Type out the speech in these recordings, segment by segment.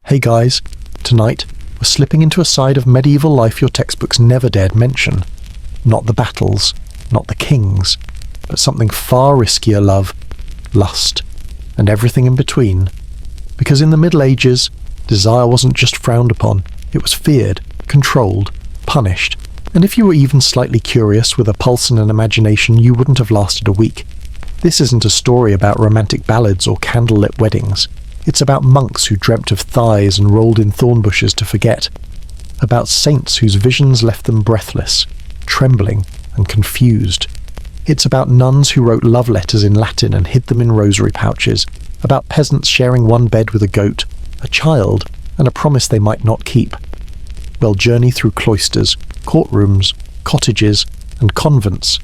Hey guys, tonight we're slipping into a side of medieval life your textbooks never dared mention. Not the battles, not the kings, but something far riskier: love, lust, and everything in between. Because in the Middle Ages, desire wasn't just frowned upon, it was feared, controlled, punished, and if you were even slightly curious with a pulse and an imagination, you wouldn't have lasted a week. This isn't a story about romantic ballads or candlelit weddings. It's about monks who dreamt of thighs and rolled in thorn bushes to forget. About saints whose visions left them breathless, trembling and confused. It's about nuns who wrote love letters in Latin and hid them in rosary pouches. About peasants sharing one bed with a goat, a child, and a promise they might not keep. We'll journey through cloisters, courtrooms, cottages, and convents.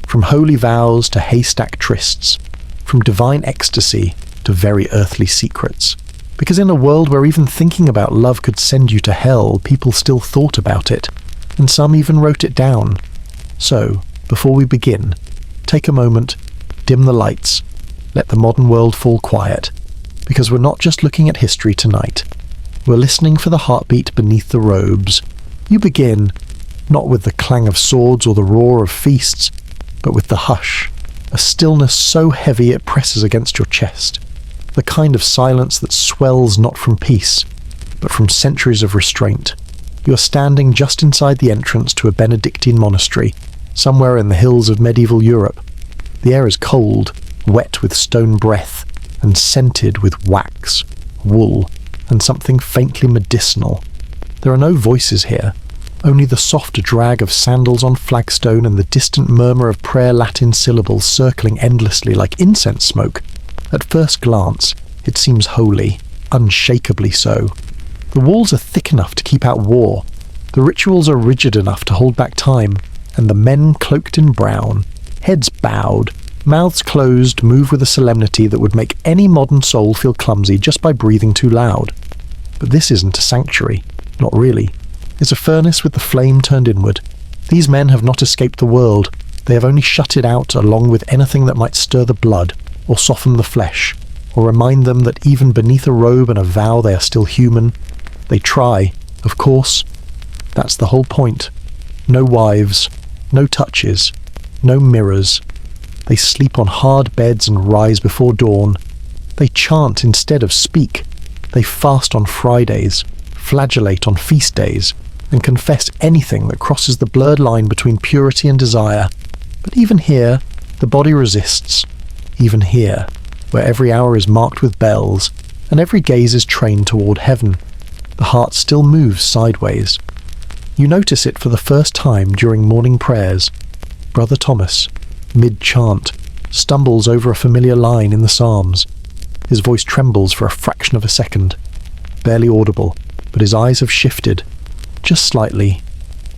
From holy vows to haystack trysts. From divine ecstasy to very earthly secrets. Because in a world where even thinking about love could send you to hell, people still thought about it, and some even wrote it down. So, before we begin, take a moment, dim the lights, let the modern world fall quiet, because we're not just looking at history tonight. We're listening for the heartbeat beneath the robes. You begin, not with the clang of swords or the roar of feasts, but with the hush, a stillness so heavy it presses against your chest. The kind of silence that swells not from peace, but from centuries of restraint. You are standing just inside the entrance to a Benedictine monastery, somewhere in the hills of medieval Europe. The air is cold, wet with stone breath, and scented with wax, wool, and something faintly medicinal. There are no voices here, only the soft drag of sandals on flagstone and the distant murmur of prayer Latin syllables circling endlessly like incense smoke. At first glance, it seems holy, unshakably so. The walls are thick enough to keep out war, the rituals are rigid enough to hold back time, and the men cloaked in brown, heads bowed, mouths closed, move with a solemnity that would make any modern soul feel clumsy just by breathing too loud. But this isn't a sanctuary, not really. It's a furnace with the flame turned inward. These men have not escaped the world, they have only shut it out along with anything that might stir the blood, or soften the flesh, or remind them that even beneath a robe and a vow they are still human. They try, of course. That's the whole point. No wives, no touches, no mirrors. They sleep on hard beds and rise before dawn. They chant instead of speak. They fast on Fridays, flagellate on feast days, and confess anything that crosses the blurred line between purity and desire. But even here, the body resists. Even here, where every hour is marked with bells, and every gaze is trained toward heaven, the heart still moves sideways. You notice it for the first time during morning prayers. Brother Thomas, mid-chant, stumbles over a familiar line in the Psalms. His voice trembles for a fraction of a second, barely audible, but his eyes have shifted, just slightly,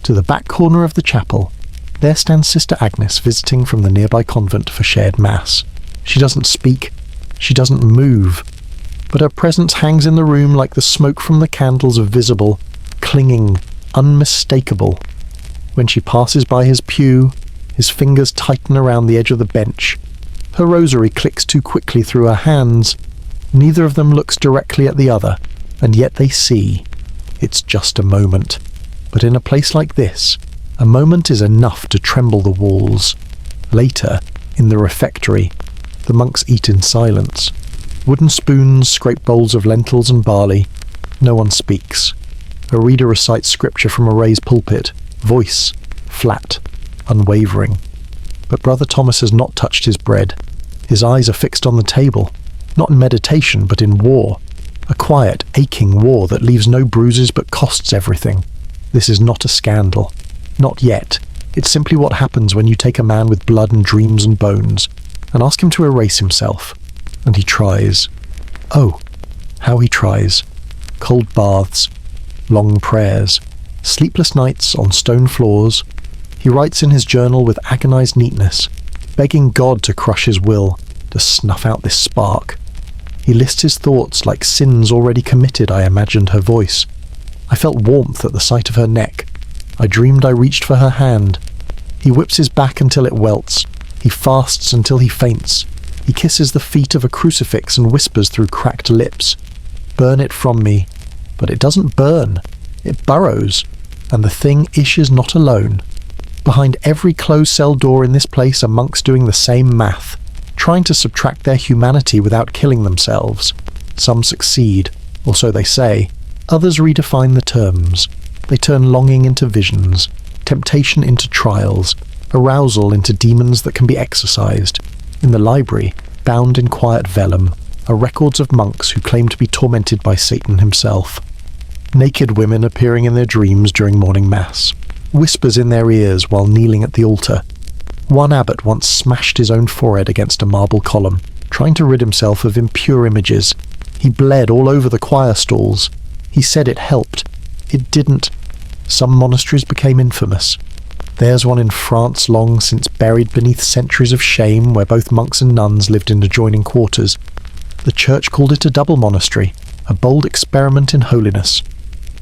to the back corner of the chapel. There stands Sister Agnes visiting from the nearby convent for shared Mass. She doesn't speak, she doesn't move, but her presence hangs in the room like the smoke from the candles, visible, clinging, unmistakable. When she passes by his pew, his fingers tighten around the edge of the bench. Her rosary clicks too quickly through her hands. Neither of them looks directly at the other, and yet they see. It's just a moment. But in a place like this, a moment is enough to tremble the walls. Later, in the refectory, the monks eat in silence. Wooden spoons scrape bowls of lentils and barley. No one speaks. A reader recites scripture from a raised pulpit, voice flat, unwavering. But Brother Thomas has not touched his bread. His eyes are fixed on the table, not in meditation but in war. A quiet, aching war that leaves no bruises but costs everything. This is not a scandal. Not yet. It's simply what happens when you take a man with blood and dreams and bones and ask him to erase himself. And he tries. Oh, how he tries. Cold baths, long prayers, sleepless nights on stone floors. He writes in his journal with agonized neatness, begging God to crush his will, to snuff out this spark. He lists his thoughts like sins already committed. I imagined her voice. I felt warmth at the sight of her neck. I dreamed I reached for her hand. He whips his back until it welts. He fasts until he faints. He kisses the feet of a crucifix and whispers through cracked lips, "Burn it from me. But it doesn't burn. It burrows. And the thing is not alone. Behind every closed cell door in this place are monks doing the same math, trying to subtract their humanity without killing themselves. Some succeed, or so they say. Others redefine the terms. They turn longing into visions, temptation into trials, arousal into demons that can be exorcised. In the library, bound in quiet vellum, are records of monks who claim to be tormented by Satan himself. Naked women appearing in their dreams during morning mass, whispers in their ears while kneeling at the altar. One abbot once smashed his own forehead against a marble column, trying to rid himself of impure images. He bled all over the choir stalls. He said it helped. It didn't. Some monasteries became infamous. There's one in France long since buried beneath centuries of shame, where both monks and nuns lived in adjoining quarters. The church called it a double monastery, a bold experiment in holiness.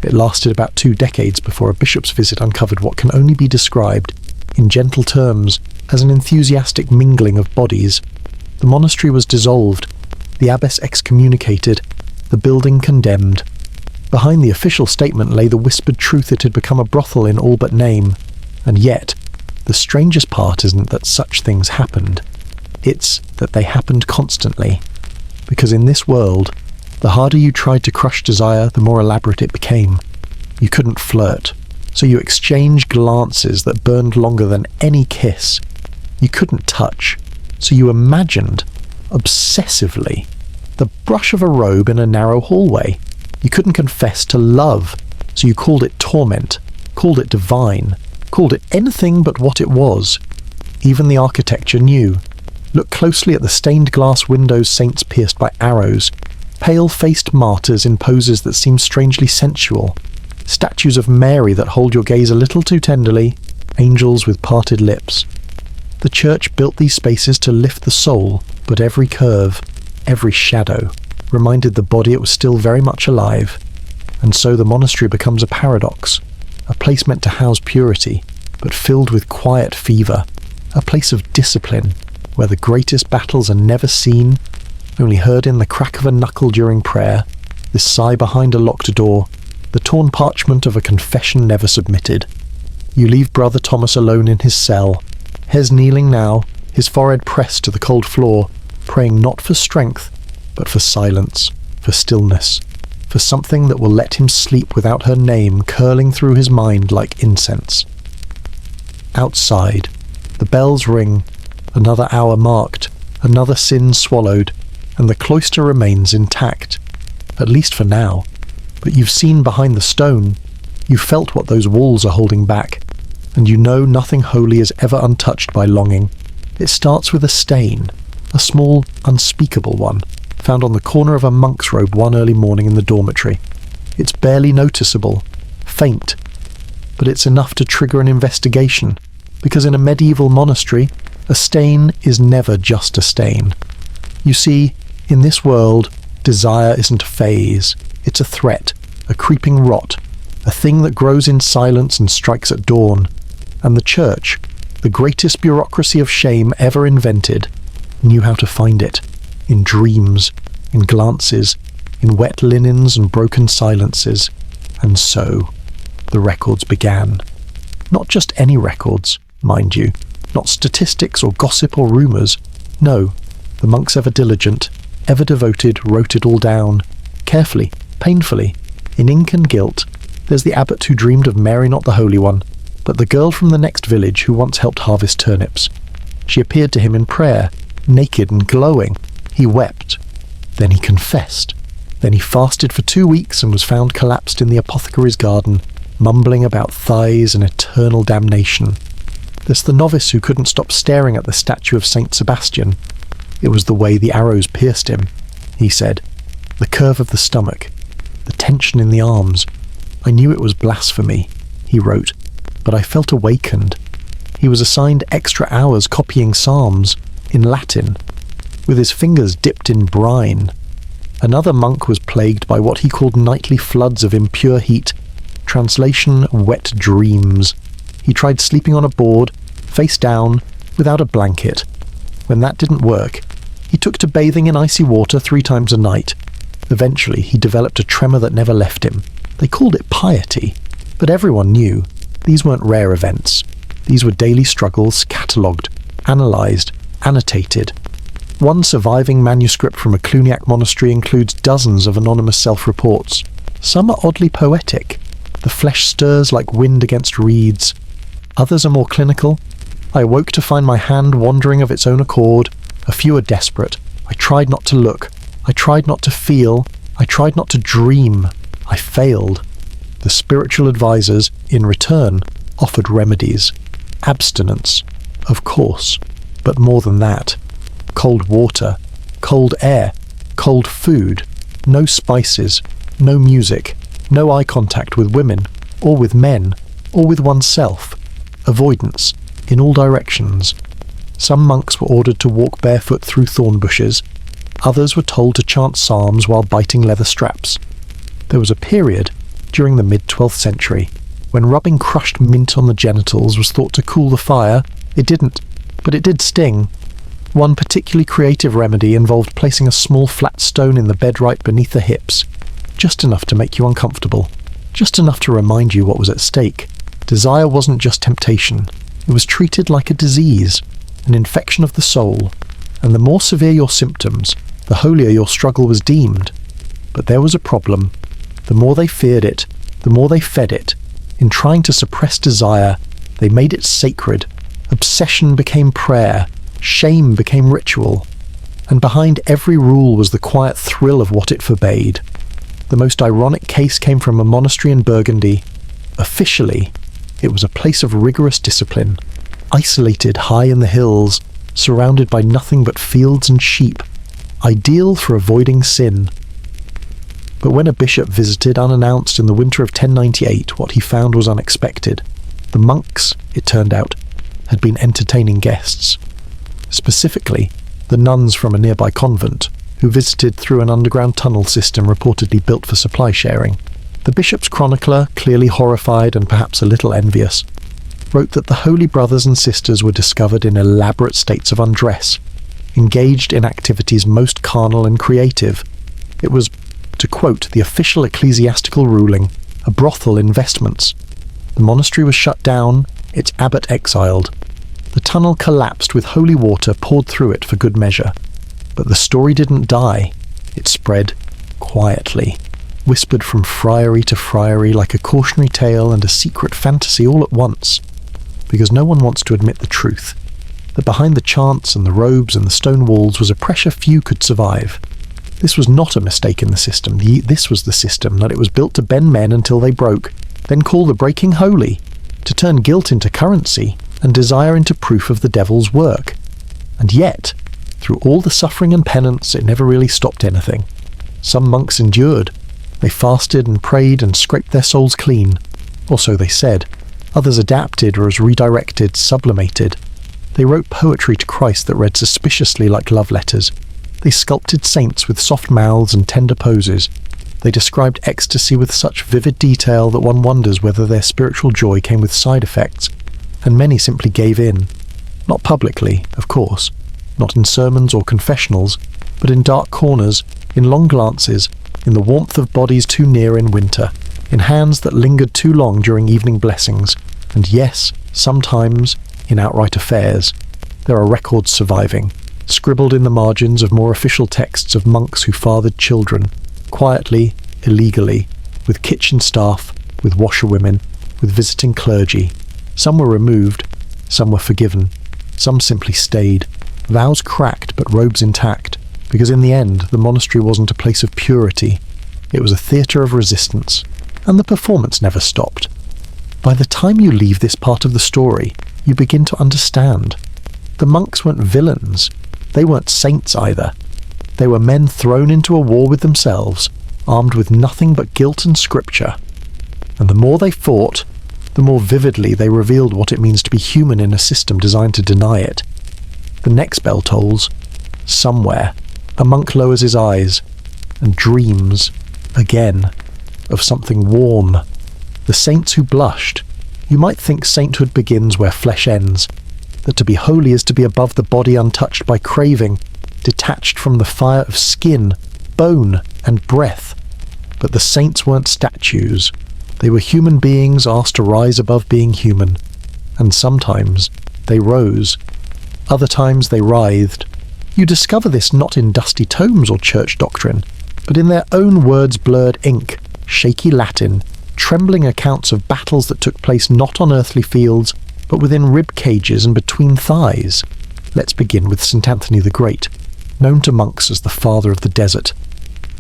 It lasted about 2 decades before a bishop's visit uncovered what can only be described, in gentle terms, as an enthusiastic mingling of bodies. The monastery was dissolved, the abbess excommunicated, the building condemned. Behind the official statement lay the whispered truth it had become a brothel in all but name. And yet, the strangest part isn't that such things happened. It's that they happened constantly. Because in this world, the harder you tried to crush desire, the more elaborate it became. You couldn't flirt, so you exchanged glances that burned longer than any kiss. You couldn't touch, so you imagined, obsessively, the brush of a robe in a narrow hallway. You couldn't confess to love, so you called it torment, called it divine, called it anything but what it was. Even the architecture knew. Look closely at the stained glass windows saints pierced by arrows, pale-faced martyrs in poses that seem strangely sensual, statues of Mary that hold your gaze a little too tenderly, angels with parted lips. The church built these spaces to lift the soul, but every curve, every shadow, reminded the body it was still very much alive. And so the monastery becomes a paradox, a place meant to house purity, but filled with quiet fever, a place of discipline, where the greatest battles are never seen, only heard in the crack of a knuckle during prayer, the sigh behind a locked door, the torn parchment of a confession never submitted. You leave Brother Thomas alone in his cell, Hes kneeling now, his forehead pressed to the cold floor, praying not for strength, but for silence, for stillness, for something that will let him sleep without her name curling through his mind like incense. Outside, the bells ring, another hour marked, another sin swallowed, and the cloister remains intact, at least for now. But you've seen behind the stone, you've felt what those walls are holding back, and you know nothing holy is ever untouched by longing. It starts with a stain, a small, unspeakable one, found on the corner of a monk's robe one early morning in the dormitory. It's barely noticeable, faint, but it's enough to trigger an investigation, because in a medieval monastery, a stain is never just a stain. You see, in this world, desire isn't a phase, it's a threat, a creeping rot, a thing that grows in silence and strikes at dawn. And the church, the greatest bureaucracy of shame ever invented, knew how to find it, in dreams, in glances, in wet linens and broken silences. And so, the records began. Not just any records, mind you, not statistics or gossip or rumours. No, the monks ever diligent, ever devoted wrote it all down, carefully, painfully, in ink and gilt. There's the abbot who dreamed of Mary not the Holy One, but the girl from the next village who once helped harvest turnips. She appeared to him in prayer, naked and glowing. He wept. Then he confessed. Then he fasted for 2 weeks and was found collapsed in the apothecary's garden, mumbling about thighs and eternal damnation. There's the novice who couldn't stop staring at the statue of Saint Sebastian. It was the way the arrows pierced him, he said. The curve of the stomach, the tension in the arms. I knew it was blasphemy, he wrote, but I felt awakened. He was assigned extra hours copying psalms, in Latin, with his fingers dipped in brine. Another monk was plagued by what he called nightly floods of impure heat. Translation, wet dreams. He tried sleeping on a board, face down, without a blanket. When that didn't work, he took to bathing in icy water 3 times a night. Eventually, he developed a tremor that never left him. They called it piety, but everyone knew these weren't rare events. These were daily struggles, catalogued, analysed, annotated. One surviving manuscript from a Cluniac monastery includes dozens of anonymous self-reports. Some are oddly poetic. The flesh stirs like wind against reeds. Others are more clinical. I awoke to find my hand wandering of its own accord. A few are desperate. I tried not to look. I tried not to feel. I tried not to dream. I failed. The spiritual advisors, in return, offered remedies. Abstinence, of course, but more than that. Cold water, cold air, cold food, no spices, no music, no eye contact with women, or with men, or with oneself. Avoidance, in all directions. Some monks were ordered to walk barefoot through thorn bushes. Others were told to chant psalms while biting leather straps. There was a period, during the mid-12th century, when rubbing crushed mint on the genitals was thought to cool the fire. It didn't, but it did sting. One particularly creative remedy involved placing a small flat stone in the bed right beneath the hips, just enough to make you uncomfortable, just enough to remind you what was at stake. Desire wasn't just temptation, it was treated like a disease, an infection of the soul, and the more severe your symptoms, the holier your struggle was deemed. But there was a problem. The more they feared it, the more they fed it. In trying to suppress desire, they made it sacred. Obsession became prayer. Shame became ritual. And behind every rule was the quiet thrill of what it forbade. The most ironic case came from a monastery in Burgundy. Officially, it was a place of rigorous discipline, isolated high in the hills, surrounded by nothing but fields and sheep, ideal for avoiding sin. But when a bishop visited unannounced in the winter of 1098, what he found was unexpected. The monks, it turned out, had been entertaining guests. Specifically, the nuns from a nearby convent, who visited through an underground tunnel system reportedly built for supply sharing. The bishop's chronicler, clearly horrified and perhaps a little envious, wrote that the holy brothers and sisters were discovered in elaborate states of undress, engaged in activities most carnal and creative. It was, to quote the official ecclesiastical ruling, a brothel in vestments. The monastery was shut down, its abbot exiled. The tunnel collapsed with holy water poured through it for good measure. But the story didn't die. It spread quietly, whispered from friary to friary like a cautionary tale and a secret fantasy all at once. Because no one wants to admit the truth, that behind the chants and the robes and the stone walls was a pressure few could survive. This was not a mistake in the system. This was the system, that it was built to bend men until they broke, then call the breaking holy, to turn guilt into currency and desire into proof of the devil's work. And yet, through all the suffering and penance, it never really stopped anything. Some monks endured. They fasted and prayed and scraped their souls clean. Or so they said. Others adapted or as redirected, sublimated. They wrote poetry to Christ that read suspiciously like love letters. They sculpted saints with soft mouths and tender poses. They described ecstasy with such vivid detail that one wonders whether their spiritual joy came with side effects. And many simply gave in. Not publicly, of course. Not in sermons or confessionals, but in dark corners, in long glances, in the warmth of bodies too near in winter, in hands that lingered too long during evening blessings, and yes, sometimes, in outright affairs. There are records surviving, scribbled in the margins of more official texts of monks who fathered children, quietly, illegally, with kitchen staff, with washerwomen, with visiting clergy. Some were removed, some were forgiven, some simply stayed, vows cracked but robes intact, because in the end the monastery wasn't a place of purity, it was a theatre of resistance, and the performance never stopped. By the time you leave this part of the story, you begin to understand. The monks weren't villains, they weren't saints either. They were men thrown into a war with themselves, armed with nothing but guilt and scripture. And the more they fought, the more vividly they revealed what it means to be human in a system designed to deny it. The next bell tolls. Somewhere, a monk lowers his eyes and dreams, again, of something warm. The saints who blushed. You might think sainthood begins where flesh ends, that to be holy is to be above the body untouched by craving, detached from the fire of skin, bone and breath. But the saints weren't statues. They were human beings asked to rise above being human. And sometimes they rose. Other times they writhed. You discover this not in dusty tomes or church doctrine, but in their own words-blurred ink, shaky Latin, trembling accounts of battles that took place not on earthly fields, but within rib cages and between thighs. Let's begin with St. Anthony the Great, known to monks as the father of the desert.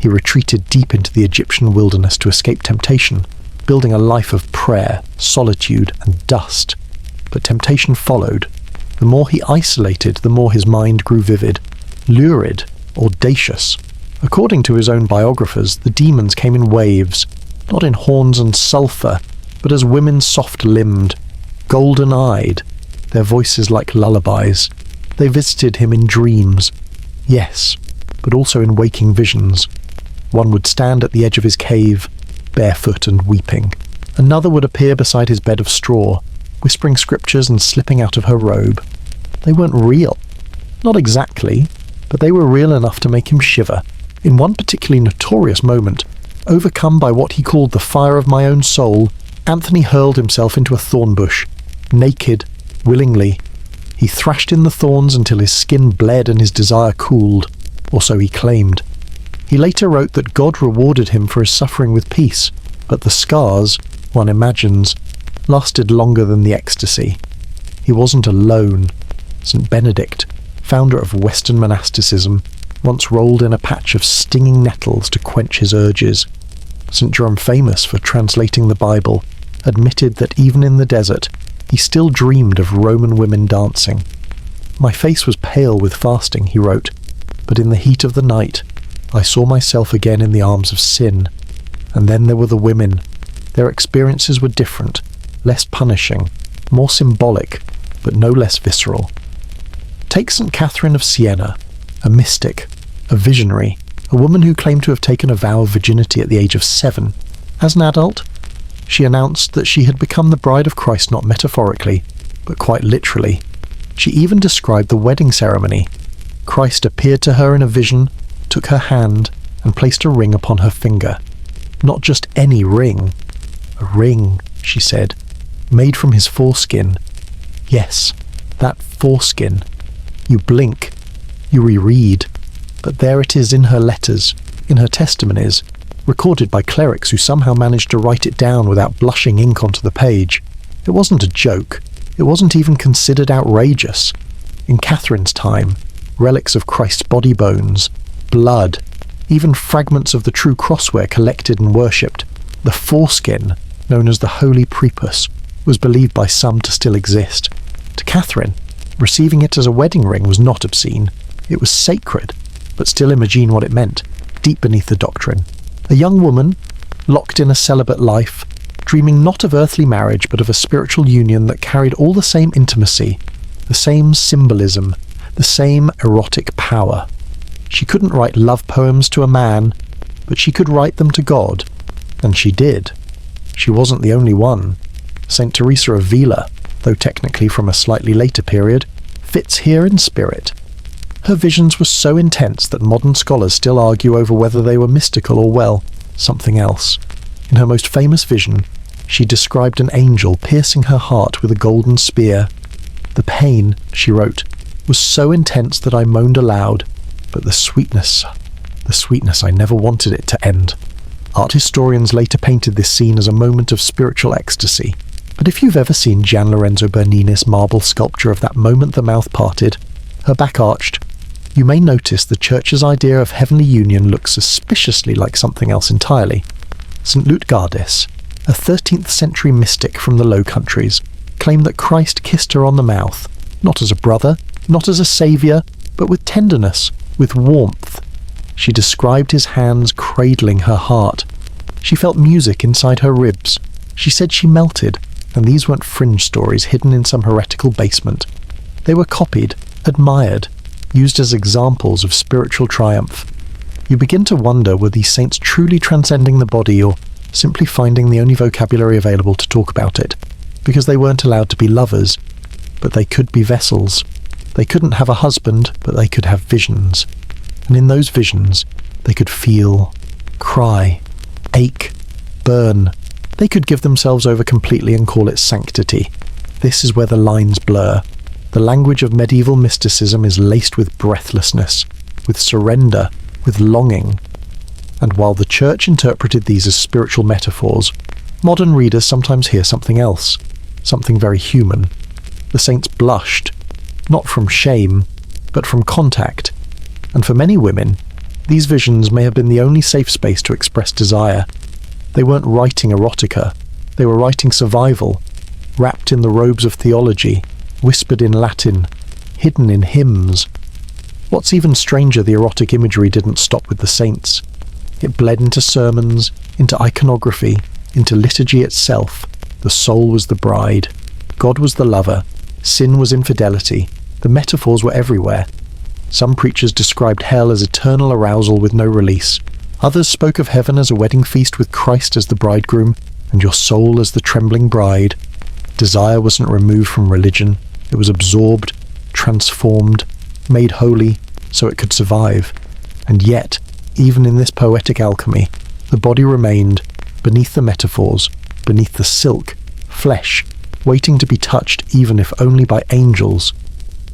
He retreated deep into the Egyptian wilderness to escape temptation, building a life of prayer, solitude, and dust. But temptation followed. The more he isolated, the more his mind grew vivid, lurid, audacious. According to his own biographers, the demons came in waves, not in horns and sulphur, but as women soft-limbed, golden-eyed, their voices like lullabies. They visited him in dreams, yes, but also in waking visions. One would stand at the edge of his cave, barefoot and weeping. Another would appear beside his bed of straw, whispering scriptures and slipping out of her robe. They weren't real. Not exactly, but they were real enough to make him shiver. In one particularly notorious moment, overcome by what he called the fire of my own soul, Anthony hurled himself into a thorn bush, naked, willingly. He thrashed in the thorns until his skin bled and his desire cooled, or so he claimed. He later wrote that God rewarded him for his suffering with peace, but the scars, one imagines, lasted longer than the ecstasy. He wasn't alone. St. Benedict, founder of Western monasticism, once rolled in a patch of stinging nettles to quench his urges. St. Jerome, famous for translating the Bible, admitted that even in the desert, he still dreamed of Roman women dancing. My face was pale with fasting, he wrote, but in the heat of the night, I saw myself again in the arms of sin. And then there were the women. Their experiences were different, less punishing, more symbolic, but no less visceral. Take St. Catherine of Siena, a mystic, a visionary, a woman who claimed to have taken a vow of virginity at the age of 7. As an adult, she announced that she had become the bride of Christ not metaphorically, but quite literally. She even described the wedding ceremony. Christ appeared to her in a vision, took her hand, and placed a ring upon her finger. Not just any ring. A ring, she said, made from his foreskin. Yes, that foreskin. You blink, you reread, but there it is in her letters, in her testimonies, recorded by clerics who somehow managed to write it down without blushing ink onto the page. It wasn't a joke. It wasn't even considered outrageous. In Catherine's time, relics of Christ's body bones, blood, even fragments of the true cross were collected and worshipped. The foreskin, known as the Holy Prepus, was believed by some to still exist. To Catherine, receiving it as a wedding ring was not obscene. It was sacred, but still imagine what it meant, deep beneath the doctrine. A young woman, locked in a celibate life, dreaming not of earthly marriage but of a spiritual union that carried all the same intimacy, the same symbolism, the same erotic power. She couldn't write love poems to a man, but she could write them to God, and she did. She wasn't the only one. St. Teresa of Avila, though technically from a slightly later period, fits here in spirit. Her visions were so intense that modern scholars still argue over whether they were mystical or, well, something else. In her most famous vision, she described an angel piercing her heart with a golden spear. The pain, she wrote, was so intense that I moaned aloud, but the sweetness, I never wanted it to end. Art historians later painted this scene as a moment of spiritual ecstasy. But if you've ever seen Gian Lorenzo Bernini's marble sculpture of that moment the mouth parted, her back arched, you may notice the church's idea of heavenly union looks suspiciously like something else entirely. St. Lutgardis, a 13th century mystic from the Low Countries, claimed that Christ kissed her on the mouth, not as a brother, not as a saviour, but with tenderness, with warmth. She described his hands cradling her heart. She felt music inside her ribs. She said she melted, and these weren't fringe stories hidden in some heretical basement. They were copied, admired, used as examples of spiritual triumph. You begin to wonder, were these saints truly transcending the body or simply finding the only vocabulary available to talk about it? Because they weren't allowed to be lovers, but they could be vessels. They couldn't have a husband, but they could have visions. And in those visions, They could feel, cry, ache, burn. They could give themselves over completely and call it sanctity. This is where the lines blur. The language of medieval mysticism is laced with breathlessness, with surrender, with longing. And while the Church interpreted these as spiritual metaphors, modern readers sometimes hear something else, something very human. The saints blushed, not from shame, but from contact. And for many women, these visions may have been the only safe space to express desire. They weren't writing erotica, they were writing survival, wrapped in the robes of theology, whispered in Latin, hidden in hymns. What's even stranger, the erotic imagery didn't stop with the saints. It bled into sermons, into iconography, into liturgy itself. The soul was the bride. God was the lover. Sin was infidelity. The metaphors were everywhere. Some preachers described hell as eternal arousal with no release. Others spoke of heaven as a wedding feast with Christ as the bridegroom and your soul as the trembling bride. Desire wasn't removed from religion. It was absorbed, transformed, made holy so it could survive. And yet, even in this poetic alchemy, the body remained, beneath the metaphors, beneath the silk, flesh, waiting to be touched even if only by angels.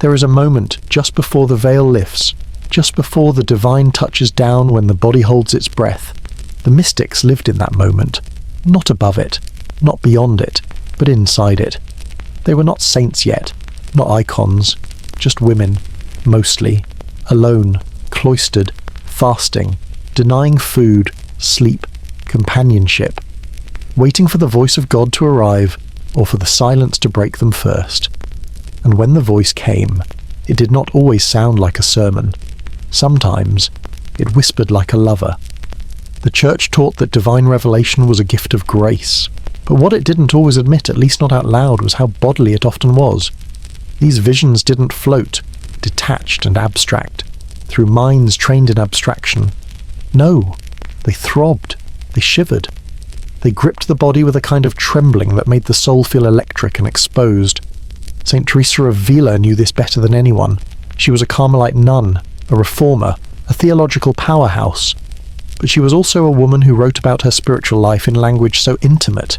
There is a moment just before the veil lifts, just before the divine touches down when the body holds its breath. The mystics lived in that moment, not above it, not beyond it, but inside it. They were not saints yet, not icons, just women, mostly, alone, cloistered, fasting, denying food, sleep, companionship, waiting for the voice of God to arrive or for the silence to break them first. And when the voice came, it did not always sound like a sermon. Sometimes it whispered like a lover. The Church taught that divine revelation was a gift of grace, but what it didn't always admit, at least not out loud, was how bodily it often was. These visions didn't float, detached and abstract, through minds trained in abstraction. No, they throbbed, they shivered. They gripped the body with a kind of trembling that made the soul feel electric and exposed. St. Teresa of Avila knew this better than anyone. She was a Carmelite nun, a reformer, a theological powerhouse. But she was also a woman who wrote about her spiritual life in language so intimate,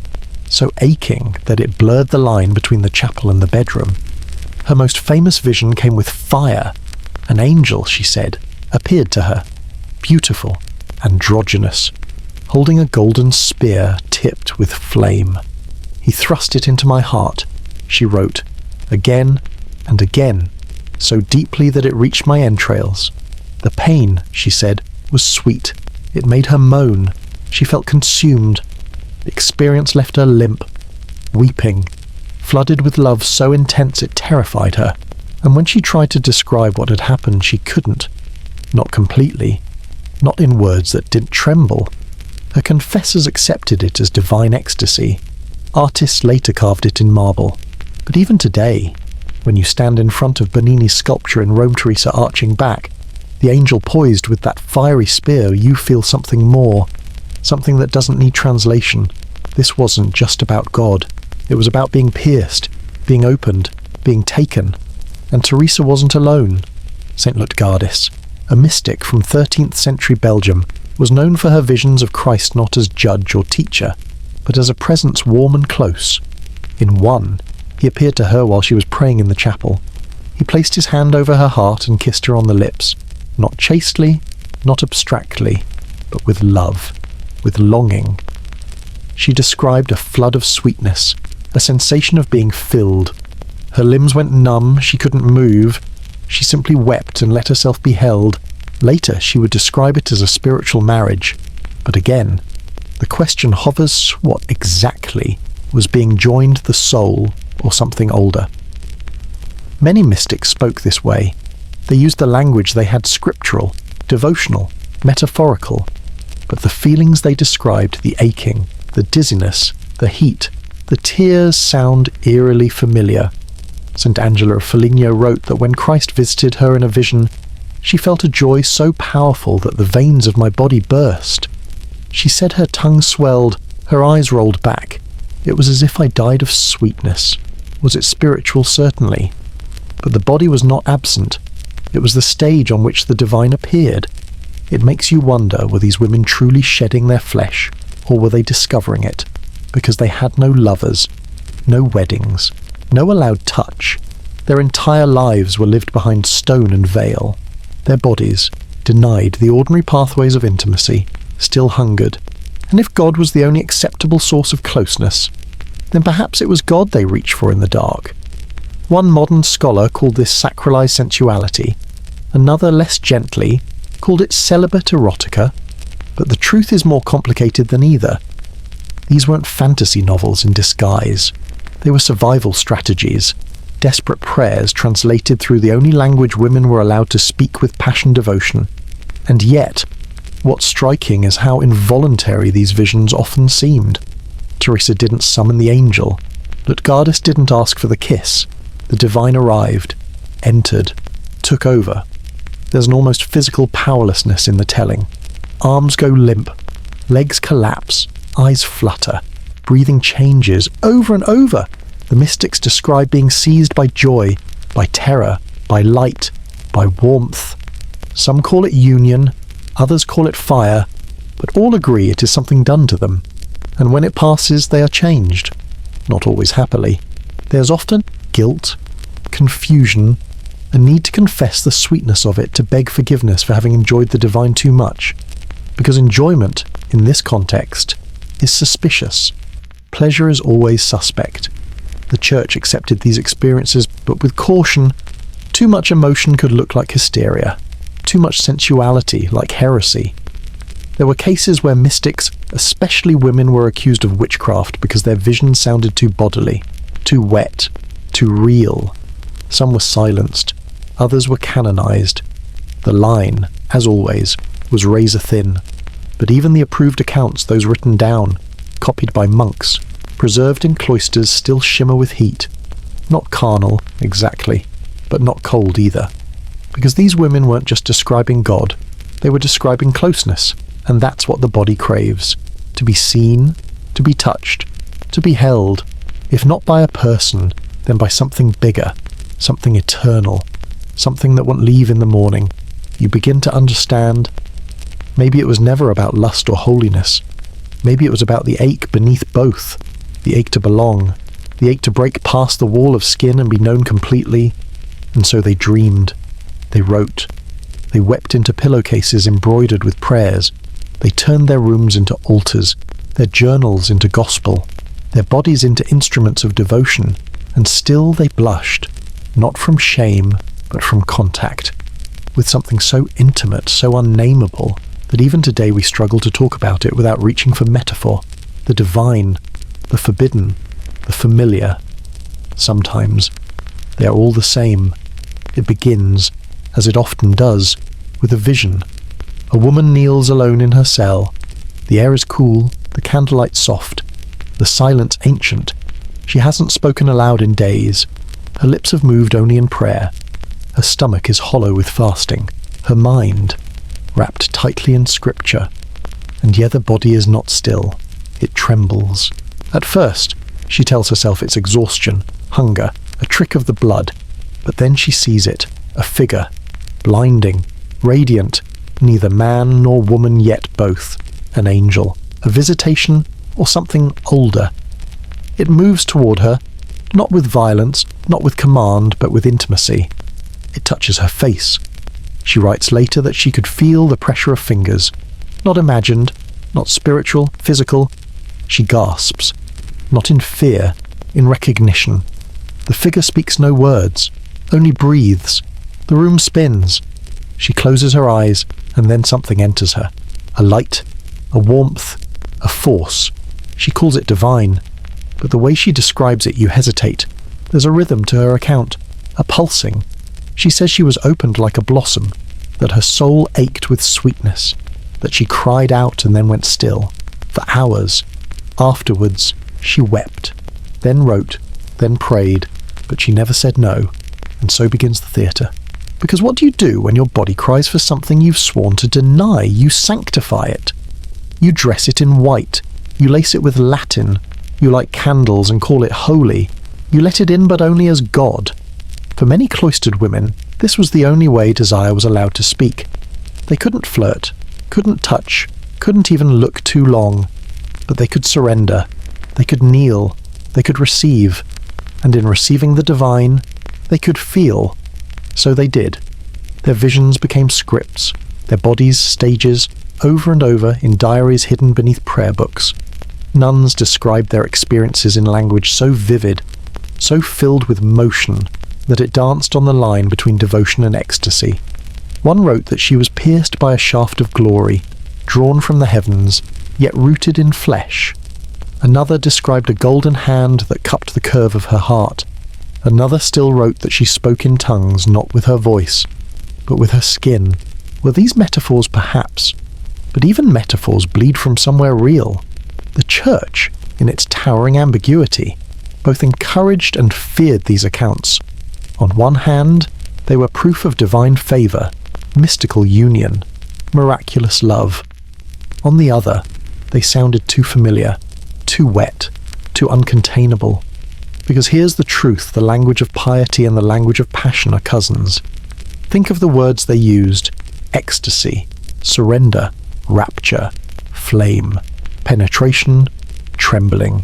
so aching that it blurred the line between the chapel and the bedroom. Her most famous vision came with fire. An angel, she said, appeared to her, beautiful, androgynous, holding a golden spear tipped with flame. He thrust it into my heart, she wrote, again and again, so deeply that it reached my entrails. The pain, she said, was sweet. It made her moan. She felt consumed. The experience left her limp, weeping, flooded with love so intense it terrified her. And when she tried to describe what had happened, she couldn't. Not completely. Not in words that didn't tremble. Her confessors accepted it as divine ecstasy. Artists later carved it in marble. But even today, when you stand in front of Bernini's sculpture in Rome Teresa arching back, the angel poised with that fiery spear, you feel something more, something that doesn't need translation. This wasn't just about God. It was about being pierced, being opened, being taken. And Teresa wasn't alone. St. Lutgardis, a mystic from 13th century Belgium, was known for her visions of Christ not as judge or teacher, but as a presence warm and close. In one, he appeared to her while she was praying in the chapel. He placed his hand over her heart and kissed her on the lips, not chastely, not abstractly, but with love, with longing. She described a flood of sweetness, a sensation of being filled. Her limbs went numb, she couldn't move. She simply wept and let herself be held. Later, she would describe it as a spiritual marriage. But again, the question hovers: what exactly was being joined the soul or something older? Many mystics spoke this way. They used the language they had scriptural, devotional, metaphorical. But the feelings they described, the aching, the dizziness, the heat, the tears sound eerily familiar. St. Angela of Foligno wrote that when Christ visited her in a vision, she felt a joy so powerful that the veins of my body burst. She said her tongue swelled, her eyes rolled back. It was as if I died of sweetness. Was it spiritual? Certainly. But the body was not absent. It was the stage on which the divine appeared. It makes you wonder, were these women truly shedding their flesh, or were they discovering it? Because they had no lovers, no weddings, no allowed touch. Their entire lives were lived behind stone and veil. Their bodies, denied the ordinary pathways of intimacy, still hungered. And if God was the only acceptable source of closeness, then perhaps it was God they reached for in the dark. One modern scholar called this sacralized sensuality. Another, less gently, called it celibate erotica. But the truth is more complicated than either. These weren't fantasy novels in disguise. They were survival strategies, desperate prayers translated through the only language women were allowed to speak with passionate devotion. And yet, what's striking is how involuntary these visions often seemed. Teresa didn't summon the angel. Lutgardis didn't ask for the kiss. The divine arrived, entered, took over. There's an almost physical powerlessness in the telling. Arms go limp, legs collapse, eyes flutter, breathing changes over and over. The mystics describe being seized by joy, by terror, by light, by warmth. Some call it union, others call it fire, but all agree it is something done to them. And when it passes, they are changed. Not always happily. There's often guilt, confusion, a need to confess the sweetness of it, to beg forgiveness for having enjoyed the divine too much. Because enjoyment, in this context, is suspicious. Pleasure is always suspect. The Church accepted these experiences, but with caution. Too much emotion could look like hysteria. Too much sensuality, like heresy. There were cases where mystics, especially women, were accused of witchcraft because their vision sounded too bodily, too wet, too real. Some were silenced. Others were canonized. The line, as always, was razor thin. But even the approved accounts, those written down, copied by monks, preserved in cloisters, still shimmer with heat. Not carnal, exactly, but not cold either. Because these women weren't just describing God, they were describing closeness, and that's what the body craves. To be seen, to be touched, to be held, if not by a person, then by something bigger, something eternal, something that won't leave in the morning. You begin to understand. Maybe it was never about lust or holiness. Maybe it was about the ache beneath both. The ache to belong, the ache to break past the wall of skin and be known completely. And so they dreamed, they wrote, they wept into pillowcases embroidered with prayers, they turned their rooms into altars, their journals into gospel, their bodies into instruments of devotion, and still they blushed, not from shame, but from contact, with something so intimate, so unnameable, that even today we struggle to talk about it without reaching for metaphor, the divine, the forbidden, the familiar. Sometimes they are all the same. It begins, as it often does, with a vision. A woman kneels alone in her cell. The air is cool, the candlelight soft, the silence ancient. She hasn't spoken aloud in days. Her lips have moved only in prayer. Her stomach is hollow with fasting. Her mind, wrapped tightly in scripture. And yet the body is not still. It trembles. At first, she tells herself it's exhaustion, hunger, a trick of the blood. But then she sees it, a figure, blinding, radiant, neither man nor woman yet both, an angel, a visitation, or something older. It moves toward her, not with violence, not with command, but with intimacy. It touches her face. She writes later that she could feel the pressure of fingers, not imagined, not spiritual, physical. She gasps, not in fear, in recognition. The figure speaks no words, only breathes. The room spins. She closes her eyes, and then something enters her. A light, a warmth, a force. She calls it divine, but the way she describes it you hesitate. There's a rhythm to her account, a pulsing. She says she was opened like a blossom, that her soul ached with sweetness, that she cried out and then went still, for hours. Afterwards, she wept, then wrote, then prayed, but she never said no, and so begins the theatre. Because what do you do when your body cries for something you've sworn to deny? You sanctify it. You dress it in white. You lace it with Latin. You light candles and call it holy. You let it in but only as God. For many cloistered women, this was the only way desire was allowed to speak. They couldn't flirt, couldn't touch, couldn't even look too long, but they could surrender, they could kneel, they could receive, and in receiving the divine, they could feel. So they did. Their visions became scripts, their bodies stages, over and over in diaries hidden beneath prayer books. Nuns described their experiences in language so vivid, so filled with motion, that it danced on the line between devotion and ecstasy. One wrote that she was pierced by a shaft of glory, drawn from the heavens, yet rooted in flesh. Another described a golden hand that cupped the curve of her heart. Another still wrote that she spoke in tongues not with her voice, but with her skin. Were these metaphors perhaps? But even metaphors bleed from somewhere real. The Church, in its towering ambiguity, both encouraged and feared these accounts. On one hand, they were proof of divine favour, mystical union, miraculous love. On the other, they sounded too familiar, too wet, too uncontainable. Because here's the truth, the language of piety and the language of passion are cousins. Think of the words they used: ecstasy, surrender, rapture, flame, penetration, trembling,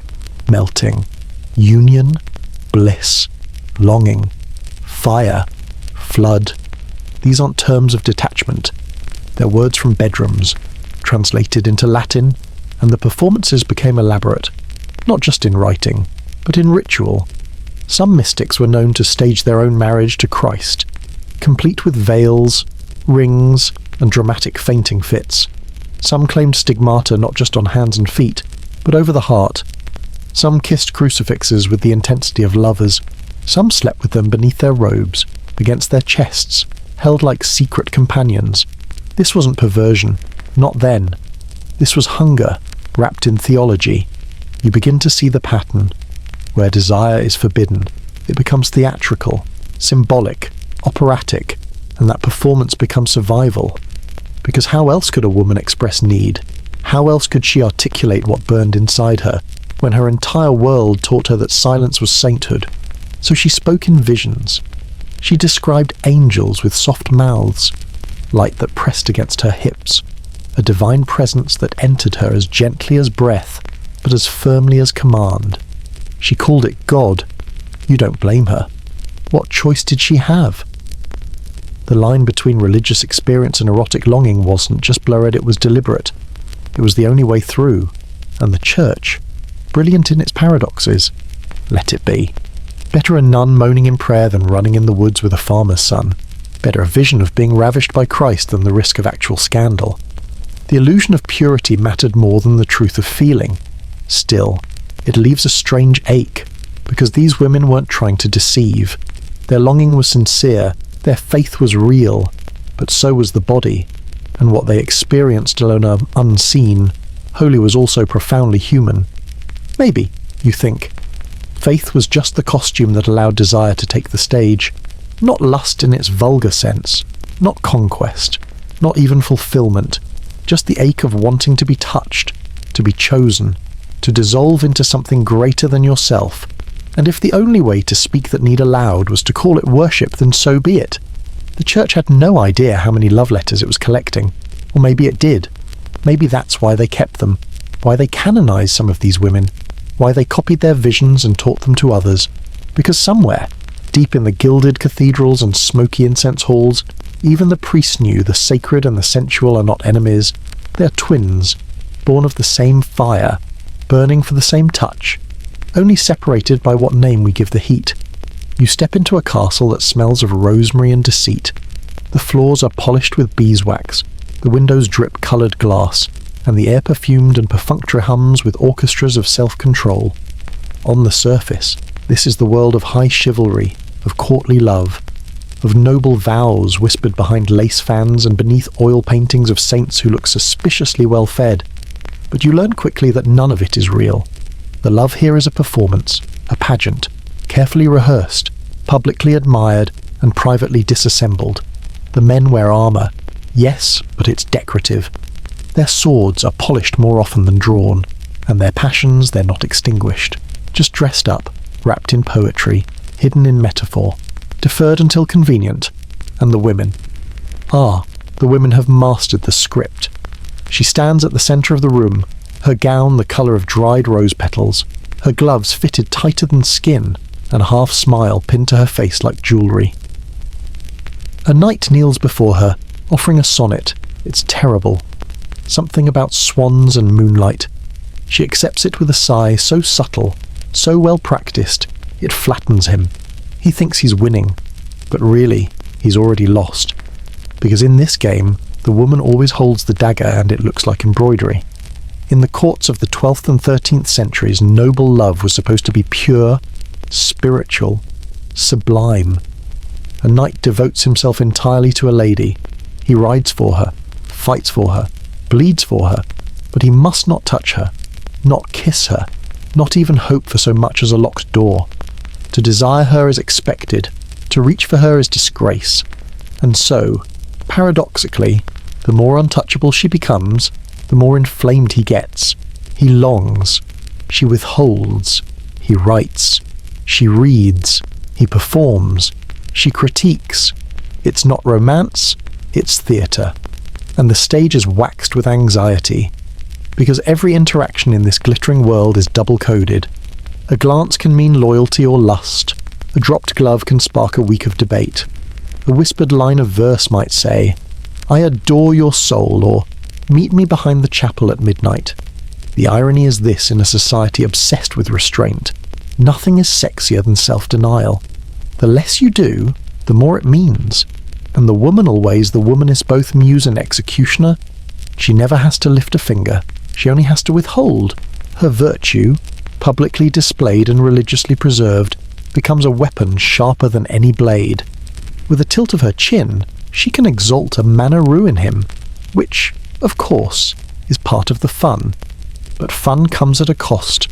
melting, union, bliss, longing, fire, flood. These aren't terms of detachment. They're words from bedrooms, translated into Latin, and the performances became elaborate, not just in writing, but in ritual. Some mystics were known to stage their own marriage to Christ, complete with veils, rings, and dramatic fainting fits. Some claimed stigmata not just on hands and feet, but over the heart. Some kissed crucifixes with the intensity of lovers. Some slept with them beneath their robes, against their chests, held like secret companions. This wasn't perversion, not then. This was hunger, wrapped in theology. You begin to see the pattern. Where desire is forbidden, it becomes theatrical, symbolic, operatic, and that performance becomes survival. Because how else could a woman express need? How else could she articulate what burned inside her, when her entire world taught her that silence was sainthood? So she spoke in visions. She described angels with soft mouths, light that pressed against her hips, a divine presence that entered her as gently as breath, but as firmly as command. She called it God. You don't blame her. What choice did she have? The line between religious experience and erotic longing wasn't just blurred, it was deliberate. It was the only way through. And the Church, brilliant in its paradoxes, let it be. Better a nun moaning in prayer than running in the woods with a farmer's son. Better a vision of being ravished by Christ than the risk of actual scandal. The illusion of purity mattered more than the truth of feeling. Still, it leaves a strange ache, because these women weren't trying to deceive. Their longing was sincere, their faith was real, but so was the body, and what they experienced alone unseen, Holy was also profoundly human. Maybe, you think, faith was just the costume that allowed desire to take the stage, not lust in its vulgar sense, not conquest, not even fulfillment, just the ache of wanting to be touched, to be chosen, to dissolve into something greater than yourself. And if the only way to speak that need aloud was to call it worship, then so be it. The Church had no idea how many love letters it was collecting. Or maybe it did. Maybe that's why they kept them, why they canonized some of these women, why they copied their visions and taught them to others. Because somewhere, deep in the gilded cathedrals and smoky incense halls, even the priests knew the sacred and the sensual are not enemies. They are twins, born of the same fire, burning for the same touch, only separated by what name we give the heat. You step into a castle that smells of rosemary and deceit. The floors are polished with beeswax, the windows drip coloured glass, and the air perfumed and perfunctory hums with orchestras of self-control. On the surface, this is the world of high chivalry, of courtly love, of noble vows whispered behind lace fans and beneath oil paintings of saints who look suspiciously well-fed. But you learn quickly that none of it is real. The love here is a performance, a pageant, carefully rehearsed, publicly admired, and privately disassembled. The men wear armour, yes, but it's decorative. Their swords are polished more often than drawn, and their passions they're not extinguished, just dressed up, wrapped in poetry, hidden in metaphor, deferred until convenient. And the women. The The women have mastered the script. She stands at the centre of the room, her gown the colour of dried rose petals, her gloves fitted tighter than skin, and a half-smile pinned to her face like jewellery. A knight kneels before her, offering a sonnet. It's terrible. Something about swans and moonlight. She accepts it with a sigh so subtle, so well practised, it flattens him. He thinks he's winning, but really, he's already lost. Because in this game, the woman always holds the dagger and it looks like embroidery. In the courts of the 12th and 13th centuries, noble love was supposed to be pure, spiritual, sublime. A knight devotes himself entirely to a lady. He rides for her, fights for her, bleeds for her, but he must not touch her, not kiss her, not even hope for so much as a locked door. To desire her is expected, to reach for her is disgrace. And so, paradoxically, the more untouchable she becomes, the more inflamed he gets. He longs. She withholds. He writes. She reads. He performs. She critiques. It's not romance, it's theatre. And the stage is waxed with anxiety. Because every interaction in this glittering world is double-coded. A glance can mean loyalty or lust. A dropped glove can spark a week of debate. A whispered line of verse might say, "I adore your soul," or "Meet me behind the chapel at midnight." The irony is this in a society obsessed with restraint. Nothing is sexier than self-denial. The less you do, the more it means. And the woman always, the woman is both muse and executioner. She never has to lift a finger. She only has to withhold. Her virtue, publicly displayed and religiously preserved, becomes a weapon sharper than any blade. With a tilt of her chin, she can exalt a manner ruin him, which, of course, is part of the fun. But fun comes at a cost,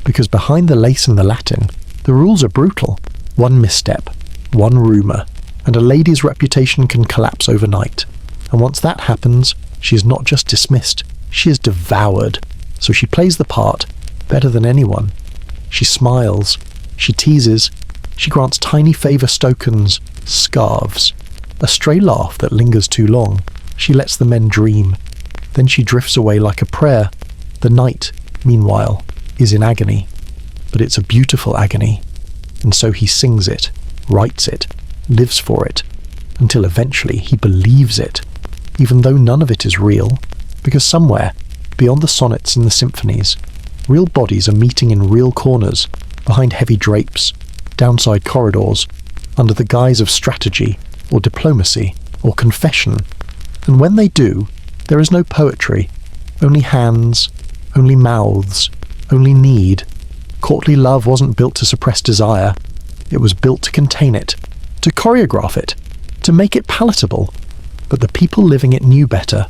because behind the lace and the Latin, the rules are brutal. One misstep, one rumour, and a lady's reputation can collapse overnight. And once that happens, she is not just dismissed, she is devoured. So she plays the part better than anyone. She smiles, she teases, she grants tiny favour tokens, scarves. A stray laugh that lingers too long, she lets the men dream. Then she drifts away like a prayer. The knight, meanwhile, is in agony. But it's a beautiful agony. And so he sings it, writes it, lives for it, until eventually he believes it, even though none of it is real, because somewhere, beyond the sonnets and the symphonies, real bodies are meeting in real corners, behind heavy drapes, downside corridors, under the guise of strategy, or diplomacy, or confession. And when they do, there is no poetry, only hands, only mouths, only need. Courtly love wasn't built to suppress desire, it was built to contain it, to choreograph it, to make it palatable. But the people living it knew better.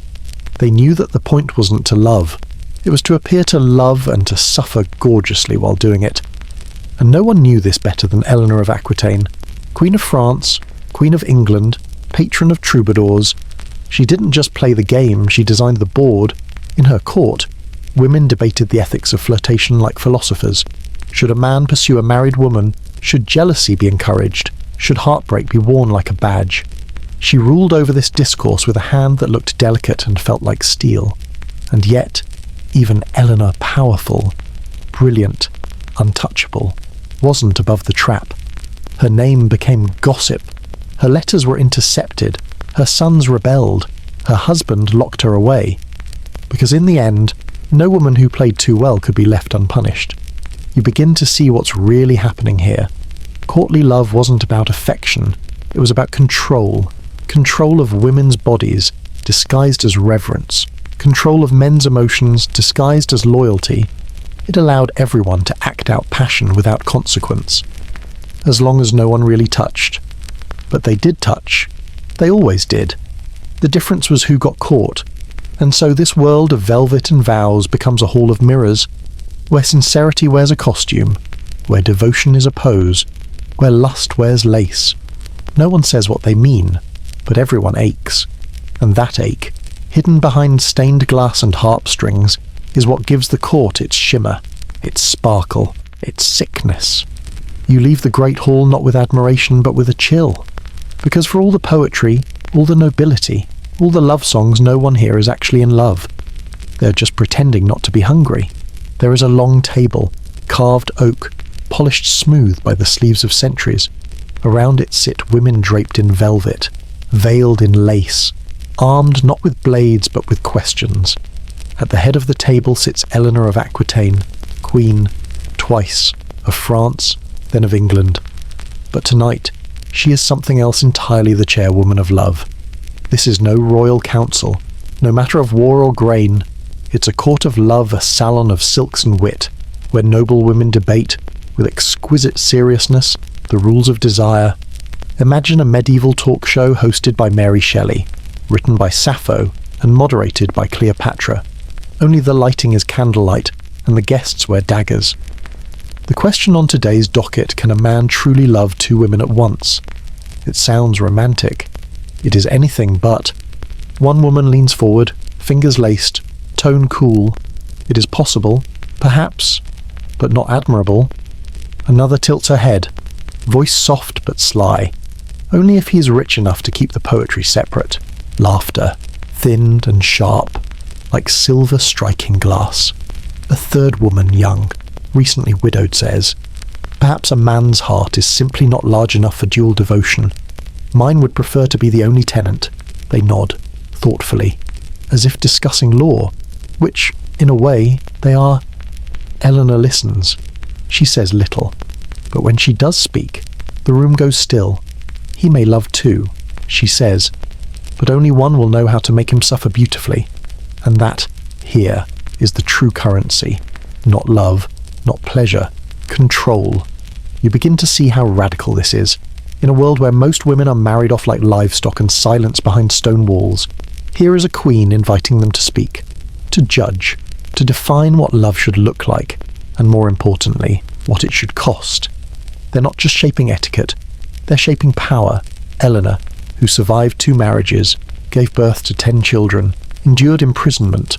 They knew that the point wasn't to love. It was to appear to love and to suffer gorgeously while doing it. And no one knew this better than Eleanor of Aquitaine, Queen of France, Queen of England, patron of troubadours. She didn't just play the game, she designed the board. In her court, women debated the ethics of flirtation like philosophers. Should a man pursue a married woman? Should jealousy be encouraged? Should heartbreak be worn like a badge? She ruled over this discourse with a hand that looked delicate and felt like steel. And yet, even Eleanor, powerful, brilliant, untouchable, wasn't above the trap. Her name became gossip. Her letters were intercepted. Her sons rebelled. Her husband locked her away. Because in the end, no woman who played too well could be left unpunished. You begin to see what's really happening here. Courtly love wasn't about affection. It was about control. Control of women's bodies, disguised as reverence. Control of men's emotions, disguised as loyalty. It allowed everyone to act out passion without consequence. As long as no one really touched. But they did touch. They always did. The difference was who got caught. And so this world of velvet and vows becomes a hall of mirrors, where sincerity wears a costume, where devotion is a pose, where lust wears lace. No one says what they mean, but everyone aches. And that ache, hidden behind stained glass and harp strings, is what gives the court its shimmer, its sparkle, its sickness. You leave the great hall not with admiration but with a chill. Because for all the poetry, all the nobility, All the love songs, no one here is actually in love. They're just pretending not to be hungry. There is a long table, carved oak, polished smooth by the sleeves of centuries. Around it sit women draped in velvet, veiled in lace, armed not with blades but with questions. At the head of the table sits Eleanor of Aquitaine, Queen, twice, of France, then of England. But tonight, she is something else entirely, the chairwoman of love. This is no royal council, no matter of war or grain. It's a court of love, a salon of silks and wit, where noble women debate, with exquisite seriousness, the rules of desire. Imagine a medieval talk show hosted by Mary Shelley, written by Sappho, and moderated by Cleopatra. Only the lighting is candlelight, and the guests wear daggers. The question on today's docket: can a man truly love two women at once? It sounds romantic. It is anything but. One woman leans forward, fingers laced, tone cool. It is possible, perhaps, but not admirable. Another tilts her head, voice soft but sly, only if he is rich enough to keep the poetry separate. Laughter, thinned and sharp, like silver striking glass. A third woman, young, recently widowed, says, "Perhaps a man's heart is simply not large enough for dual devotion. Mine would prefer to be the only tenant." They nod, thoughtfully, as if discussing law, which, in a way, they are. Eleanor listens. She says little, but when she does speak, the room goes still. He may love too, she says, but only one will know how to make him suffer beautifully, and that, here, is the true currency. Not love, not pleasure, control. You begin to see how radical this is. In a world where most women are married off like livestock and silenced behind stone walls, here is a queen inviting them to speak, to judge, to define what love should look like, and more importantly, what it should cost. They're not just shaping etiquette, they're shaping power. Eleanor, who survived 2 marriages, gave birth to 10 children, endured imprisonment,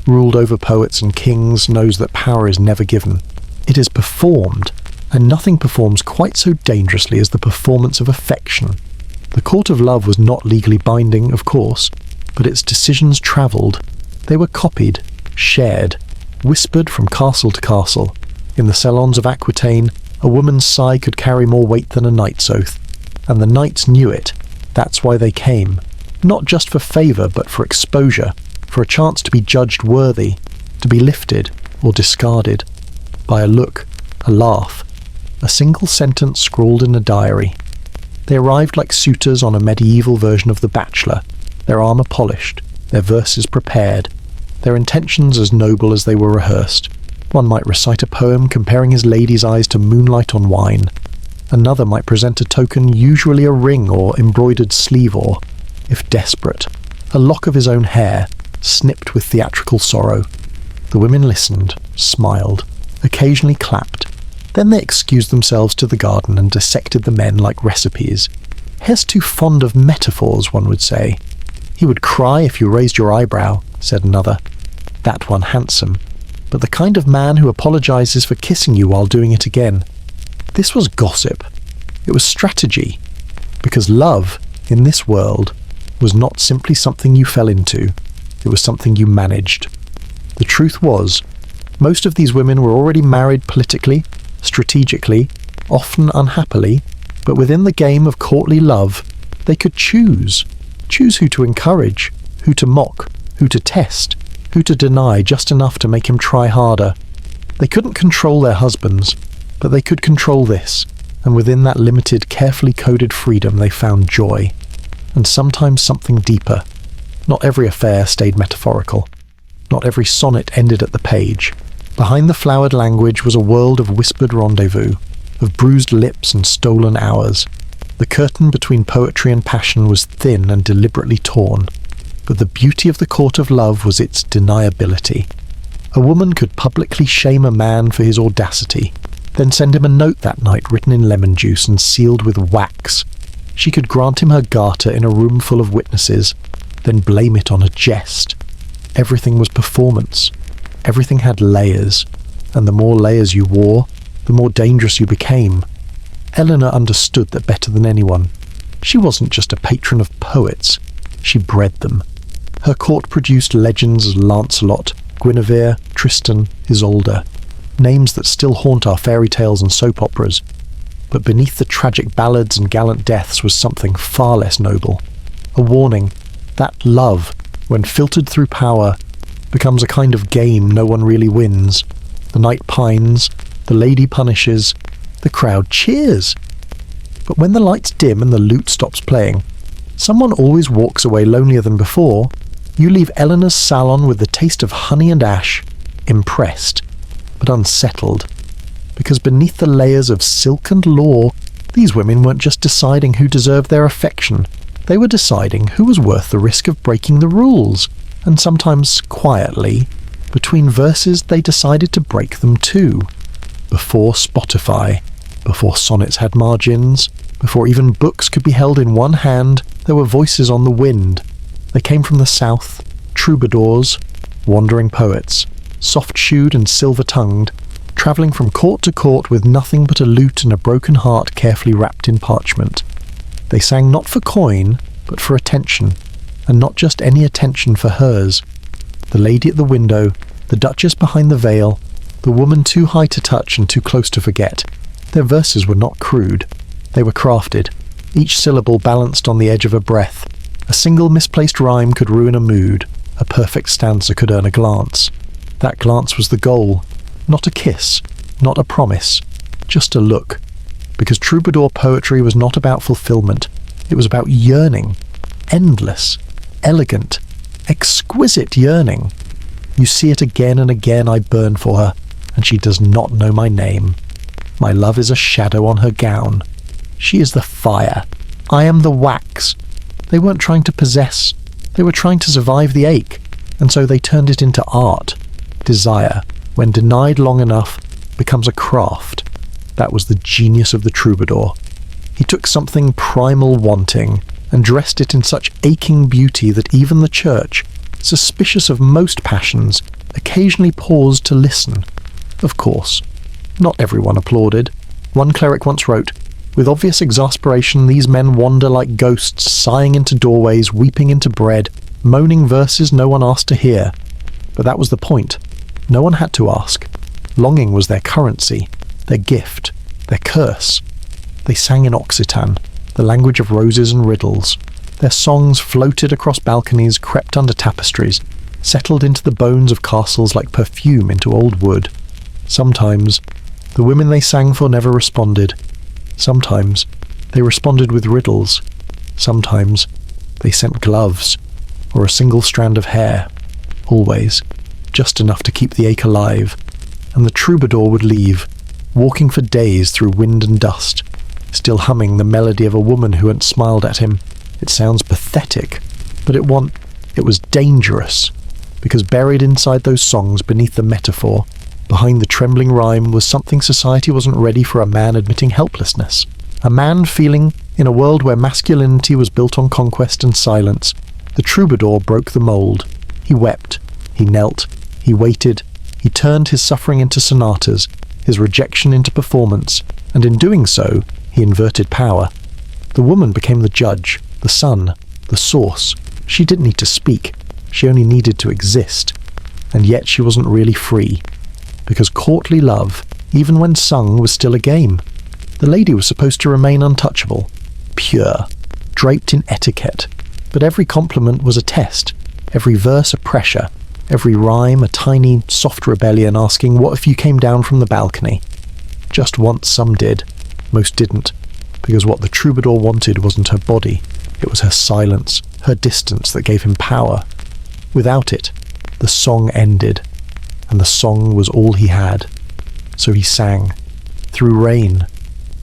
ruled over poets and kings, knows that power is never given. It is performed, and nothing performs quite so dangerously as the performance of affection. The court of love was not legally binding, of course, but its decisions travelled. They were copied, shared, whispered from castle to castle. In the salons of Aquitaine, a woman's sigh could carry more weight than a knight's oath, and the knights knew it. That's why they came, not just for favour but for exposure, for a chance to be judged worthy, to be lifted or discarded by a look, a laugh, a single sentence scrawled in a diary. They arrived like suitors on a medieval version of The Bachelor, their armour polished, their verses prepared, their intentions as noble as they were rehearsed. One might recite a poem comparing his lady's eyes to moonlight on wine. Another might present a token, usually a ring or embroidered sleeve or, if desperate, a lock of his own hair, snipped with theatrical sorrow. The women listened, smiled, occasionally clapped. Then they excused themselves to the garden and dissected the men like recipes. Hare's too fond of metaphors, one would say. He would cry if you raised your eyebrow, said another. That one handsome, but the kind of man who apologizes for kissing you while doing it again. This was gossip. It was strategy. Because love, in this world, was not simply something you fell into. It was something you managed. The truth was, most of these women were already married politically, strategically, often unhappily, but within the game of courtly love, they could choose who to encourage, who to mock, who to test, who to deny just enough to make him try harder. They couldn't control their husbands, but they could control this, and within that limited, carefully coded freedom they found joy, and sometimes something deeper. Not every affair stayed metaphorical. Not every sonnet ended at the page. Behind the flowered language was a world of whispered rendezvous, of bruised lips and stolen hours. The curtain between poetry and passion was thin and deliberately torn, but the beauty of the court of love was its deniability. A woman could publicly shame a man for his audacity, then send him a note that night written in lemon juice and sealed with wax. She could grant him her garter in a room full of witnesses, then blame it on a jest. Everything was performance. Everything had layers, and the more layers you wore, the more dangerous you became. Eleanor understood that better than anyone. She wasn't just a patron of poets. She bred them. Her court produced legends as Lancelot, Guinevere, Tristan, Isolde, names that still haunt our fairy tales and soap operas. But beneath the tragic ballads and gallant deaths was something far less noble. A warning that love, when filtered through power, becomes a kind of game no one really wins. The knight pines, the lady punishes, the crowd cheers. But when the lights dim and the lute stops playing, someone always walks away lonelier than before. You leave Eleanor's salon with the taste of honey and ash, impressed, but unsettled. Because beneath the layers of silk and law, these women weren't just deciding who deserved their affection. They were deciding who was worth the risk of breaking the rules. And sometimes, quietly, between verses they decided to break them too. Before Spotify, before sonnets had margins, before even books could be held in one hand, there were voices on the wind. They came from the south, troubadours, wandering poets, soft-shoed and silver-tongued, travelling from court to court with nothing but a lute and a broken heart carefully wrapped in parchment. They sang not for coin, but for attention, and not just any attention for hers. The lady at the window, the duchess behind the veil, the woman too high to touch and too close to forget. Their verses were not crude. They were crafted, each syllable balanced on the edge of a breath. A single misplaced rhyme could ruin a mood. A perfect stanza could earn a glance. That glance was the goal. Not a kiss, not a promise, just a look. Because troubadour poetry was not about fulfillment. It was about yearning. Endless, elegant, exquisite yearning. You see it again and again. I burn for her, and she does not know my name. My love is a shadow on her gown. She is the fire. I am the wax. They weren't trying to possess. They were trying to survive the ache, and so they turned it into art. Desire, when denied long enough, becomes a craft. That was the genius of the troubadour. He took something primal wanting and dressed it in such aching beauty that even the church, suspicious of most passions, occasionally paused to listen. Of course, not everyone applauded. One cleric once wrote, "With obvious exasperation these men wander like ghosts, sighing into doorways, weeping into bread, moaning verses no one asked to hear." But that was the point. No one had to ask. Longing was their currency, their gift, their curse. They sang in Occitan, the language of roses and riddles. Their songs floated across balconies, crept under tapestries, settled into the bones of castles like perfume into old wood. Sometimes, the women they sang for never responded. Sometimes, they responded with riddles. Sometimes, they sent gloves, or a single strand of hair. Always, just enough to keep the ache alive. And the troubadour would leave, walking for days through wind and dust, still humming the melody of a woman who hadn't smiled at him. It sounds pathetic, but it was dangerous, because buried inside those songs, beneath the metaphor, behind the trembling rhyme, was something society wasn't ready for. A man admitting helplessness. A man feeling, in a world where masculinity was built on conquest and silence, the troubadour broke the mould. He wept, he knelt, he waited, he turned his suffering into sonatas, his rejection into performance, and in doing so, he inverted power. The woman became the judge, the sun, the source. She didn't need to speak, she only needed to exist. And yet she wasn't really free, because courtly love, even when sung, was still a game. The lady was supposed to remain untouchable, pure, draped in etiquette, but every compliment was a test, every verse a pressure, every rhyme a tiny, soft rebellion asking, "What if you came down from the balcony?" Just once some did, most didn't, because what the troubadour wanted wasn't her body, it was her silence, her distance that gave him power. Without it, the song ended, and the song was all he had. So he sang, through rain,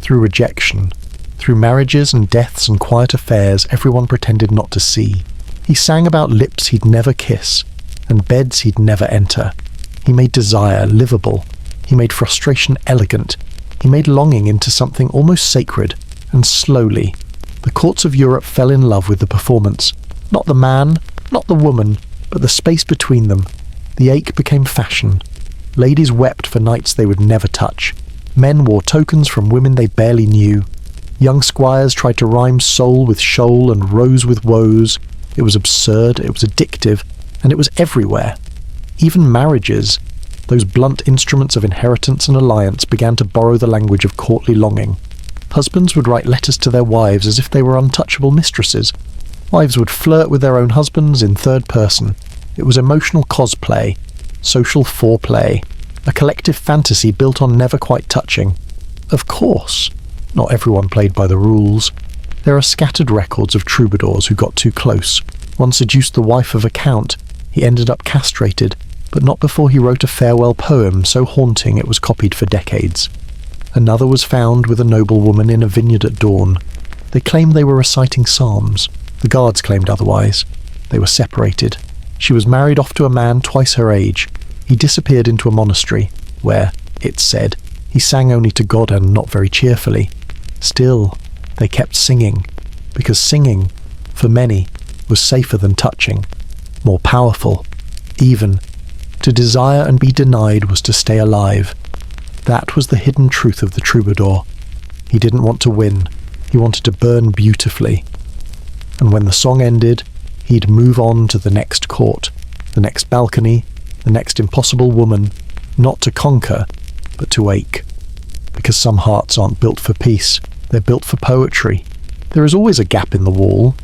through rejection, through marriages and deaths and quiet affairs everyone pretended not to see. He sang about lips he'd never kiss, and beds he'd never enter. He made desire livable. He made frustration elegant. He made longing into something almost sacred, and slowly, the courts of Europe fell in love with the performance. Not the man, not the woman, but the space between them. The ache became fashion. Ladies wept for knights they would never touch. Men wore tokens from women they barely knew. Young squires tried to rhyme soul with shoal and rose with woes. It was absurd, it was addictive, and it was everywhere. Even marriages, those blunt instruments of inheritance and alliance, began to borrow the language of courtly longing. Husbands would write letters to their wives as if they were untouchable mistresses. Wives would flirt with their own husbands in third person. It was emotional cosplay, social foreplay, a collective fantasy built on never quite touching. Of course, not everyone played by the rules. There are scattered records of troubadours who got too close. One seduced the wife of a count. He ended up castrated, but not before he wrote a farewell poem so haunting it was copied for decades. Another was found with a noblewoman in a vineyard at dawn. They claimed they were reciting psalms. The guards claimed otherwise. They were separated. She was married off to a man twice her age. He disappeared into a monastery, where, it's said, he sang only to God and not very cheerfully. Still, they kept singing, because singing, for many, was safer than touching, more powerful, even. To desire and be denied was to stay alive. That was the hidden truth of the troubadour. He didn't want to win. He wanted to burn beautifully. And when the song ended, he'd move on to the next court, the next balcony, the next impossible woman, not to conquer, but to ache. Because some hearts aren't built for peace, they're built for poetry. There is always a gap in the wall,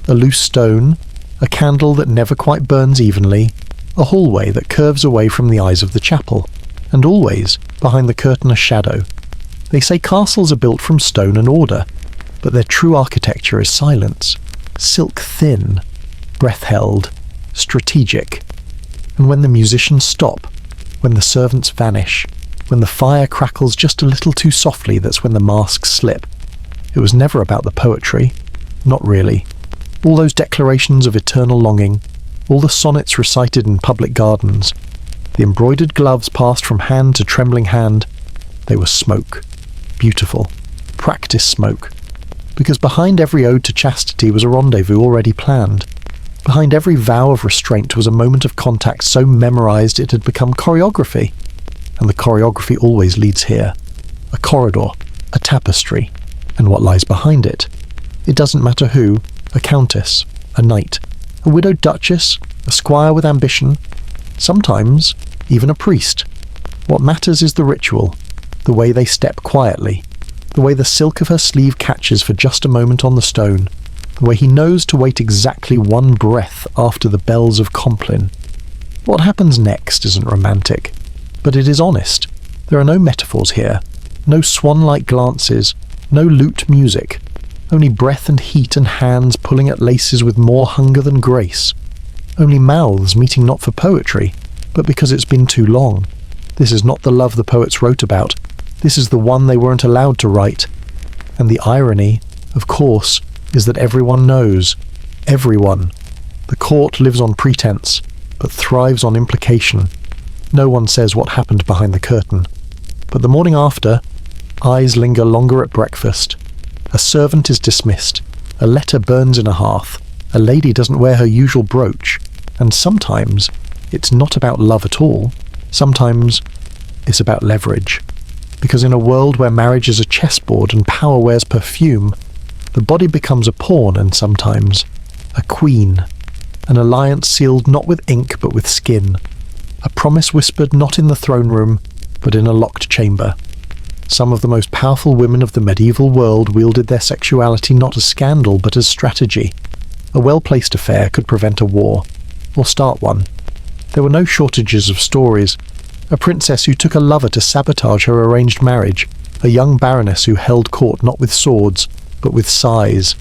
a loose stone, a candle that never quite burns evenly, a hallway that curves away from the eyes of the chapel, and always, behind the curtain, a shadow. They say castles are built from stone and order, but their true architecture is silence, silk-thin, breath-held, strategic. And when the musicians stop, when the servants vanish, when the fire crackles just a little too softly, that's when the masks slip. It was never about the poetry. Not really. All those declarations of eternal longing, all the sonnets recited in public gardens, the embroidered gloves passed from hand to trembling hand, they were smoke. Beautiful. Practice smoke. Because behind every ode to chastity was a rendezvous already planned. Behind every vow of restraint was a moment of contact so memorized it had become choreography. And the choreography always leads here. A corridor, a tapestry, and what lies behind it. It doesn't matter who, a countess, a knight, a widowed duchess, a squire with ambition, sometimes even a priest. What matters is the ritual, the way they step quietly, the way the silk of her sleeve catches for just a moment on the stone, the way he knows to wait exactly one breath after the bells of Compline. What happens next isn't romantic, but it is honest. There are no metaphors here, no swan-like glances, no lute music, only breath and heat and hands pulling at laces with more hunger than grace. Only mouths meeting not for poetry, but because it's been too long. This is not the love the poets wrote about. This is the one they weren't allowed to write. And the irony, of course, is that everyone knows. Everyone. The court lives on pretense, but thrives on implication. No one says what happened behind the curtain. But the morning after, eyes linger longer at breakfast. A servant is dismissed. A letter burns in a hearth. A lady doesn't wear her usual brooch. And sometimes, it's not about love at all. Sometimes, it's about leverage. Because in a world where marriage is a chessboard and power wears perfume, the body becomes a pawn and sometimes a queen. An alliance sealed not with ink but with skin. A promise whispered not in the throne room, but in a locked chamber. Some of the most powerful women of the medieval world wielded their sexuality not as scandal but as strategy. A well-placed affair could prevent a war, or start one. There were no shortages of stories. A princess who took a lover to sabotage her arranged marriage, a young baroness who held court not with swords, but with sighs,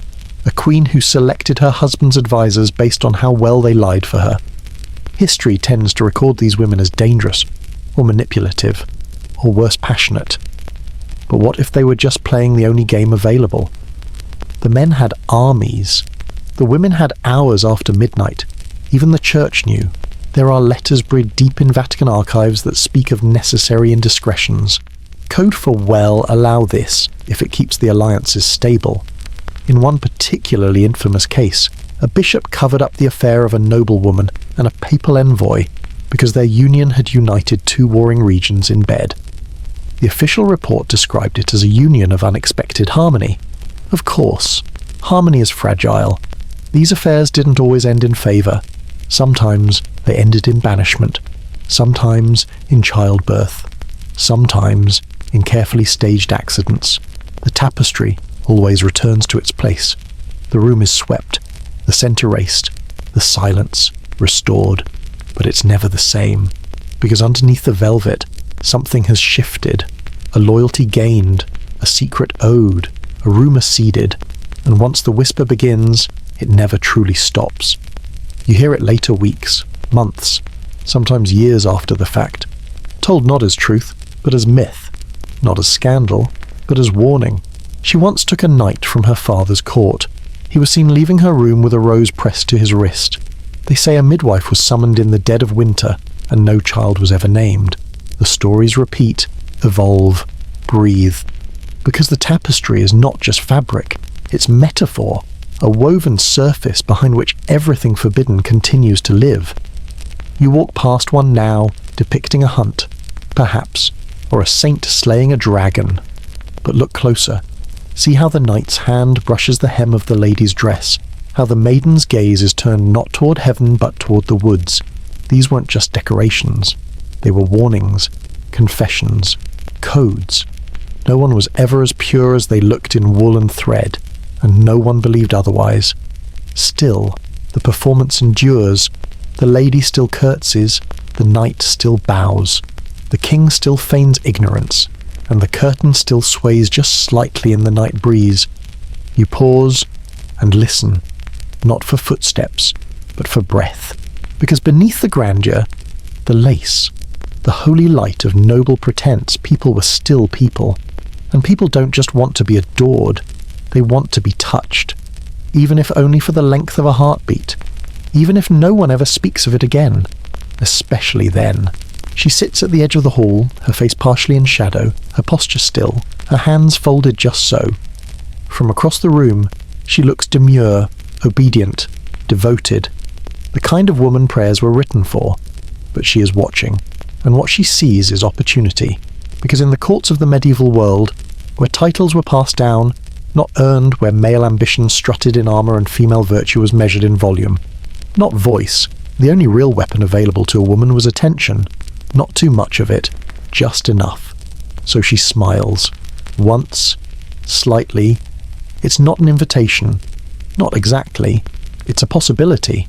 a queen who selected her husband's advisors based on how well they lied for her. History tends to record these women as dangerous, or manipulative, or worse, passionate. But what if they were just playing the only game available? The men had armies. The women had hours after midnight. Even the church knew. There are letters buried deep in Vatican archives that speak of necessary indiscretions. Code for well allow this, if it keeps the alliances stable. In one particularly infamous case, a bishop covered up the affair of a noblewoman and a papal envoy because their union had united two warring regions in bed. The official report described it as a union of unexpected harmony. Of course, harmony is fragile. These affairs didn't always end in favour. Sometimes they ended in banishment, sometimes in childbirth, sometimes in carefully staged accidents. The tapestry always returns to its place. The room is swept, the scent erased, the silence restored, but it's never the same, because underneath the velvet, something has shifted, a loyalty gained, a secret owed, a rumour seeded, and once the whisper begins, it never truly stops. You hear it later weeks, months, sometimes years after the fact, told not as truth, but as myth, not as scandal, but as warning. She once took a knight from her father's court. He was seen leaving her room with a rose pressed to his wrist. They say a midwife was summoned in the dead of winter, and no child was ever named. The stories repeat, evolve, breathe. Because the tapestry is not just fabric, it's metaphor, a woven surface behind which everything forbidden continues to live. You walk past one now, depicting a hunt, perhaps, or a saint slaying a dragon. But look closer. See how the knight's hand brushes the hem of the lady's dress, how the maiden's gaze is turned not toward heaven but toward the woods. These weren't just decorations. They were warnings, confessions, codes. No one was ever as pure as they looked in wool and thread, and no one believed otherwise. Still, the performance endures. The lady still curtsies, the knight still bows. The king still feigns ignorance, and the curtain still sways just slightly in the night breeze. You pause and listen, not for footsteps, but for breath. Because beneath the grandeur, the lace, the holy light of noble pretense, people were still people. And people don't just want to be adored, they want to be touched, even if only for the length of a heartbeat, even if no one ever speaks of it again, especially then. She sits at the edge of the hall, her face partially in shadow, her posture still, her hands folded just so. From across the room, she looks demure, obedient, devoted, the kind of woman prayers were written for. But she is watching, and what she sees is opportunity, because in the courts of the medieval world, where titles were passed down, not earned, where male ambition strutted in armour and female virtue was measured in volume, not voice, the only real weapon available to a woman was attention. Not too much of it, just enough. So she smiles. Once, slightly. It's not an invitation. Not exactly. It's a possibility.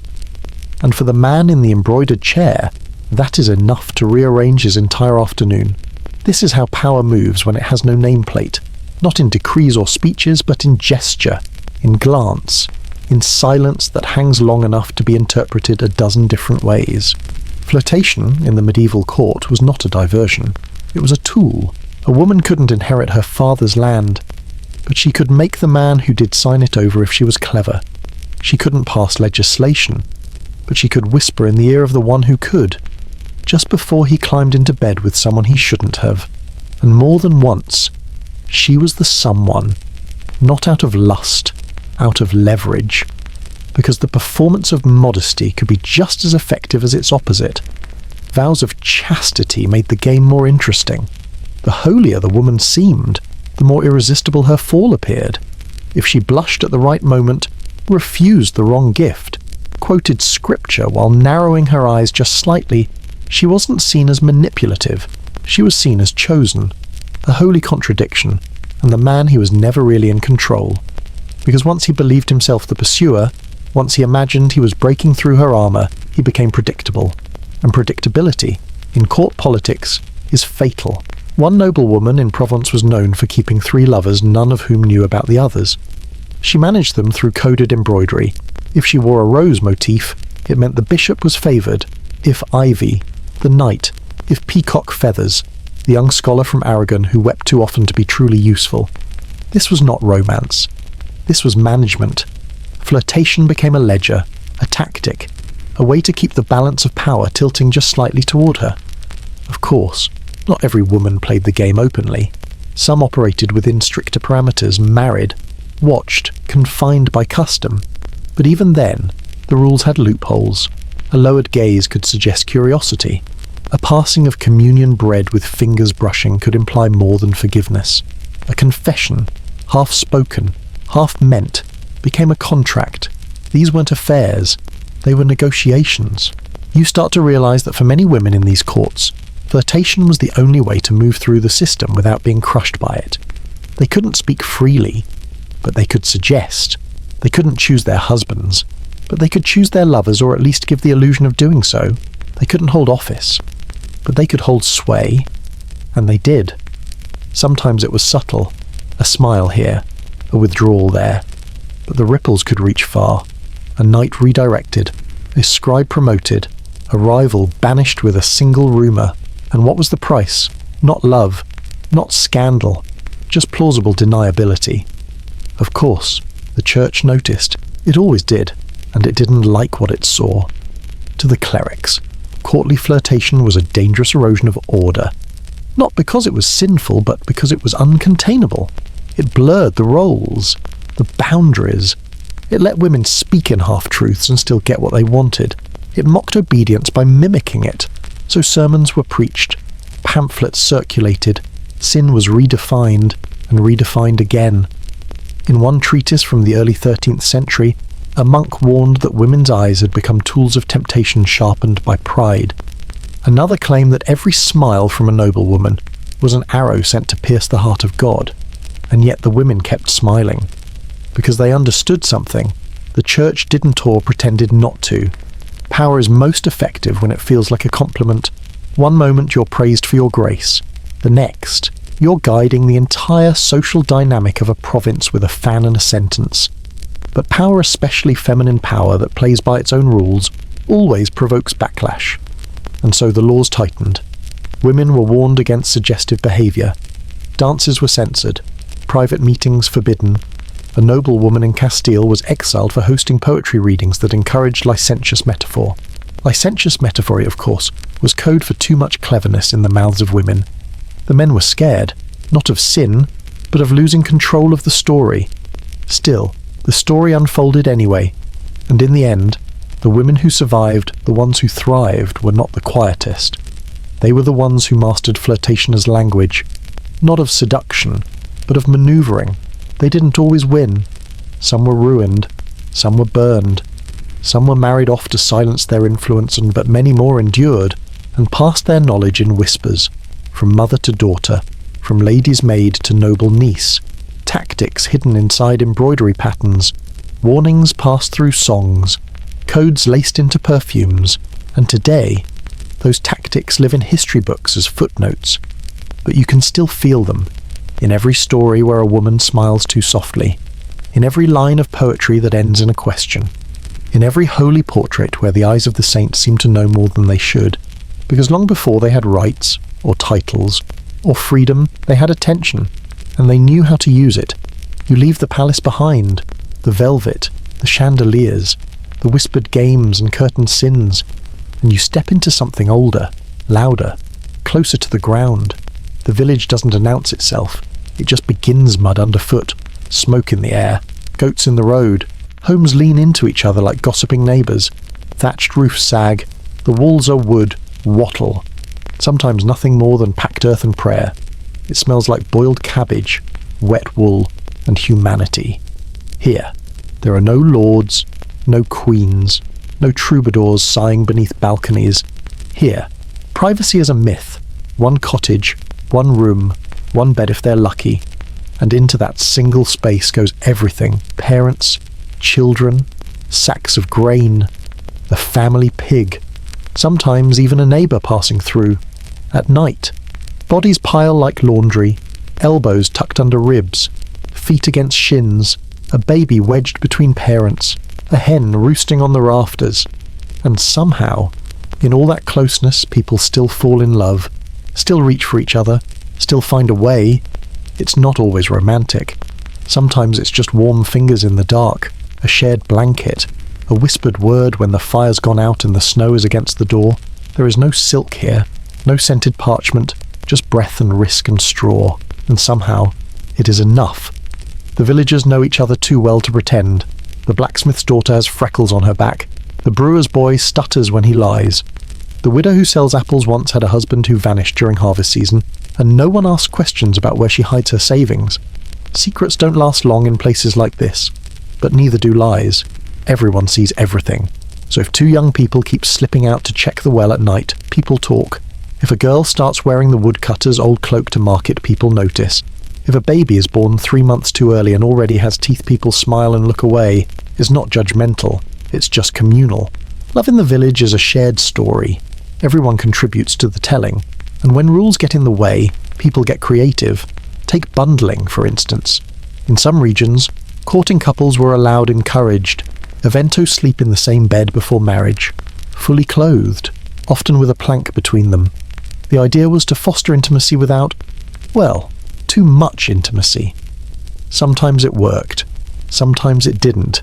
And for the man in the embroidered chair, that is enough to rearrange his entire afternoon. This is how power moves when it has no nameplate. Not in decrees or speeches, but in gesture, in glance, in silence that hangs long enough to be interpreted a dozen different ways. Flirtation in the medieval court was not a diversion. It was a tool. A woman couldn't inherit her father's land, but she could make the man who did sign it over if she was clever. She couldn't pass legislation, but she could whisper in the ear of the one who could, just before he climbed into bed with someone he shouldn't have. And more than once, she was the someone, not out of lust, out of leverage. Because the performance of modesty could be just as effective as its opposite. Vows of chastity made the game more interesting. The holier the woman seemed, the more irresistible her fall appeared. If she blushed at the right moment, refused the wrong gift, quoted scripture while narrowing her eyes just slightly, she wasn't seen as manipulative, she was seen as chosen. A holy contradiction, and the man he was never really in control. Because once he believed himself the pursuer, once he imagined he was breaking through her armour, he became predictable. And predictability, in court politics, is fatal. One noble woman in Provence was known for keeping 3 lovers, none of whom knew about the others. She managed them through coded embroidery. If she wore a rose motif, it meant the bishop was favoured. If ivy, the knight. If peacock feathers, the young scholar from Aragon who wept too often to be truly useful. This was not romance. This was management. Flirtation became a ledger, a tactic, a way to keep the balance of power tilting just slightly toward her. Of course, not every woman played the game openly. Some operated within stricter parameters, married, watched, confined by custom. But even then, the rules had loopholes. A lowered gaze could suggest curiosity. A passing of communion bread with fingers brushing could imply more than forgiveness. A confession, half spoken, half meant, became a contract, These weren't affairs, they were negotiations. You start to realise that for many women in these courts, flirtation was the only way to move through the system without being crushed by it. They couldn't speak freely, but they could suggest. They couldn't choose their husbands, but they could choose their lovers, or at least give the illusion of doing so. They couldn't hold office, but they could hold sway, and they did. Sometimes it was subtle, a smile here, a withdrawal there, but the ripples could reach far. A knight redirected, a scribe promoted, a rival banished with a single rumour. And what was the price? Not love, not scandal, just plausible deniability. Of course, the church noticed. It always did, and it didn't like what it saw. To the clerics, courtly flirtation was a dangerous erosion of order. Not because it was sinful, but because it was uncontainable. It blurred the roles, the boundaries. It let women speak in half-truths and still get what they wanted. It mocked obedience by mimicking it. So sermons were preached, pamphlets circulated, sin was redefined and redefined again. In one treatise from the early 13th century, a monk warned that women's eyes had become tools of temptation sharpened by pride. Another claimed that every smile from a noblewoman was an arrow sent to pierce the heart of God, and yet the women kept smiling. Because they understood something, the church didn't or pretended not to. Power is most effective when it feels like a compliment. One moment you're praised for your grace, the next, you're guiding the entire social dynamic of a province with a fan and a sentence. But power, especially feminine power that plays by its own rules, always provokes backlash. And so the laws tightened. Women were warned against suggestive behaviour. Dances were censored. Private meetings forbidden. A noblewoman in Castile was exiled for hosting poetry readings that encouraged licentious metaphor. Licentious metaphor, of course, was code for too much cleverness in the mouths of women. The men were scared, not of sin, but of losing control of the story. Still, the story unfolded anyway, and in the end, the women who survived, the ones who thrived, were not the quietest. They were the ones who mastered flirtation as language, not of seduction, but of manoeuvring. They didn't always win. Some were ruined, some were burned, some were married off to silence their influence, but many more endured and passed their knowledge in whispers, from mother to daughter, from lady's maid to noble niece, tactics hidden inside embroidery patterns, warnings passed through songs, codes laced into perfumes, and today, those tactics live in history books as footnotes, but you can still feel them, in every story where a woman smiles too softly, in every line of poetry that ends in a question, in every holy portrait where the eyes of the saints seem to know more than they should, because long before they had rights, or titles, or freedom, they had attention, and they knew how to use it. You leave the palace behind, the velvet, the chandeliers, the whispered games and curtained sins, and you step into something older, louder, closer to the ground. The village doesn't announce itself. It just begins mud underfoot, smoke in the air, goats in the road. Homes lean into each other like gossiping neighbours. Thatched roofs sag. The walls are wood, wattle. Sometimes nothing more than packed earth and prayer. It smells like boiled cabbage, wet wool, and humanity. Here, there are no lords, no queens, no troubadours sighing beneath balconies. Here, privacy is a myth. One cottage, one room, one bed if they're lucky, and into that single space goes everything: parents, children, sacks of grain, the family pig, sometimes even a neighbour passing through. At night, bodies pile like laundry, elbows tucked under ribs, feet against shins, a baby wedged between parents, a hen roosting on the rafters, and somehow, in all that closeness, people still fall in love, still reach for each other, still find a way. It's not always romantic. Sometimes it's just warm fingers in the dark, a shared blanket, a whispered word when the fire's gone out and the snow is against the door. There is no silk here, no scented parchment, just breath and risk and straw, and somehow it is enough. The villagers know each other too well to pretend. The blacksmith's daughter has freckles on her back. The brewer's boy stutters when he lies. The widow who sells apples once had a husband who vanished during harvest season, and no one asks questions about where she hides her savings. Secrets don't last long in places like this, but neither do lies. Everyone sees everything. So if two young people keep slipping out to check the well at night, people talk. If a girl starts wearing the woodcutter's old cloak to market, people notice. If a baby is born 3 months too early and already has teeth, people smile and look away. It's not judgmental, it's just communal. Love in the village is a shared story. Everyone contributes to the telling. And when rules get in the way, people get creative. Take bundling, for instance. In some regions, courting couples were allowed encouraged. Eventos sleep in the same bed before marriage, fully clothed, often with a plank between them. The idea was to foster intimacy without, well, too much intimacy. Sometimes it worked, sometimes it didn't.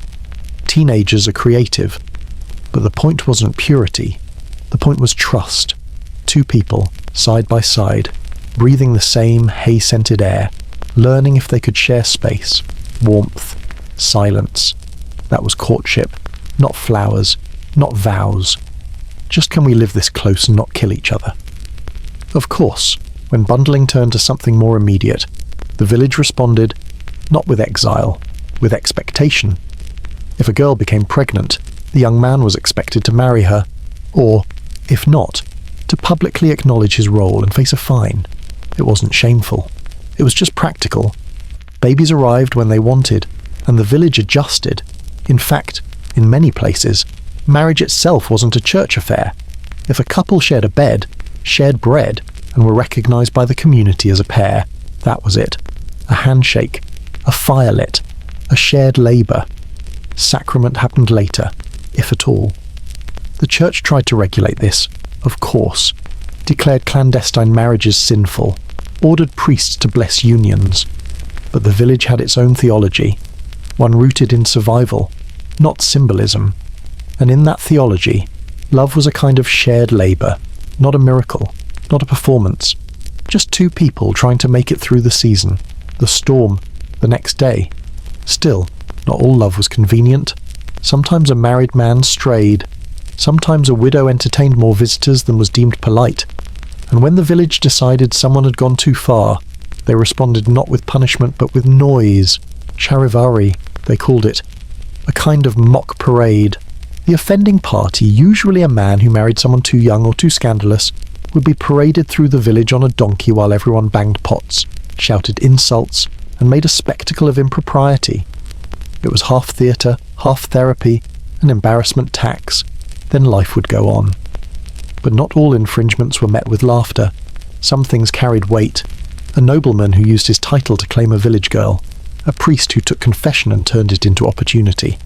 Teenagers are creative. But the point wasn't purity. The point was trust. Two people, side by side, breathing the same hay-scented air, learning if they could share space, warmth, silence. That was courtship, not flowers, not vows. Just can we live this close and not kill each other? Of course, when bundling turned to something more immediate, the village responded, not with exile, with expectation. If a girl became pregnant, the young man was expected to marry her, or, if not, to publicly acknowledge his role and face a fine. It wasn't shameful. It was just practical. Babies arrived when they wanted, and the village adjusted. In fact, in many places, marriage itself wasn't a church affair. If a couple shared a bed, shared bread, and were recognized by the community as a pair, that was it. A handshake, a fire lit, a shared labor. Sacrament happened later, if at all. The church tried to regulate this, of course, declared clandestine marriages sinful, ordered priests to bless unions. But the village had its own theology, one rooted in survival, not symbolism. And in that theology, love was a kind of shared labor, not a miracle, not a performance. Just two people trying to make it through the season, the storm, the next day. Still, not all love was convenient. Sometimes a married man strayed. Sometimes a widow entertained more visitors than was deemed polite. And when the village decided someone had gone too far, they responded not with punishment but with noise. Charivari, they called it. A kind of mock parade. The offending party, usually a man who married someone too young or too scandalous, would be paraded through the village on a donkey while everyone banged pots, shouted insults, and made a spectacle of impropriety. It was half theatre, half therapy, an embarrassment tax. Then life would go on. But not all infringements were met with laughter. Some things carried weight. A nobleman who used his title to claim a village girl. A priest who took confession and turned it into opportunity.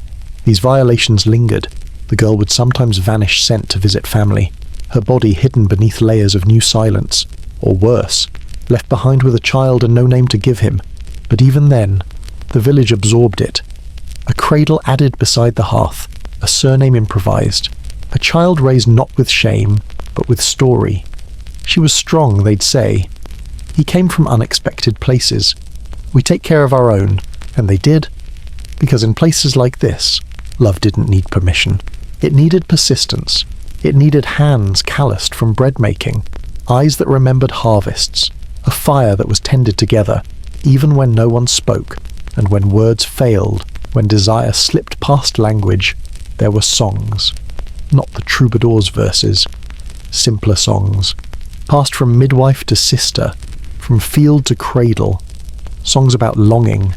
These violations lingered. The girl would sometimes vanish sent to visit family, her body hidden beneath layers of new silence, or worse, left behind with a child and no name to give him. But even then, the village absorbed it. A cradle added beside the hearth, a surname improvised, a child raised not with shame, but with story. She was strong, they'd say. He came from unexpected places. We take care of our own, and they did. Because in places like this, love didn't need permission. It needed persistence. It needed hands calloused from bread making, eyes that remembered harvests, a fire that was tended together, even when no one spoke, and when words failed, when desire slipped past language, there were songs. Not the troubadour's verses, simpler songs, passed from midwife to sister, from field to cradle, songs about longing,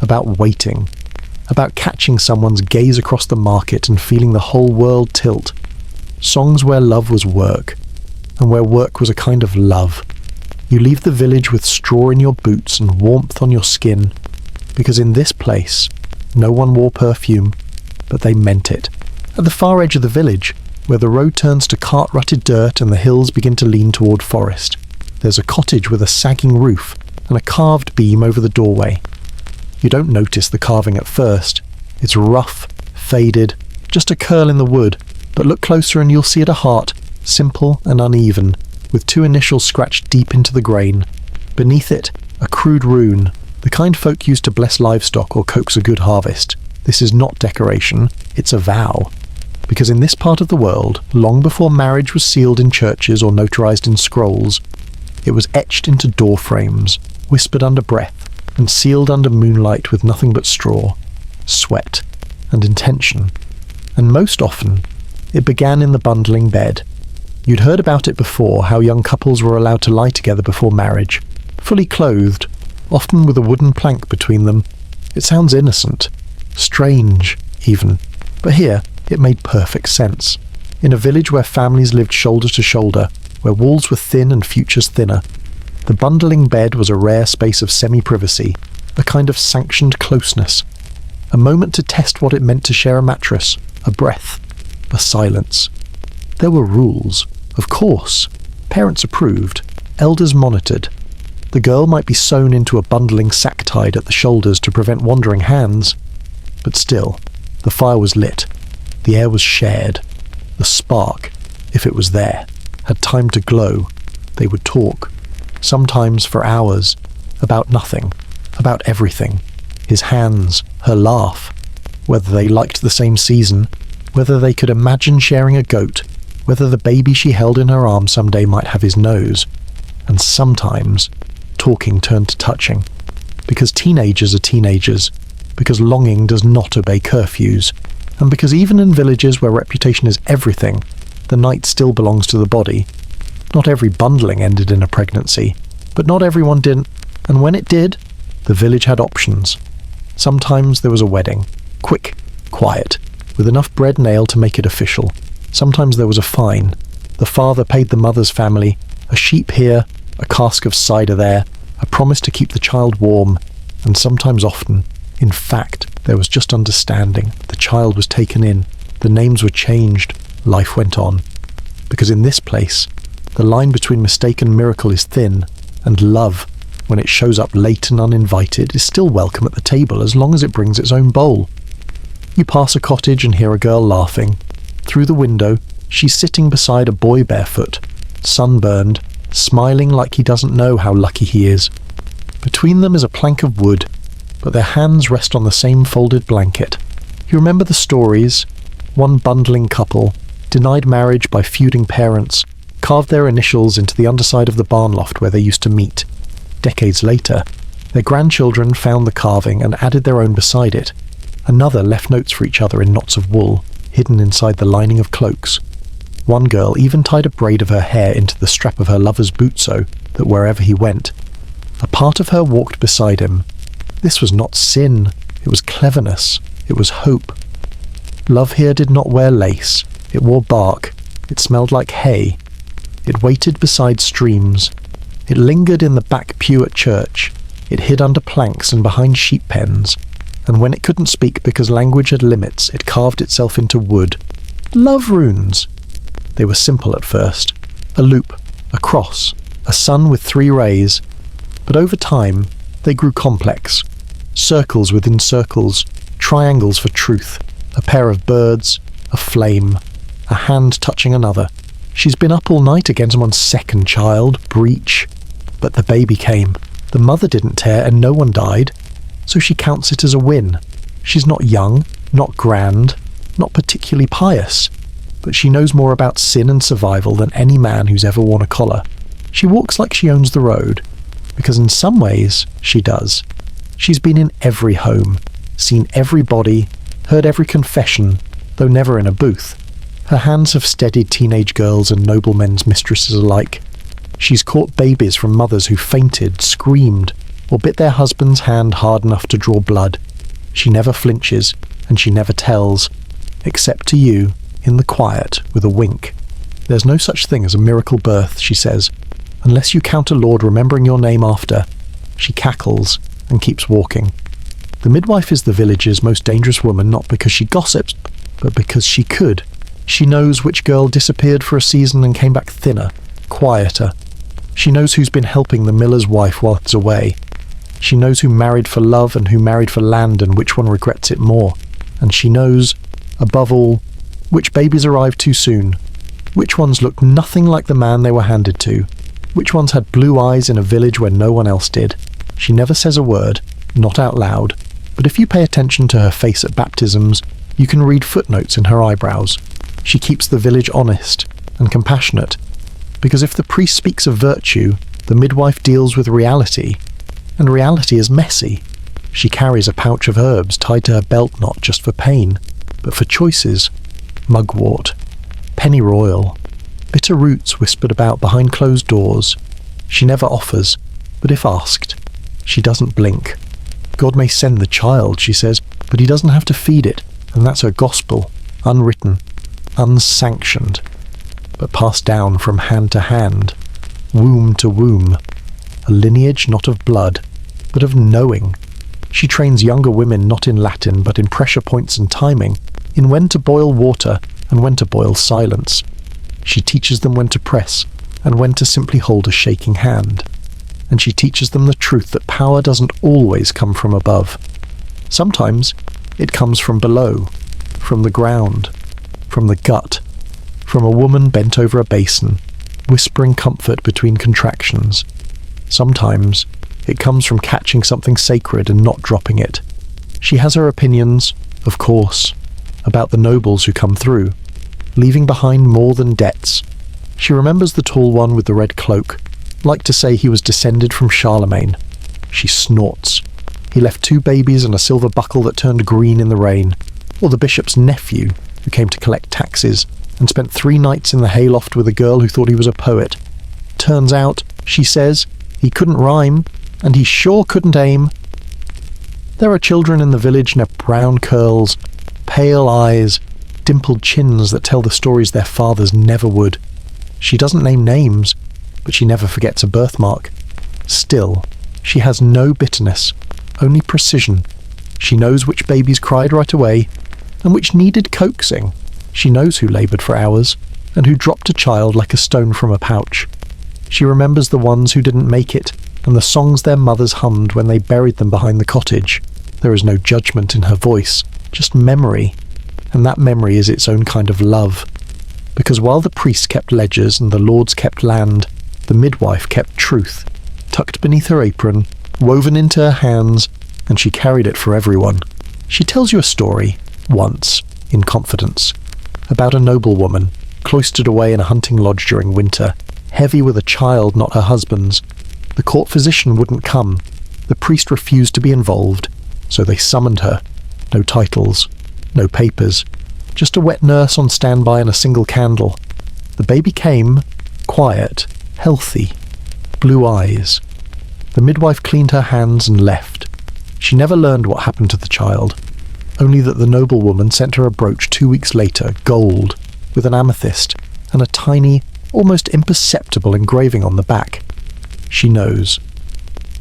about waiting, about catching someone's gaze across the market and feeling the whole world tilt, songs where love was work, and where work was a kind of love. You leave the village with straw in your boots and warmth on your skin, because in this place, no one wore perfume, but they meant it. At the far edge of the village, where the road turns to cart-rutted dirt and the hills begin to lean toward forest, there's a cottage with a sagging roof and a carved beam over the doorway. You don't notice the carving at first. It's rough, faded, just a curl in the wood, but look closer and you'll see it a heart, simple and uneven, with two initials scratched deep into the grain. Beneath it, a crude rune, the kind folk use to bless livestock or coax a good harvest. This is not decoration, it's a vow. Because in this part of the world, long before marriage was sealed in churches or notarized in scrolls, it was etched into door frames, whispered under breath, and sealed under moonlight with nothing but straw, sweat, and intention. And most often, it began in the bundling bed. You'd heard about it before, how young couples were allowed to lie together before marriage, fully clothed, often with a wooden plank between them. It sounds innocent, strange even, but here it made perfect sense. In a village where families lived shoulder to shoulder, where walls were thin and futures thinner, the bundling bed was a rare space of semi-privacy, a kind of sanctioned closeness, a moment to test what it meant to share a mattress, a breath, a silence. There were rules, of course. Parents approved, elders monitored. The girl might be sewn into a bundling sack tied at the shoulders to prevent wandering hands, but still, the fire was lit, the air was shared. The spark, if it was there, had time to glow. They would talk, sometimes for hours, about nothing, about everything. His hands, her laugh, whether they liked the same season, whether they could imagine sharing a goat, whether the baby she held in her arms someday might have his nose. And sometimes, talking turned to touching. Because teenagers are teenagers, because longing does not obey curfews, and because even in villages where reputation is everything, the night still belongs to the body. Not every bundling ended in a pregnancy, but not everyone didn't, and when it did, the village had options. Sometimes there was a wedding, quick, quiet, with enough bread and ale to make it official. Sometimes there was a fine. The father paid the mother's family, a sheep here, a cask of cider there, a promise to keep the child warm, and sometimes often, in fact, there was just understanding. The child was taken in, the names were changed, life went on. Because in this place, the line between mistake and miracle is thin, and love, when it shows up late and uninvited, is still welcome at the table as long as it brings its own bowl. You pass a cottage and hear a girl laughing. Through the window, she's sitting beside a boy barefoot, sunburned, smiling like he doesn't know how lucky he is. Between them is a plank of wood, but their hands rest on the same folded blanket. You remember the stories? One bundling couple, denied marriage by feuding parents, carved their initials into the underside of the barn loft where they used to meet. Decades later, their grandchildren found the carving and added their own beside it. Another left notes for each other in knots of wool, hidden inside the lining of cloaks. One girl even tied a braid of her hair into the strap of her lover's boot so that wherever he went, a part of her walked beside him. This was not sin, it was cleverness, it was hope. Love here did not wear lace, it wore bark, it smelled like hay. It waited beside streams. It lingered in the back pew at church. It hid under planks and behind sheep pens. And when it couldn't speak because language had limits, it carved itself into wood. Love runes! They were simple at first. A loop, a cross, a sun with 3 rays. But over time, they grew complex. Circles within circles, triangles for truth, a pair of birds, a flame, a hand touching another. She's been up all night against one's second child, breach. But the baby came. The mother didn't tear and no one died. So she counts it as a win. She's not young, not grand, not particularly pious. But she knows more about sin and survival than any man who's ever worn a collar. She walks like she owns the road. Because in some ways, she does. She's been in every home, seen every body, heard every confession, though never in a booth. Her hands have steadied teenage girls and noblemen's mistresses alike. She's caught babies from mothers who fainted, screamed, or bit their husband's hand hard enough to draw blood. She never flinches, and she never tells, except to you, in the quiet, with a wink. There's no such thing as a miracle birth, she says, unless you count a lord remembering your name after. She cackles and keeps walking. The midwife is the village's most dangerous woman, not because she gossips, but because she could. She knows which girl disappeared for a season and came back thinner, quieter. She knows who's been helping the miller's wife while he's away. She knows who married for love and who married for land and which one regrets it more. And she knows, above all, which babies arrived too soon, which ones looked nothing like the man they were handed to, which ones had blue eyes in a village where no one else did. She never says a word, not out loud, but if you pay attention to her face at baptisms, you can read footnotes in her eyebrows. She keeps the village honest and compassionate, because if the priest speaks of virtue, the midwife deals with reality, and reality is messy. She carries a pouch of herbs tied to her belt not just for pain, but for choices, mugwort, pennyroyal, bitter roots whispered about behind closed doors. She never offers, but if asked, she doesn't blink. God may send the child, she says, but he doesn't have to feed it, and that's her gospel, unwritten, unsanctioned, but passed down from hand to hand, womb to womb, a lineage not of blood, but of knowing. She trains younger women not in Latin, but in pressure points and timing, in when to boil water and when to boil silence. She teaches them when to press and when to simply hold a shaking hand. And she teaches them the truth that power doesn't always come from above. Sometimes it comes from below, from the ground, from the gut, from a woman bent over a basin, whispering comfort between contractions. Sometimes it comes from catching something sacred and not dropping it. She has her opinions, of course, about the nobles who come through, leaving behind more than debts. She remembers the tall one with the red cloak, like to say he was descended from Charlemagne. She snorts. He left 2 babies and a silver buckle that turned green in the rain. Or the bishop's nephew, who came to collect taxes, and spent 3 nights in the hayloft with a girl who thought he was a poet. Turns out, she says, he couldn't rhyme, and he sure couldn't aim. There are children in the village now, brown curls, pale eyes, dimpled chins that tell the stories their fathers never would. She doesn't name names, but she never forgets a birthmark. Still, she has no bitterness, only precision. She knows which babies cried right away, and which needed coaxing. She knows who laboured for hours, and who dropped a child like a stone from a pouch. She remembers the ones who didn't make it, and the songs their mothers hummed when they buried them behind the cottage. There is no judgment in her voice, just memory, and that memory is its own kind of love. Because while the priest kept ledgers and the lords kept land, the midwife kept truth, tucked beneath her apron, woven into her hands, and she carried it for everyone. She tells you a story, once, in confidence, about a noblewoman, cloistered away in a hunting lodge during winter, heavy with a child not her husband's. The court physician wouldn't come. The priest refused to be involved, so they summoned her. No titles, no papers, just a wet nurse on standby and a single candle. The baby came, quiet, healthy, blue eyes. The midwife cleaned her hands and left. She never learned what happened to the child, only that the noblewoman sent her a brooch 2 weeks later, gold, with an amethyst, and a tiny, almost imperceptible engraving on the back. She knows.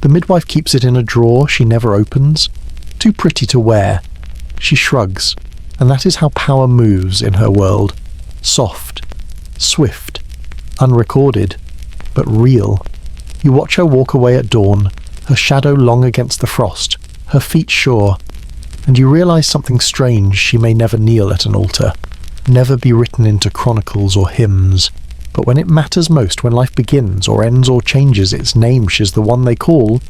The midwife keeps it in a drawer she never opens, too pretty to wear. She shrugs, and that is how power moves in her world. Soft, swift, unrecorded, but real. You watch her walk away at dawn, her shadow long against the frost, her feet sure, and you realise something strange. She may never kneel at an altar, never be written into chronicles or hymns, but when it matters most, when life begins or ends or changes its name, she's the one they call,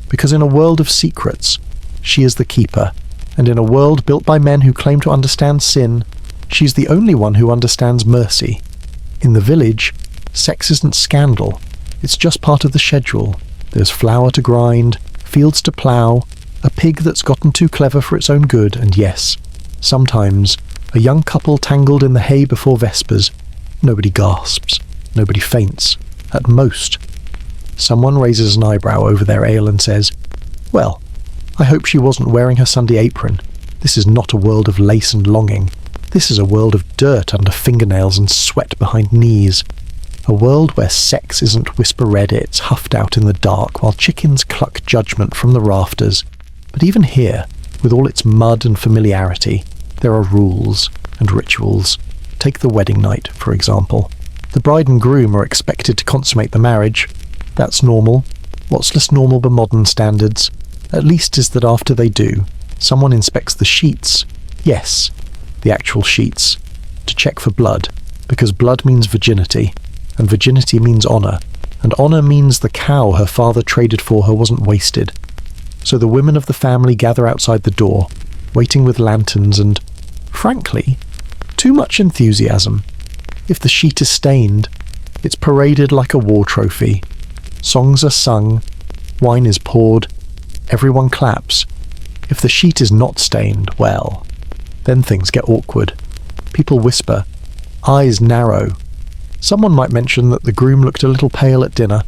because in a world of secrets, she is the keeper, and in a world built by men who claim to understand sin, she's the only one who understands mercy. In the village, sex isn't scandal, it's just part of the schedule. There's flour to grind, fields to plough, a pig that's gotten too clever for its own good, and yes, sometimes, a young couple tangled in the hay before vespers. Nobody gasps, nobody faints, at most. Someone raises an eyebrow over their ale and says, "Well, I hope she wasn't wearing her Sunday apron. This is not a world of lace and longing. This is a world of dirt under fingernails and sweat behind knees. A world where sex isn't whisper-read, it's huffed out in the dark while chickens cluck judgment from the rafters. But even here, with all its mud and familiarity, there are rules and rituals. Take the wedding night, for example. The bride and groom are expected to consummate the marriage. That's normal. What's less normal by modern standards, at least, is that after they do, someone inspects the sheets. Yes, the actual sheets. To check for blood, because blood means virginity, and virginity means honour, and honour means the cow her father traded for her wasn't wasted. So the women of the family gather outside the door, waiting with lanterns and, frankly, too much enthusiasm. If the sheet is stained, it's paraded like a war trophy. Songs are sung, wine is poured, everyone claps. If the sheet is not stained, well, then things get awkward. People whisper, eyes narrow. Someone might mention that the groom looked a little pale at dinner,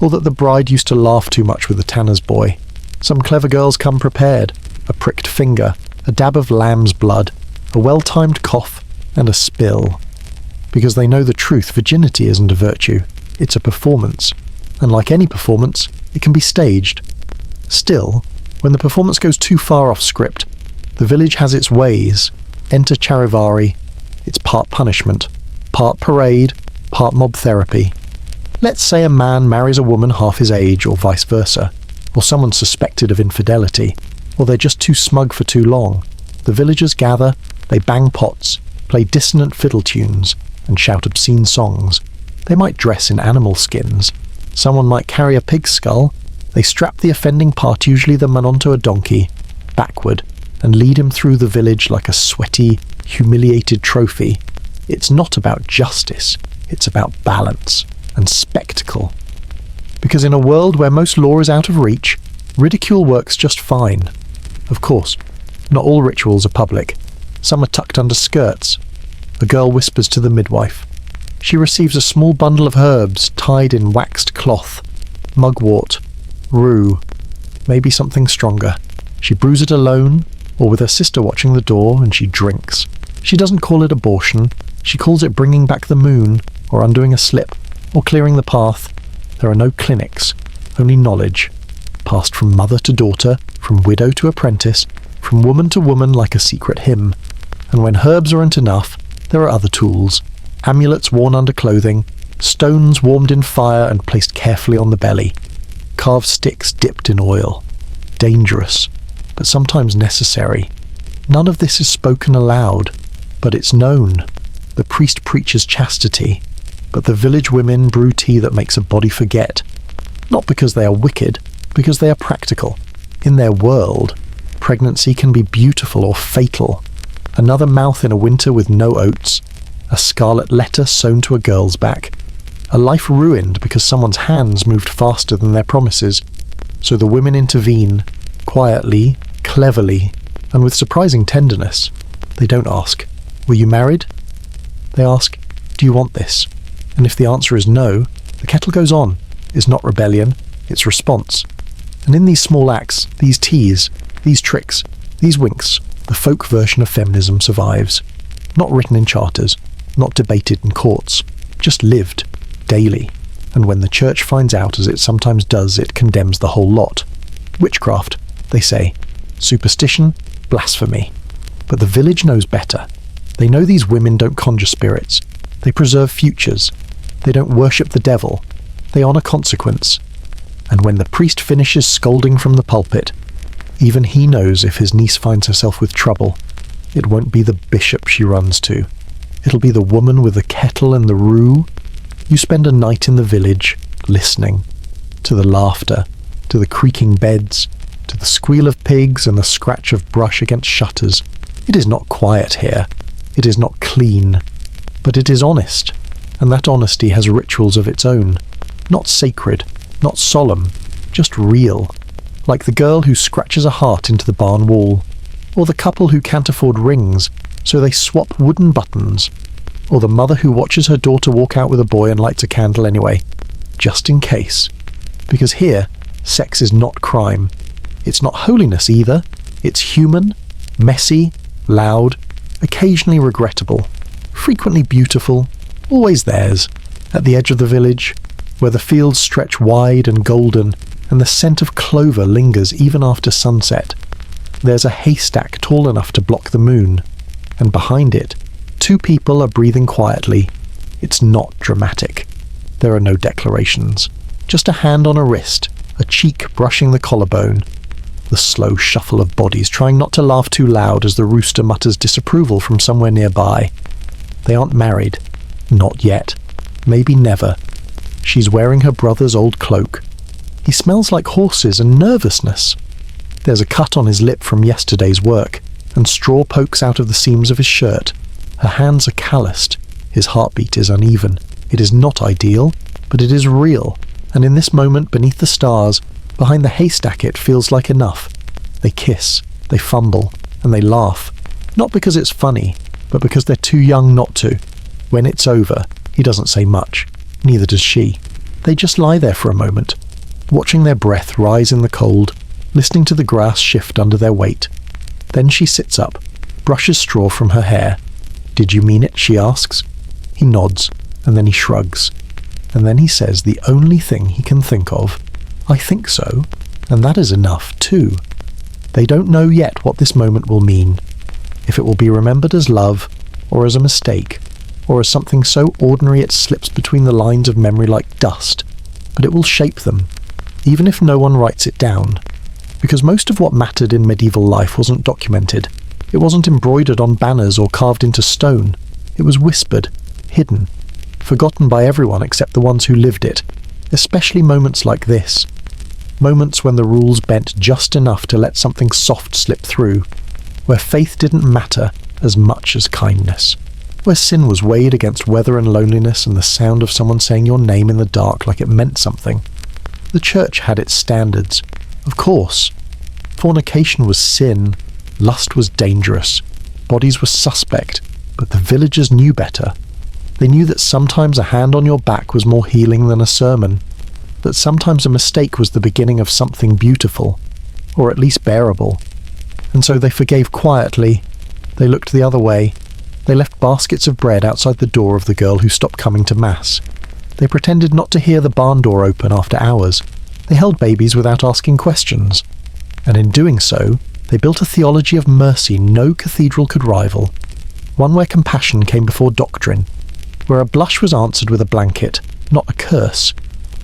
or that the bride used to laugh too much with the tanner's boy. Some clever girls come prepared, a pricked finger, a dab of lamb's blood, a well-timed cough, and a spill. Because they know the truth, virginity isn't a virtue, it's a performance. And like any performance, it can be staged. Still, when the performance goes too far off script, the village has its ways. Enter Charivari. It's part punishment, part parade, part mob therapy. Let's say a man marries a woman half his age, or vice versa, or someone's suspected of infidelity, or they're just too smug for too long. The villagers gather, they bang pots, play dissonant fiddle tunes, and shout obscene songs. They might dress in animal skins. Someone might carry a pig's skull. They strap the offending part, usually the man, onto a donkey, backward, and lead him through the village like a sweaty, humiliated trophy. It's not about justice, it's about balance and spectacle. Because in a world where most law is out of reach, ridicule works just fine. Of course, not all rituals are public. Some are tucked under skirts. A girl whispers to the midwife. She receives a small bundle of herbs tied in waxed cloth, mugwort, rue, maybe something stronger. She brews it alone, or with her sister watching the door, and she drinks. She doesn't call it abortion, she calls it bringing back the moon, or undoing a slip, or clearing the path. There are no clinics, only knowledge, passed from mother to daughter, from widow to apprentice, from woman to woman like a secret hymn. And when herbs aren't enough, there are other tools. Amulets worn under clothing, stones warmed in fire and placed carefully on the belly, carved sticks dipped in oil. Dangerous, but sometimes necessary. None of this is spoken aloud, but it's known. The priest preaches chastity, but the village women brew tea that makes a body forget. Not because they are wicked, because they are practical. In their world, pregnancy can be beautiful or fatal. Another mouth in a winter with no oats, a scarlet letter sewn to a girl's back, a life ruined because someone's hands moved faster than their promises. So the women intervene, quietly, cleverly, and with surprising tenderness. They don't ask, "Were you married?" They ask, "Do you want this?" And if the answer is no, the kettle goes on. It's not rebellion, it's response. And in these small acts, these teas, these tricks, these winks, the folk version of feminism survives. Not written in charters, not debated in courts, just lived, daily. And when the church finds out, as it sometimes does, it condemns the whole lot. Witchcraft, they say. Superstition, blasphemy. But the village knows better. They know these women don't conjure spirits. They preserve futures. They don't worship the devil. They honour consequence. And when the priest finishes scolding from the pulpit, even he knows if his niece finds herself with trouble, it won't be the bishop she runs to. It'll be the woman with the kettle and the rue. You spend a night in the village, listening. To the laughter, to the creaking beds, to the squeal of pigs and the scratch of brush against shutters. It is not quiet here. It is not clean. But it is honest. And that honesty has rituals of its own. Not sacred, not solemn, just real. Like the girl who scratches a heart into the barn wall, or the couple who can't afford rings, so they swap wooden buttons, or the mother who watches her daughter walk out with a boy and lights a candle anyway, just in case. Because here, sex is not crime. It's not holiness either. It's human, messy, loud, occasionally regrettable, frequently beautiful, always theirs, at the edge of the village, where the fields stretch wide and golden, and the scent of clover lingers even after sunset. There's a haystack tall enough to block the moon, and behind it, two people are breathing quietly. It's not dramatic. There are no declarations. Just a hand on a wrist, a cheek brushing the collarbone. The slow shuffle of bodies trying not to laugh too loud as the rooster mutters disapproval from somewhere nearby. They aren't married. Not yet. Maybe never. She's wearing her brother's old cloak. He smells like horses and nervousness. There's a cut on his lip from yesterday's work, and straw pokes out of the seams of his shirt. Her hands are calloused. His heartbeat is uneven. It is not ideal, but it is real. And in this moment, beneath the stars, behind the haystack, it feels like enough. They kiss, they fumble, and they laugh. Not because it's funny, but because they're too young not to. When it's over, he doesn't say much. Neither does she. They just lie there for a moment, watching their breath rise in the cold, listening to the grass shift under their weight. Then she sits up, brushes straw from her hair. "Did you mean it?" she asks. He nods, and then he shrugs. And then he says the only thing he can think of, "I think so," and that is enough, too. They don't know yet what this moment will mean, if it will be remembered as love, or as a mistake, or as something so ordinary it slips between the lines of memory like dust, but it will shape them, even if no one writes it down. Because most of what mattered in medieval life wasn't documented. It wasn't embroidered on banners or carved into stone. It was whispered, hidden, forgotten by everyone except the ones who lived it, especially moments like this. Moments when the rules bent just enough to let something soft slip through, where faith didn't matter as much as kindness, where sin was weighed against weather and loneliness and the sound of someone saying your name in the dark like it meant something. The church had its standards, of course. Fornication was sin, lust was dangerous, bodies were suspect, but the villagers knew better. They knew that sometimes a hand on your back was more healing than a sermon, that sometimes a mistake was the beginning of something beautiful, or at least bearable. And so they forgave quietly. They looked the other way. They left baskets of bread outside the door of the girl who stopped coming to Mass. They pretended not to hear the barn door open after hours. They held babies without asking questions. And in doing so, they built a theology of mercy no cathedral could rival. One where compassion came before doctrine, where a blush was answered with a blanket, not a curse,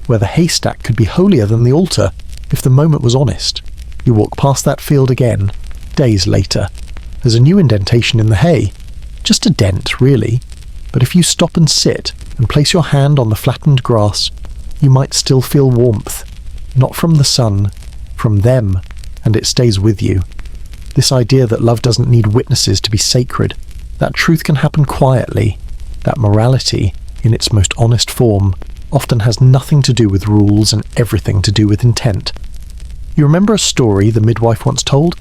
where the haystack could be holier than the altar if the moment was honest. You walk past that field again, days later. There's a new indentation in the hay. Just a dent, really. But if you stop and sit and place your hand on the flattened grass, you might still feel warmth. Not from the sun, from them, and it stays with you. This idea that love doesn't need witnesses to be sacred, that truth can happen quietly, that morality, in its most honest form, often has nothing to do with rules and everything to do with intent. You remember a story the midwife once told?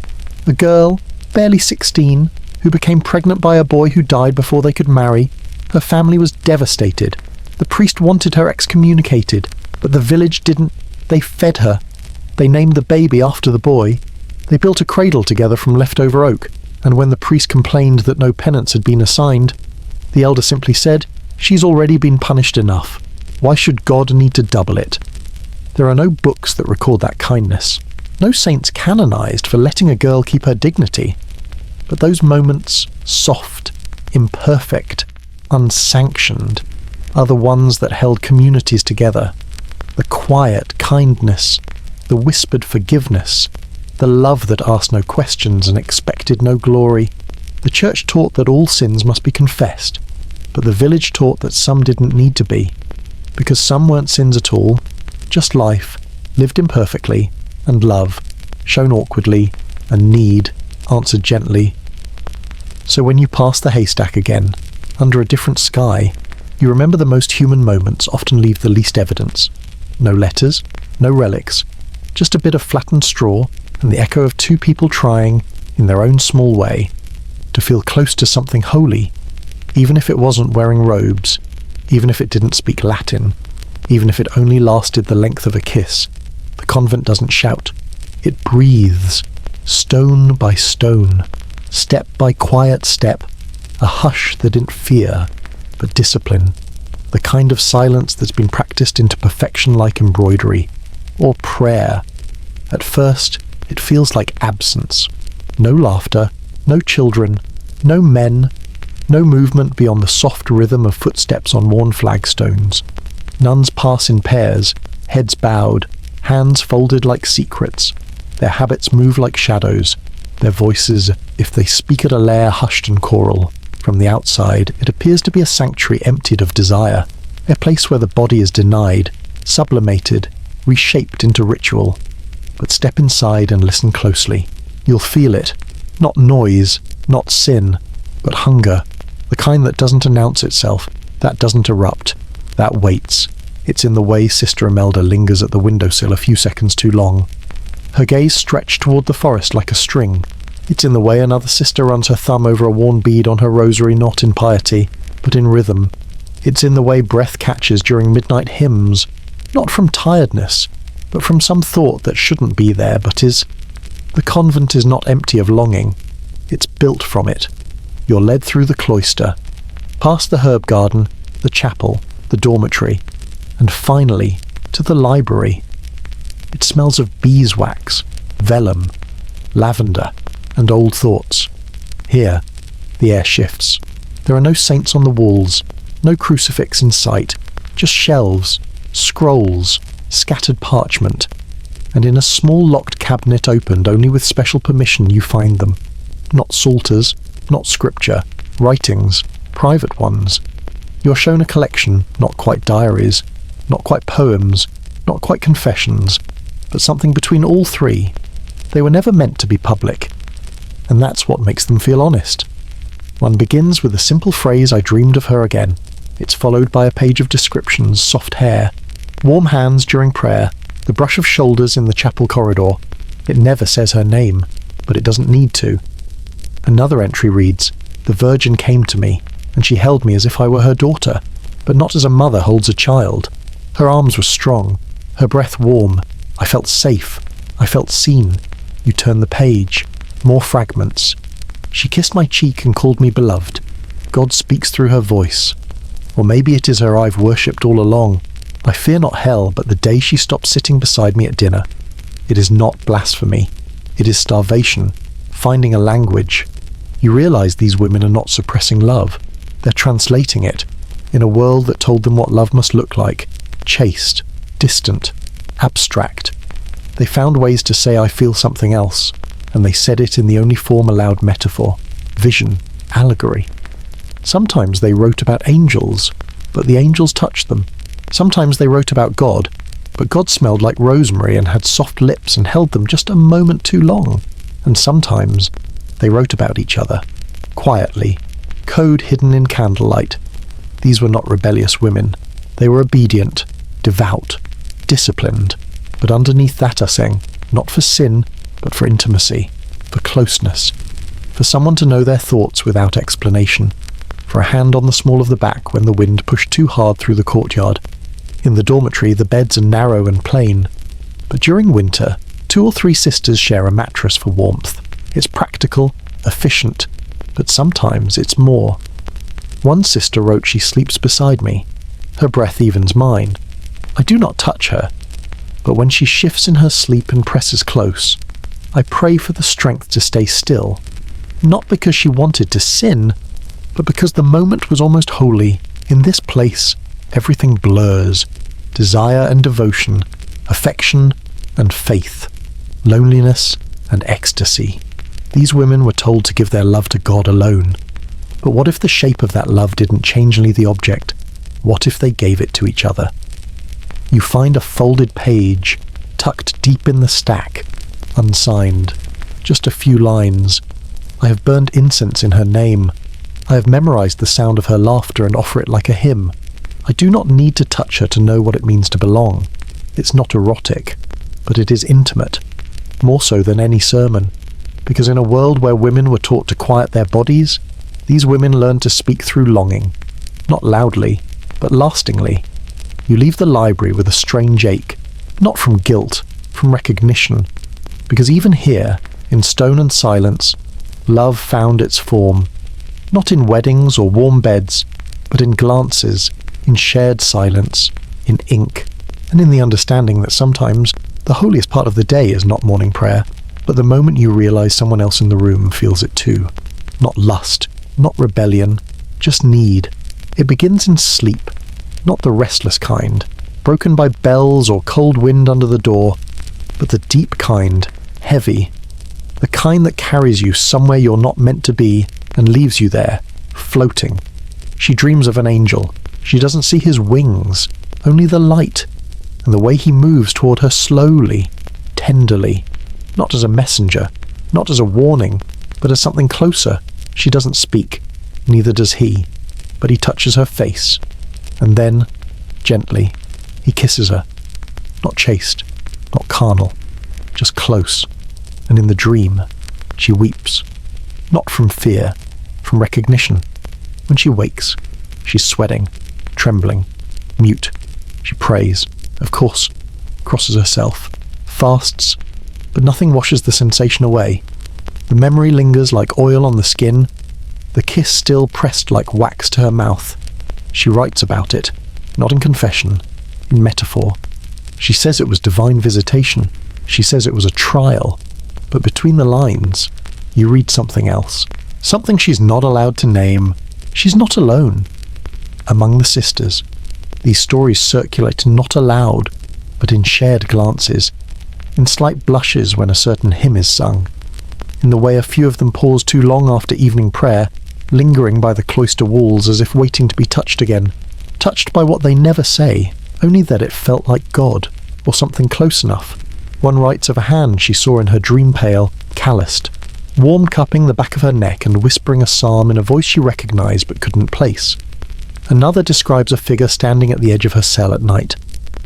A girl, barely 16, who became pregnant by a boy who died before they could marry. Her family was devastated. The priest wanted her excommunicated, but the village didn't. They fed her. They named the baby after the boy. They built a cradle together from leftover oak, and when the priest complained that no penance had been assigned, the elder simply said, "She's already been punished enough. Why should God need to double it?" There are no books that record that kindness. No saints canonized for letting a girl keep her dignity. But those moments, soft, imperfect, unsanctioned, are the ones that held communities together. The quiet kindness, the whispered forgiveness, the love that asked no questions and expected no glory. The church taught that all sins must be confessed, but the village taught that some didn't need to be, because some weren't sins at all, just life, lived imperfectly, and love, shown awkwardly, and need, answered gently. So when you pass the haystack again, under a different sky, you remember the most human moments often leave the least evidence. No letters, no relics, just a bit of flattened straw and the echo of two people trying, in their own small way, to feel close to something holy, even if it wasn't wearing robes, even if it didn't speak Latin, even if it only lasted the length of a kiss. The convent doesn't shout. It breathes, stone by stone, step by quiet step, a hush that didn't fear, but discipline, the kind of silence that's been practiced into perfection like embroidery, or prayer. At first, it feels like absence. No laughter, no children, no men, no movement beyond the soft rhythm of footsteps on worn flagstones. Nuns pass in pairs, heads bowed, hands folded like secrets. Their habits move like shadows. Their voices, if they speak at a lair, hushed and choral. From the outside, it appears to be a sanctuary emptied of desire, a place where the body is denied, sublimated, reshaped into ritual. But step inside and listen closely. You'll feel it. Not noise, not sin, but hunger. The kind that doesn't announce itself, that doesn't erupt, that waits. It's in the way Sister Imelda lingers at the windowsill a few seconds too long. Her gaze stretched toward the forest like a string. It's in the way another sister runs her thumb over a worn bead on her rosary, not in piety, but in rhythm. It's in the way breath catches during midnight hymns, not from tiredness, but from some thought that shouldn't be there but is. The convent is not empty of longing. It's built from it. You're led through the cloister, past the herb garden, the chapel, the dormitory, and finally to the library. It smells of beeswax, vellum, lavender, and old thoughts. Here, the air shifts. There are no saints on the walls, no crucifix in sight, just shelves, scrolls, scattered parchment, and in a small locked cabinet opened only with special permission you find them. Not psalters, not scripture, writings, private ones. You're shown a collection, not quite diaries, not quite poems, not quite confessions, but something between all three. They were never meant to be public, and that's what makes them feel honest. One begins with the simple phrase, "I dreamed of her again." It's followed by a page of descriptions: soft hair, warm hands during prayer, the brush of shoulders in the chapel corridor. It never says her name, but it doesn't need to. Another entry reads, "The Virgin came to me, and she held me as if I were her daughter, but not as a mother holds a child. Her arms were strong, her breath warm. I felt safe. I felt seen." You turn the page. More fragments. "She kissed my cheek and called me beloved. God speaks through her voice. Or maybe it is her I've worshipped all along. I fear not hell, but the day she stopped sitting beside me at dinner. It is not blasphemy. It is starvation, finding a language." You realize these women are not suppressing love. They're translating it in a world that told them what love must look like: chaste, distant, abstract. They found ways to say "I feel something else," and they said it in the only form allowed: metaphor, vision, allegory. Sometimes they wrote about angels, but the angels touched them. Sometimes they wrote about God, but God smelled like rosemary and had soft lips and held them just a moment too long. And sometimes they wrote about each other, quietly, code hidden in candlelight. These were not rebellious women. They were obedient, devout, disciplined, but underneath that are saying, not for sin, but for intimacy, for closeness, for someone to know their thoughts without explanation, for a hand on the small of the back when the wind pushed too hard through the courtyard. In the dormitory, the beds are narrow and plain, but during winter, 2 or 3 sisters share a mattress for warmth. It's practical, efficient, but sometimes it's more. One sister wrote she sleeps beside me. Her breath evens mine. I do not touch her, but when she shifts in her sleep and presses close, I pray for the strength to stay still, not because she wanted to sin, but because the moment was almost holy. In this place, everything blurs: desire and devotion, affection and faith, loneliness and ecstasy. These women were told to give their love to God alone. But what if the shape of that love didn't change only the object? What if they gave it to each other? You find a folded page, tucked deep in the stack, unsigned. Just a few lines. "I have burned incense in her name. I have memorized the sound of her laughter and offer it like a hymn. I do not need to touch her to know what it means to belong. It's not erotic, but it is intimate, more so than any sermon. Because in a world where women were taught to quiet their bodies, these women learned to speak through longing, not loudly, but lastingly. You leave the library with a strange ache, not from guilt, from recognition. Because even here, in stone and silence, love found its form, not in weddings or warm beds, but in glances, in shared silence, in ink, and in the understanding that sometimes the holiest part of the day is not morning prayer, but the moment you realize someone else in the room feels it too. Not lust, not rebellion, just need. It begins in sleep, not the restless kind, broken by bells or cold wind under the door, but the deep kind, heavy, the kind that carries you somewhere you're not meant to be and leaves you there, floating. She dreams of an angel. She doesn't see his wings, only the light, and the way he moves toward her slowly, tenderly, not as a messenger, not as a warning, but as something closer. She doesn't speak, neither does he, but he touches her face, and then, gently, he kisses her, not chaste, not carnal, just close, and in the dream, She weeps. Not from fear, from recognition. When she wakes, she's sweating, trembling, mute. She prays, of course, crosses herself, fasts, but nothing washes the sensation away. The memory lingers like oil on the skin, the kiss still pressed like wax to her mouth. She writes about it, not in confession, in metaphor. She says it was divine visitation. She says it was a trial. But between the lines, you read something else. Something she's not allowed to name. She's not alone. Among the sisters, these stories circulate not aloud, but in shared glances, in slight blushes when a certain hymn is sung, in the way a few of them pause too long after evening prayer, lingering by the cloister walls as if waiting to be touched again, touched by what they never say, only that it felt like God, or something close enough. One writes of a hand she saw in her dream pale, calloused, warm cupping the back of her neck and whispering a psalm in a voice she recognized but couldn't place. Another describes a figure standing at the edge of her cell at night,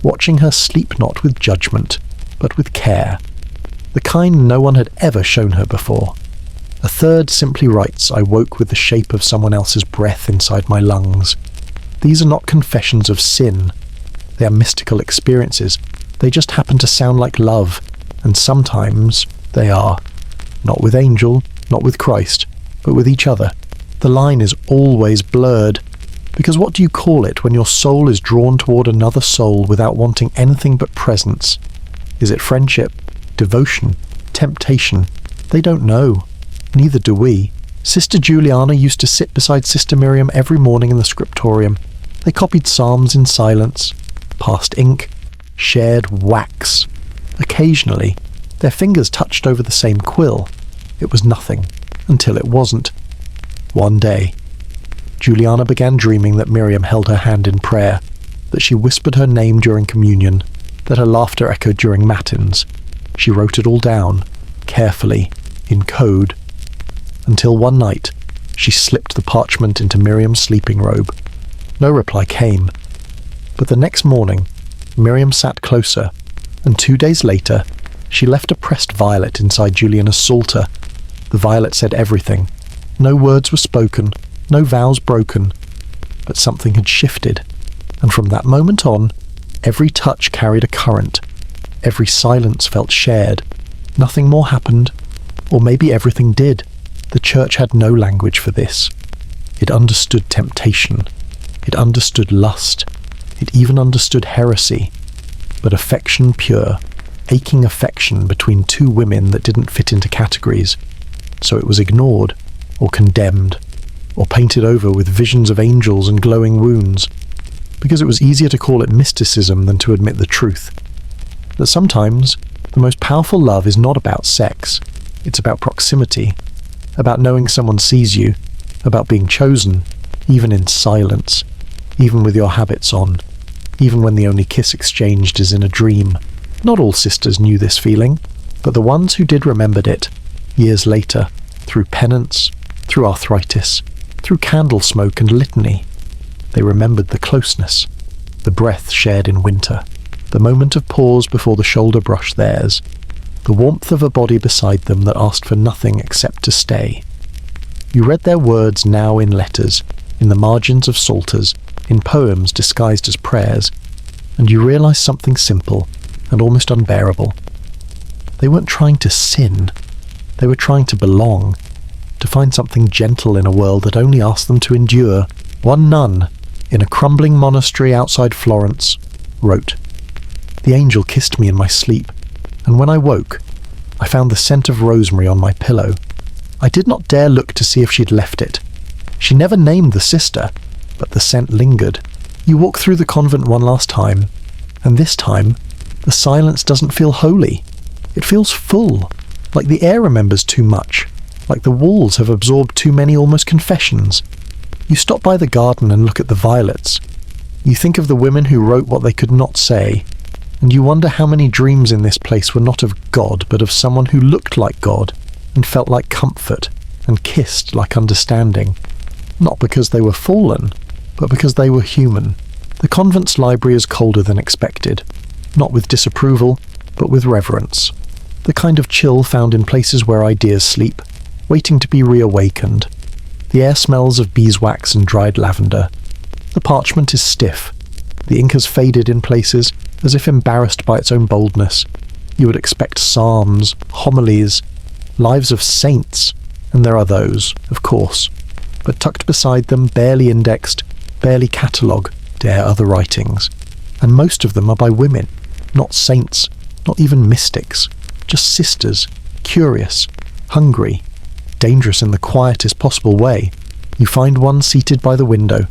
watching her sleep not with judgment, but with care, the kind no one had ever shown her before. A third simply writes, I woke with the shape of someone else's breath inside my lungs. These are not confessions of sin. They are mystical experiences. They just happen to sound like love, and sometimes they are. Not with Angel, not with Christ, but with each other. The line is always blurred, because what do you call it when your soul is drawn toward another soul without wanting anything but presence? Is it friendship, devotion, temptation? They don't know. Neither do we. Sister Juliana used to sit beside Sister Miriam every morning in the scriptorium. They copied psalms in silence, passed ink, shared wax. Occasionally, their fingers touched over the same quill. It was nothing, until it wasn't. One day, Juliana began dreaming that Miriam held her hand in prayer, that she whispered her name during communion, that her laughter echoed during matins. She wrote it all down, carefully, in code, until one night she slipped the parchment into Miriam's sleeping robe. No reply came, but the next morning Miriam sat closer, and 2 days later she left a pressed violet inside Juliana's psalter. The violet said everything. No words were spoken, no vows broken, but something had shifted, and from that moment on, every touch carried a current. Every silence felt shared. Nothing more happened, or maybe everything did. The church had no language for this. It understood temptation. It understood lust. It even understood heresy. But affection pure, aching affection between two women that didn't fit into categories. So it was ignored, or condemned, or painted over with visions of angels and glowing wounds, because it was easier to call it mysticism than to admit the truth. That sometimes the most powerful love is not about sex. It's about proximity, about knowing someone sees you, about being chosen, even in silence, even with your habits on, even when the only kiss exchanged is in a dream. Not all sisters knew this feeling, but the ones who did remembered it, years later, through penance, through arthritis, through candle smoke and litany. They remembered the closeness, the breath shared in winter, the moment of pause before the shoulder brushed theirs, the warmth of a body beside them that asked for nothing except to stay. You read their words now in letters, in the margins of psalters, in poems disguised as prayers, and you realized something simple and almost unbearable. They weren't trying to sin. They were trying to belong, to find something gentle in a world that only asked them to endure. One nun, in a crumbling monastery outside Florence, wrote, "The angel kissed me in my sleep, and when I woke, I found the scent of rosemary on my pillow. I did not dare look to see if she'd left it. She never named the sister, but the scent lingered. You walk through the convent one last time, and this time, the silence doesn't feel holy. It feels full, like the air remembers too much, like the walls have absorbed too many almost confessions. You stop by the garden and look at the violets. You think of the women who wrote what they could not say, and you wonder how many dreams in this place were not of God, but of someone who looked like God, and felt like comfort, and kissed like understanding. Not because they were fallen, but because they were human. The convent's library is colder than expected, not with disapproval, but with reverence. the kind of chill found in places where ideas sleep, waiting to be reawakened. The air smells of beeswax and dried lavender. The parchment is stiff. The ink has faded in places, as if embarrassed by its own boldness. You would expect psalms, homilies, lives of saints, and there are those, of course. But tucked beside them, barely indexed, barely catalogue, dare other writings. And most of them are by women, not saints, not even mystics, just sisters, curious, hungry, dangerous in the quietest possible way. You find one seated by the window.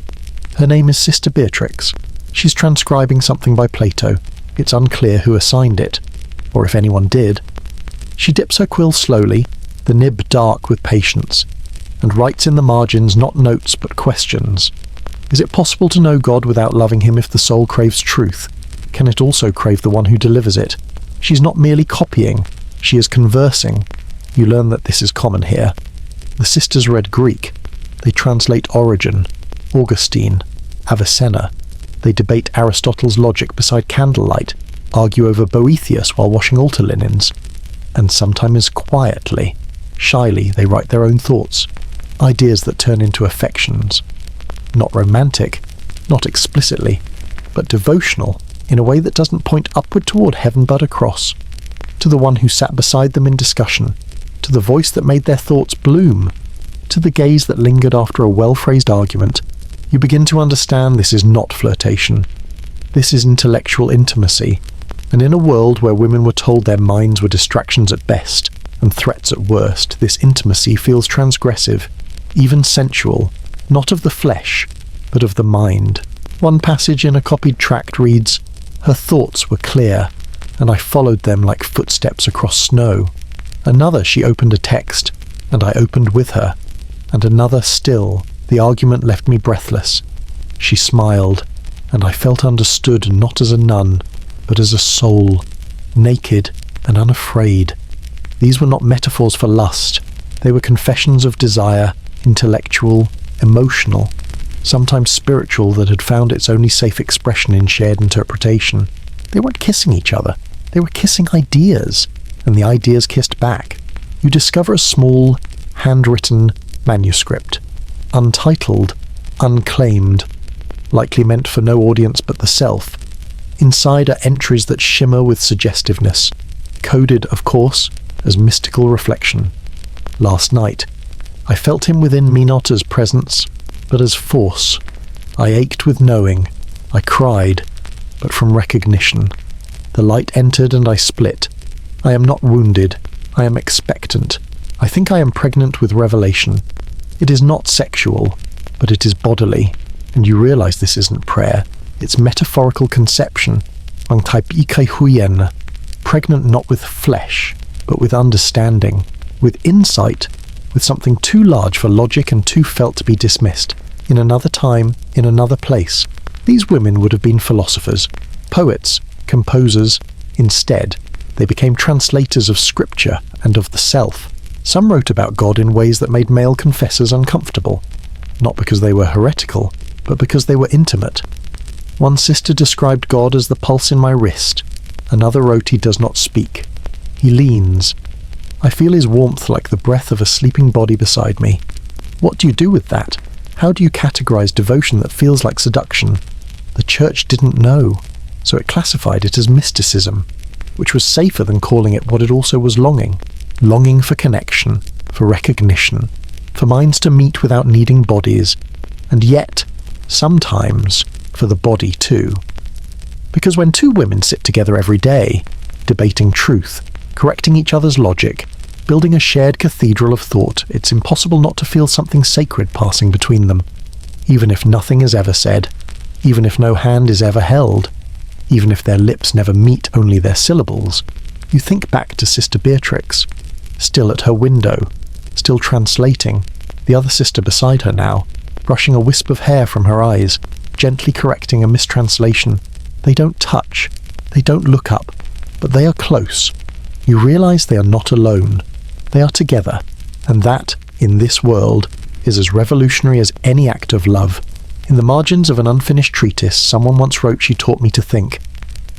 Her name is Sister Beatrix. She's transcribing something by Plato. It's unclear who assigned it, or if anyone did. She dips her quill slowly, the nib dark with patience, and writes in the margins not notes but questions. Is it possible to know God without loving him if the soul craves truth? Can it also crave the one who delivers it? She's not merely copying, she is conversing. You learn that this is common here. The sisters read Greek. They translate Origen, Augustine, Avicenna. They debate Aristotle's logic beside candlelight, argue over Boethius while washing altar linens. And sometimes quietly, shyly, they write their own thoughts, ideas that turn into affections. Not romantic, not explicitly, but devotional, in a way that doesn't point upward toward heaven but across, to the one who sat beside them in discussion, to the voice that made their thoughts bloom, to the gaze that lingered after a well-phrased argument. You begin to understand this is not flirtation. This is intellectual intimacy, and in a world where women were told their minds were distractions at best and threats at worst, this intimacy feels transgressive, even sensual, not of the flesh, but of the mind. One passage in a copied tract reads, "Her thoughts were clear, and I followed them like footsteps across snow." Another, she opened a text, and I opened with her. And another still, the argument left me breathless. She smiled, and I felt understood not as a nun, but as a soul, naked and unafraid. These were not metaphors for lust. They were confessions of desire, intellectual, emotional, sometimes spiritual, that had found its only safe expression in shared interpretation. They weren't kissing each other. They were kissing ideas, and the ideas kissed back. You discover a small, handwritten manuscript, untitled, unclaimed, likely meant for no audience but the self. Inside are entries that shimmer with suggestiveness, coded, of course, as mystical reflection. Last night, I felt him within me not as presence, but as force. I ached with knowing. I cried, but from recognition. The light entered and I split. I am not wounded. I am expectant. I think I am pregnant with revelation. It is not sexual, but it is bodily. And you realize this isn't prayer. It's metaphorical conception. Pregnant not with flesh, but with understanding, with insight, with something too large for logic and too felt to be dismissed. In another time, in another place, these women would have been philosophers, poets, composers. Instead, they became translators of scripture and of the self. Some wrote about God in ways that made male confessors uncomfortable, not because they were heretical, but because they were intimate. One sister described God as the pulse in my wrist. Another wrote he does not speak. He leans. I feel his warmth like the breath of a sleeping body beside me. What do you do with that? How do you categorize devotion that feels like seduction? The church didn't know, so it classified it as mysticism, which was safer than calling it what it also was longing. Longing for connection, for recognition, for minds to meet without needing bodies, and yet, sometimes, for the body too. Because when two women sit together every day, debating truth, correcting each other's logic, building a shared cathedral of thought, it's impossible not to feel something sacred passing between them. Even if nothing is ever said, even if no hand is ever held, even if their lips never meet only their syllables, you think back to Sister Beatrix, still at her window, still translating, the other sister beside her now, brushing a wisp of hair from her eyes, gently correcting a mistranslation. They don't touch, they don't look up, but they are close. You realize they are not alone. They are together, and that, in this world, is as revolutionary as any act of love. In the margins of an unfinished treatise, someone once wrote she taught me to think,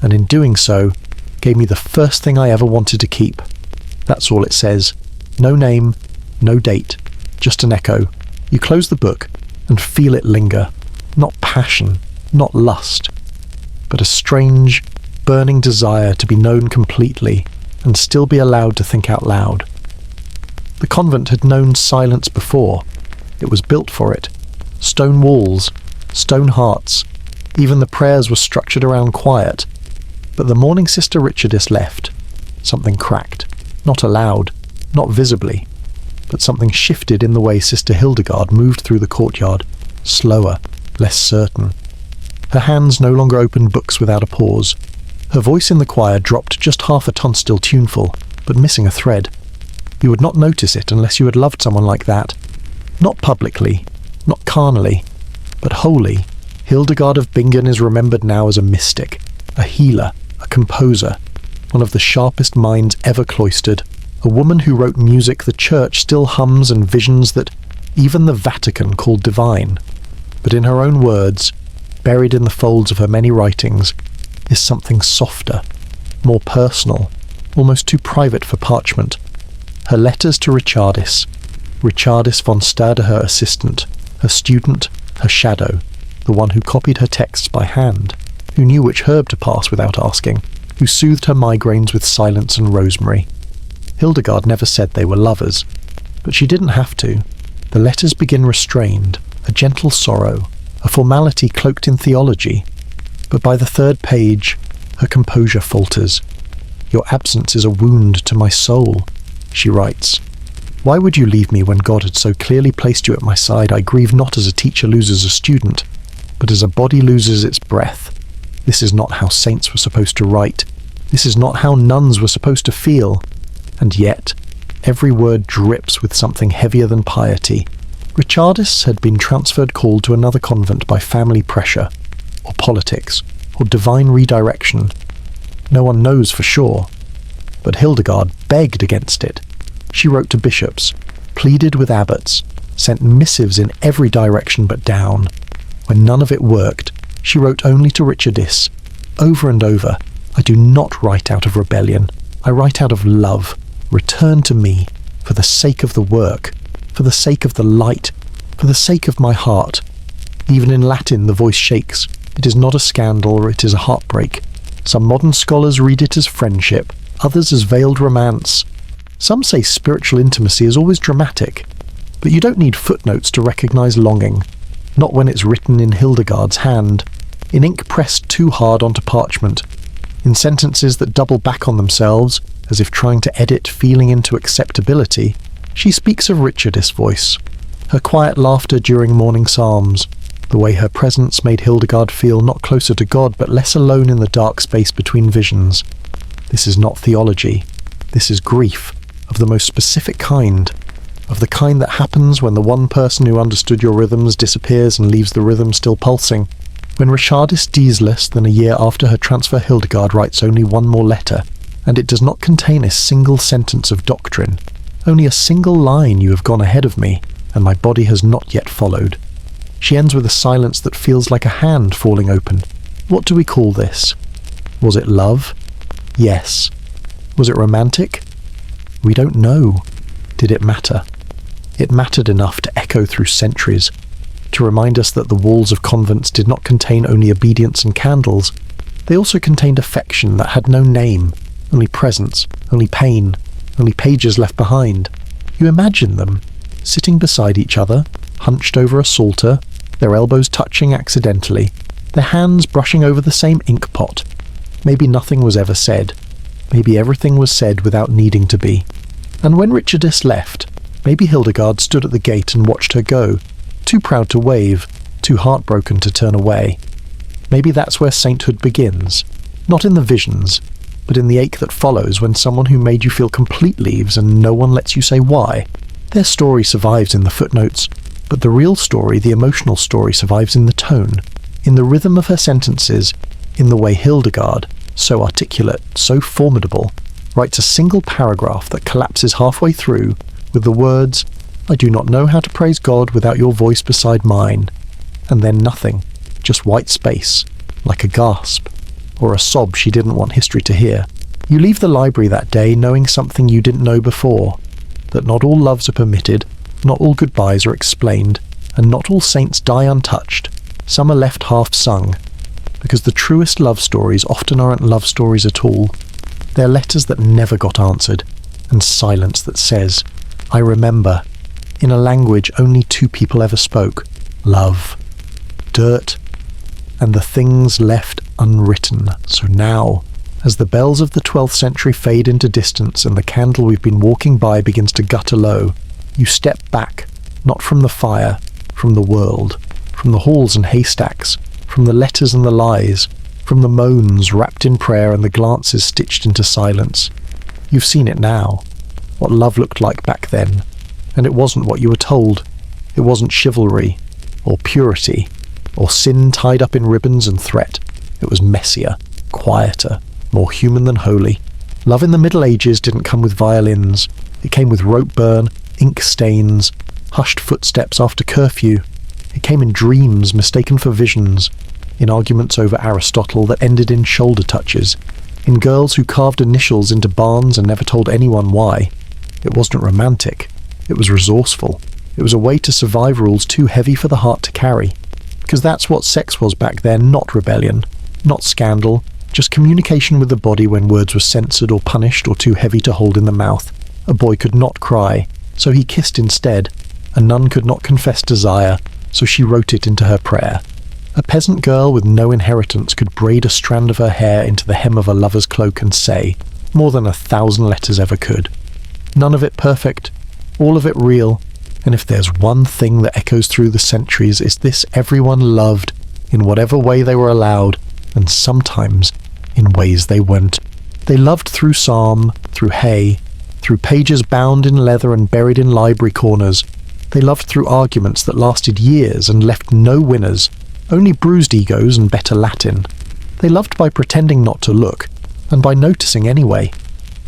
and in doing so, gave me the first thing I ever wanted to keep, That's all it says. No name, no date, just an echo. You close the book and feel it linger. Not passion, not lust, but a strange, burning desire to be known completely and still be allowed to think out loud. The convent had known silence before. It was built for it. Stone walls, stone hearts. Even the prayers were structured around quiet. But the morning Sister Richardis left. Something cracked. Not aloud, not visibly, but something shifted in the way Sister Hildegard moved through the courtyard, slower, less certain. Her hands no longer opened books without a pause. Her voice in the choir dropped just half a ton, still tuneful, but missing a thread. You would not notice it unless you had loved someone like that. Not publicly, not carnally, but wholly. Hildegard of Bingen is remembered now as a mystic, a healer, a composer, one of the sharpest minds ever cloistered, a woman who wrote music the Church still hums and visions that even the Vatican called divine. But in her own words, buried in the folds of her many writings, is something softer, more personal, almost too private for parchment. Her letters to Richardis von Stade, her assistant, her student, her shadow, the one who copied her texts by hand, who knew which herb to pass without asking, who soothed her migraines with silence and rosemary. Hildegard never said they were lovers, but she didn't have to. The letters begin restrained, a gentle sorrow, a formality cloaked in theology, but by the third page, her composure falters. "Your absence is a wound to my soul," she writes. "Why would you leave me when God had so clearly placed you at my side? I grieve not as a teacher loses a student, but as a body loses its breath. This is not how saints were supposed to write. This is not how nuns were supposed to feel. And yet, every word drips with something heavier than piety." Richardis had been transferred called to another convent by family pressure, or politics, or divine redirection. No one knows for sure. But Hildegard begged against it. She wrote to bishops, pleaded with abbots, sent missives in every direction but down. When none of it worked, she wrote only to Richardis, over and over, "I do not write out of rebellion. I write out of love. Return to me, for the sake of the work, for the sake of the light, for the sake of my heart." Even in Latin the voice shakes. It is not a scandal, it is a heartbreak. Some modern scholars read it as friendship, others as veiled romance. Some say spiritual intimacy is always dramatic, but you don't need footnotes to recognize longing, not when it's written in Hildegard's hand, in ink pressed too hard onto parchment, in sentences that double back on themselves, as if trying to edit feeling into acceptability. She speaks of Richardis' voice, her quiet laughter during morning psalms, the way her presence made Hildegard feel not closer to God but less alone in the dark space between visions. This is not theology. This is grief, of the most specific kind, of the kind that happens when the one person who understood your rhythms disappears and leaves the rhythm still pulsing. When Richardis dies less than a year after her transfer, Hildegard writes only one more letter, and it does not contain a single sentence of doctrine, only a single line: "You have gone ahead of me, and my body has not yet followed." She ends with a silence that feels like a hand falling open. What do we call this? Was it love? Yes. Was it romantic? We don't know. Did it matter? It mattered enough to echo through centuries, to remind us that the walls of convents did not contain only obedience and candles. They also contained affection that had no name, only presence, only pain, only pages left behind. You imagine them, sitting beside each other, hunched over a psalter, their elbows touching accidentally, their hands brushing over the same ink pot. Maybe nothing was ever said. Maybe everything was said without needing to be. And when Richardis left, maybe Hildegard stood at the gate and watched her go, too proud to wave, too heartbroken to turn away. Maybe that's where sainthood begins, not in the visions, but in the ache that follows when someone who made you feel complete leaves and no one lets you say why. Their story survives in the footnotes, but the real story, the emotional story, survives in the tone, in the rhythm of her sentences, in the way Hildegard, so articulate, so formidable, writes a single paragraph that collapses halfway through with the words, "I do not know how to praise God without your voice beside mine," and then nothing, just white space, like a gasp, or a sob she didn't want history to hear. You leave the library that day knowing something you didn't know before, that not all loves are permitted, not all goodbyes are explained, and not all saints die untouched. Some are left half-sung, because the truest love stories often aren't love stories at all. They're letters that never got answered, and silence that says, "I remember," in a language only two people ever spoke, love, dirt, and the things left unwritten. So now, as the bells of the 12th century fade into distance and the candle we've been walking by begins to gutter low, you step back, not from the fire, from the world, from the halls and haystacks, from the letters and the lies, from the moans wrapped in prayer and the glances stitched into silence. You've seen it now, what love looked like back then, and it wasn't what you were told. It wasn't chivalry, or purity, or sin tied up in ribbons and threat. It was messier, quieter, more human than holy. Love in the Middle Ages didn't come with violins. It came with rope burn, ink stains, hushed footsteps after curfew. It came in dreams mistaken for visions, in arguments over Aristotle that ended in shoulder touches, in girls who carved initials into barns and never told anyone why. It wasn't romantic. It was resourceful. It was a way to survive rules too heavy for the heart to carry. Because that's what sex was back then, not rebellion, not scandal, just communication with the body when words were censored or punished or too heavy to hold in the mouth. A boy could not cry, so he kissed instead. A nun could not confess desire, so she wrote it into her prayer. A peasant girl with no inheritance could braid a strand of her hair into the hem of a lover's cloak and say, more than 1,000 letters ever could. None of it perfect, all of it real, and if there's one thing that echoes through the centuries, it's this: everyone loved, in whatever way they were allowed, and sometimes in ways they weren't. They loved through psalm, through hay, through pages bound in leather and buried in library corners. They loved through arguments that lasted years and left no winners, only bruised egos and better Latin. They loved by pretending not to look, and by noticing anyway.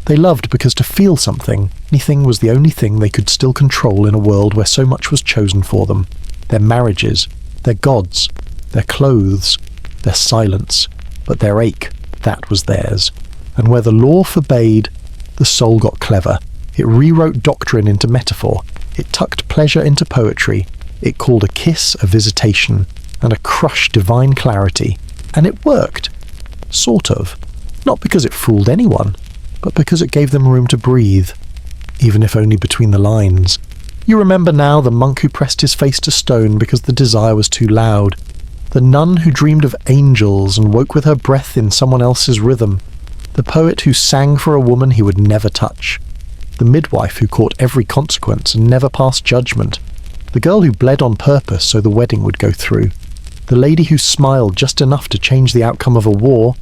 They loved because to feel something, anything, was the only thing they could still control in a world where so much was chosen for them. Their marriages, their gods, their clothes, their silence, but their ache, that was theirs. And where the law forbade, the soul got clever. It rewrote doctrine into metaphor. It tucked pleasure into poetry. It called a kiss a visitation, and a crush divine clarity. And it worked. Sort of. Not because it fooled anyone, but because it gave them room to breathe, even if only between the lines. You remember now the monk who pressed his face to stone because the desire was too loud, the nun who dreamed of angels and woke with her breath in someone else's rhythm, the poet who sang for a woman he would never touch, the midwife who caught every consequence and never passed judgment, the girl who bled on purpose so the wedding would go through, the lady who smiled just enough to change the outcome of a war.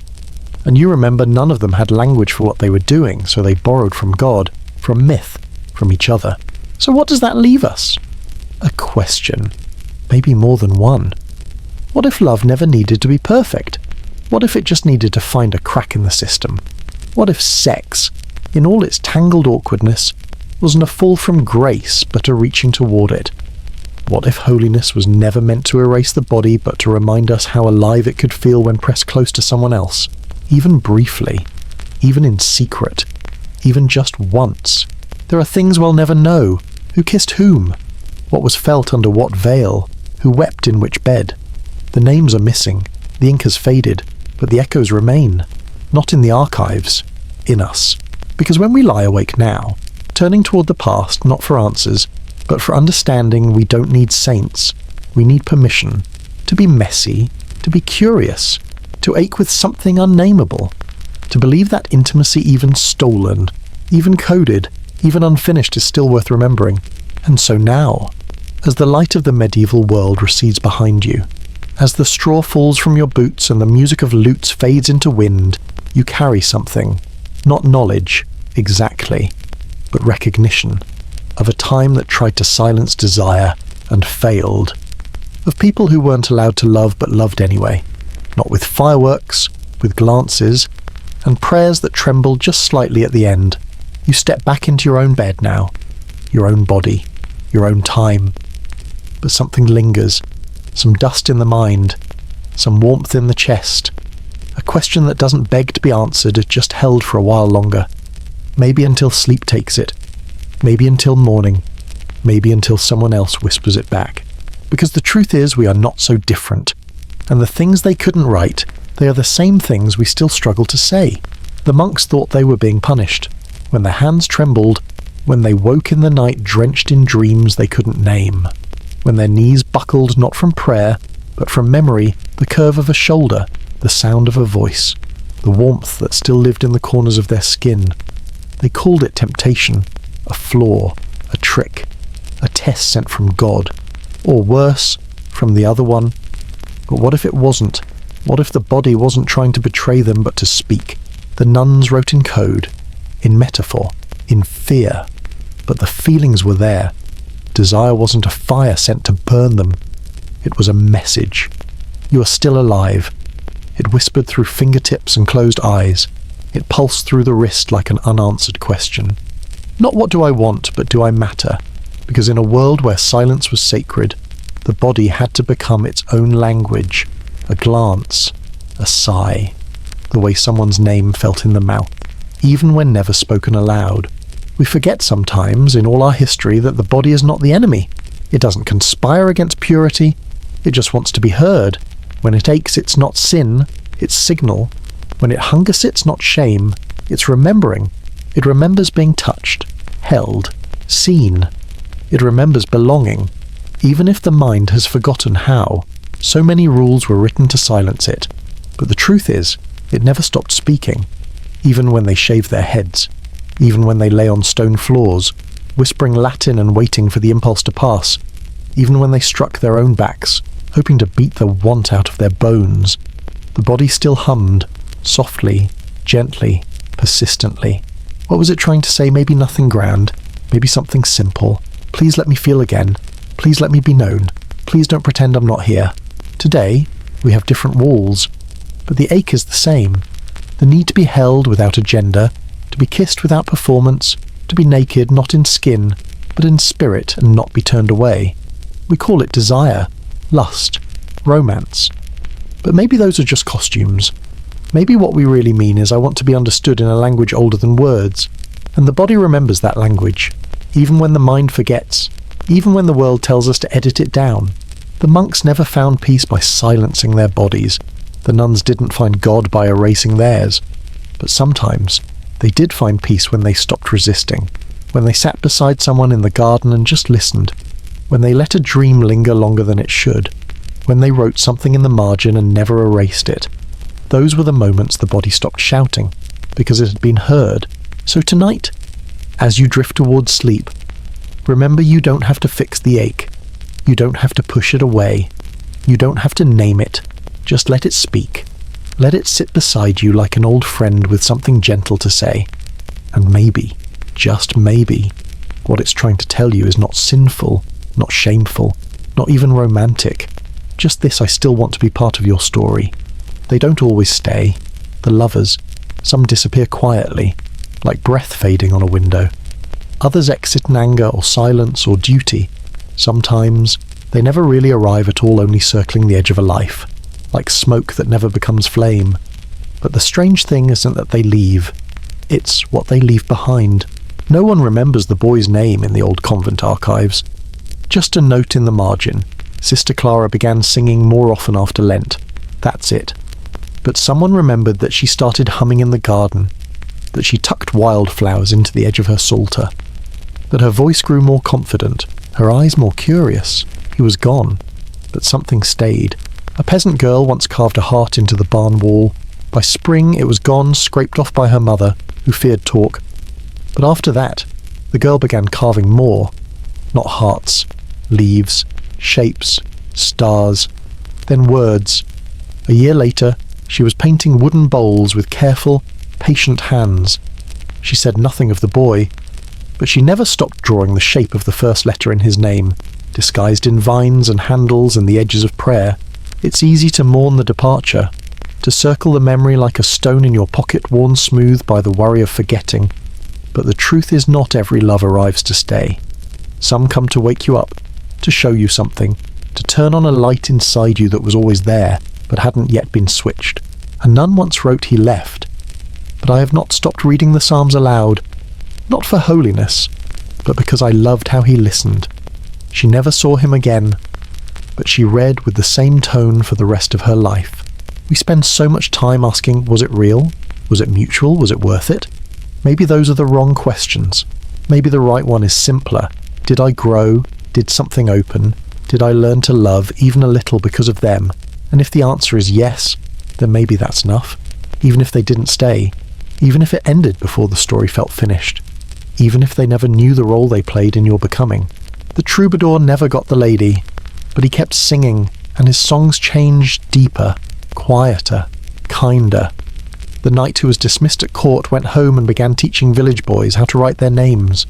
And you remember none of them had language for what they were doing, so they borrowed from God, from myth, from each other. So what does that leave us? A question. Maybe more than one. What if love never needed to be perfect? What if it just needed to find a crack in the system? What if sex, in all its tangled awkwardness, wasn't a fall from grace, but a reaching toward it? What if holiness was never meant to erase the body, but to remind us how alive it could feel when pressed close to someone else? Even briefly, even in secret, even just once. There are things we'll never know. Who kissed whom? What was felt under what veil? Who wept in which bed? The names are missing, the ink has faded, but the echoes remain. Not in the archives, in us. Because when we lie awake now, turning toward the past not for answers, but for understanding, we don't need saints. We need permission to be messy, to be curious, to ache with something unnameable, to believe that intimacy, even stolen, even coded, even unfinished, is still worth remembering. And so now, as the light of the medieval world recedes behind you, as the straw falls from your boots and the music of lutes fades into wind, you carry something, not knowledge, exactly, but recognition, of a time that tried to silence desire and failed, of people who weren't allowed to love but loved anyway. Not with fireworks, with glances, and prayers that tremble just slightly at the end. You step back into your own bed now, your own body, your own time. But something lingers, some dust in the mind, some warmth in the chest, a question that doesn't beg to be answered is just held for a while longer. Maybe until sleep takes it. Maybe until morning. Maybe until someone else whispers it back. Because the truth is, we are not so different. And the things they couldn't write, they are the same things we still struggle to say. The monks thought they were being punished. When their hands trembled, when they woke in the night drenched in dreams they couldn't name. When their knees buckled not from prayer, but from memory, the curve of a shoulder, the sound of a voice, the warmth that still lived in the corners of their skin. They called it temptation, a flaw, a trick, a test sent from God, or worse, from the other one. But what if it wasn't? What if the body wasn't trying to betray them but to speak? The nuns wrote in code, in metaphor, in fear, but the feelings were there. Desire wasn't a fire sent to burn them. It was a message. You are still alive. It whispered through fingertips and closed eyes. It pulsed through the wrist like an unanswered question. Not what do I want, but do I matter? Because in a world where silence was sacred, the body had to become its own language, a glance, a sigh, the way someone's name felt in the mouth, even when never spoken aloud. We forget sometimes, in all our history, that the body is not the enemy. It doesn't conspire against purity. It just wants to be heard. When it aches, it's not sin, it's signal. When it hunger sits, not shame, it's remembering. It remembers being touched, held, seen. It remembers belonging, even if the mind has forgotten how. So many rules were written to silence it. But the truth is, it never stopped speaking, even when they shaved their heads, even when they lay on stone floors, whispering Latin and waiting for the impulse to pass, even when they struck their own backs, hoping to beat the want out of their bones. The body still hummed, softly, gently, persistently. What was it trying to say? Maybe nothing grand, maybe something simple. Please let me feel again. Please let me be known. Please don't pretend I'm not here. Today, we have different walls, but the ache is the same. The need to be held without agenda, to be kissed without performance, to be naked not in skin, but in spirit and not be turned away. We call it desire, lust, romance. But maybe those are just costumes. Maybe what we really mean is I want to be understood in a language older than words, and the body remembers that language, even when the mind forgets, even when the world tells us to edit it down. The monks never found peace by silencing their bodies. The nuns didn't find God by erasing theirs. But sometimes they did find peace when they stopped resisting, when they sat beside someone in the garden and just listened, when they let a dream linger longer than it should, when they wrote something in the margin and never erased it. Those were the moments the body stopped shouting, because it had been heard. So tonight, as you drift towards sleep, remember you don't have to fix the ache. You don't have to push it away. You don't have to name it. Just let it speak. Let it sit beside you like an old friend with something gentle to say. And maybe, just maybe, what it's trying to tell you is not sinful, not shameful, not even romantic. Just this: I still want to be part of your story. They don't always stay. The lovers, some disappear quietly, like breath fading on a window. Others exit in anger or silence or duty. Sometimes they never really arrive at all, only circling the edge of a life, like smoke that never becomes flame. But the strange thing isn't that they leave. It's what they leave behind. No one remembers the boy's name in the old convent archives. Just a note in the margin. Sister Clara began singing more often after Lent. That's it. But someone remembered that she started humming in the garden, that she tucked wildflowers into the edge of her psalter, that her voice grew more confident, her eyes more curious. He was gone, but something stayed. A peasant girl once carved a heart into the barn wall. By spring it was gone, scraped off by her mother, who feared talk. But after that, the girl began carving more. Not hearts, leaves, shapes, stars, then words. A year later, she was painting wooden bowls with careful, patient hands. She said nothing of the boy, but she never stopped drawing the shape of the first letter in his name, disguised in vines and handles and the edges of prayer. It's easy to mourn the departure, to circle the memory like a stone in your pocket worn smooth by the worry of forgetting. But the truth is, not every love arrives to stay. Some come to wake you up, to show you something, to turn on a light inside you that was always there, but hadn't yet been switched. A nun once wrote he left, but I have not stopped reading the Psalms aloud, not for holiness, but because I loved how he listened. She never saw him again, but she read with the same tone for the rest of her life. We spend so much time asking, was it real? Was it mutual? Was it worth it? Maybe those are the wrong questions. Maybe the right one is simpler. Did I grow? Did something open? Did I learn to love even a little because of them? And if the answer is yes, then maybe that's enough. Even if they didn't stay. Even if it ended before the story felt finished. Even if they never knew the role they played in your becoming. The troubadour never got the lady, but he kept singing, and his songs changed deeper, quieter, kinder. The knight who was dismissed at court went home and began teaching village boys how to write their names.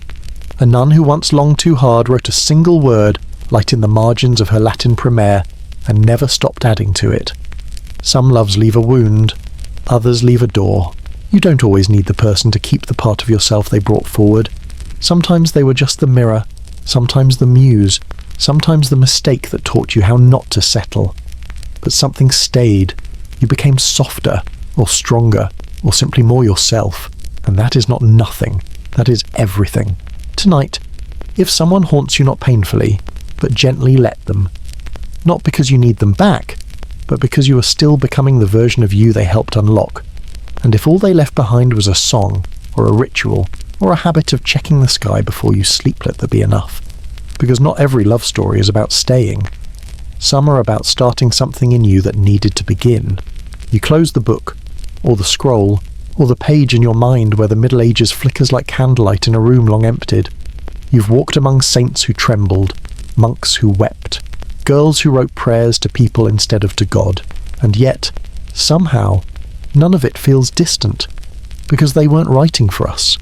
A nun who once longed too hard wrote a single word light in the margins of her Latin Primer and never stopped adding to it. Some loves leave a wound, others leave a door. You don't always need the person to keep the part of yourself they brought forward. Sometimes they were just the mirror, sometimes the muse, sometimes the mistake that taught you how not to settle. But something stayed. You became softer, or stronger, or simply more yourself. And that is not nothing. That is everything. Tonight, if someone haunts you not painfully, but gently let them. Not because you need them back, but because you are still becoming the version of you they helped unlock. And if all they left behind was a song, or a ritual, or a habit of checking the sky before you sleep, let there be enough. Because not every love story is about staying. Some are about starting something in you that needed to begin. You close the book, or the scroll, or the page in your mind where the Middle Ages flickers like candlelight in a room long emptied. You've walked among saints who trembled, monks who wept, girls who wrote prayers to people instead of to God. And yet, somehow, none of it feels distant, because they weren't writing for us.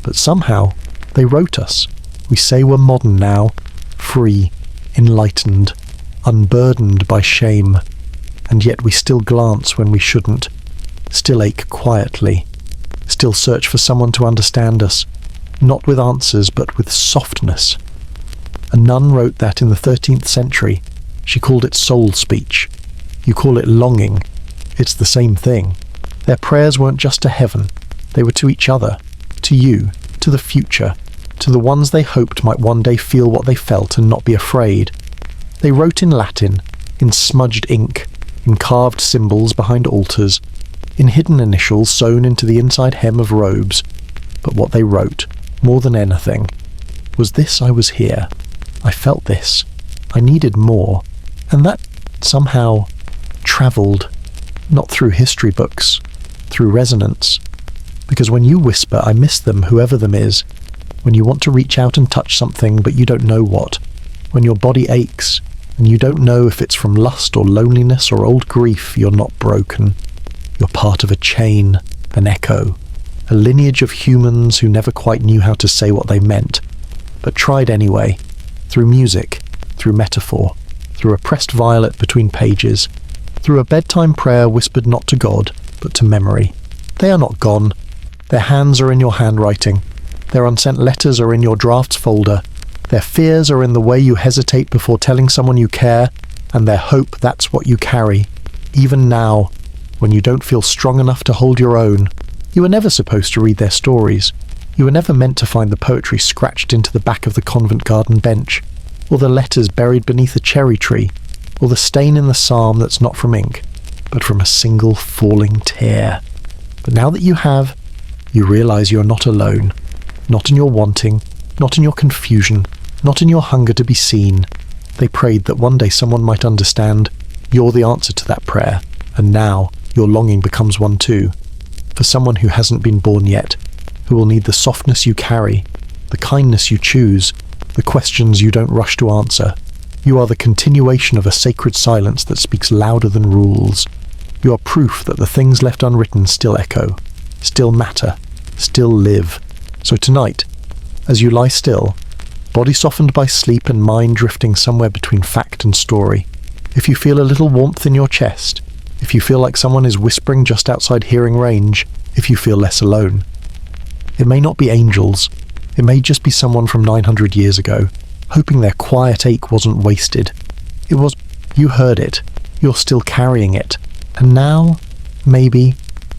But somehow, they wrote us. We say we're modern now, free, enlightened, unburdened by shame, and yet we still glance when we shouldn't, still ache quietly, still search for someone to understand us, not with answers but with softness. A nun wrote that in the 13th century. She called it soul speech. You call it longing. It's the same thing. Their prayers weren't just to heaven, they were to each other, to you, to the future, to the ones they hoped might one day feel what they felt and not be afraid. They wrote in Latin, in smudged ink, in carved symbols behind altars, in hidden initials sewn into the inside hem of robes. But what they wrote, more than anything, was this: I was here. I felt this. I needed more. And that somehow travelled, not through history books, through resonance. Because when you whisper, I miss them, whoever them is, when you want to reach out and touch something but you don't know what, when your body aches and you don't know if it's from lust or loneliness or old grief, you're not broken. You're part of a chain, an echo, a lineage of humans who never quite knew how to say what they meant, but tried anyway, through music, through metaphor, through a pressed violet between pages, through a bedtime prayer whispered not to God, but to memory. They are not gone. Their hands are in your handwriting. Their unsent letters are in your drafts folder. Their fears are in the way you hesitate before telling someone you care, and their hope, that's what you carry. Even now, when you don't feel strong enough to hold your own, you were never supposed to read their stories. You were never meant to find the poetry scratched into the back of the convent garden bench, or the letters buried beneath a cherry tree, or the stain in the psalm that's not from ink, but from a single falling tear. But now that you have, you realize you're not alone. Not in your wanting, not in your confusion, not in your hunger to be seen. They prayed that one day someone might understand. You're the answer to that prayer, and now your longing becomes one too. For someone who hasn't been born yet, who will need the softness you carry, the kindness you choose, the questions you don't rush to answer. You are the continuation of a sacred silence that speaks louder than rules. You are proof that the things left unwritten still echo, still matter, still live. So tonight, as you lie still, body softened by sleep and mind drifting somewhere between fact and story, if you feel a little warmth in your chest, if you feel like someone is whispering just outside hearing range, if you feel less alone. It may not be angels, it may just be someone from 900 years ago, hoping their quiet ache wasn't wasted. It was, you heard it, you're still carrying it, and now Maybe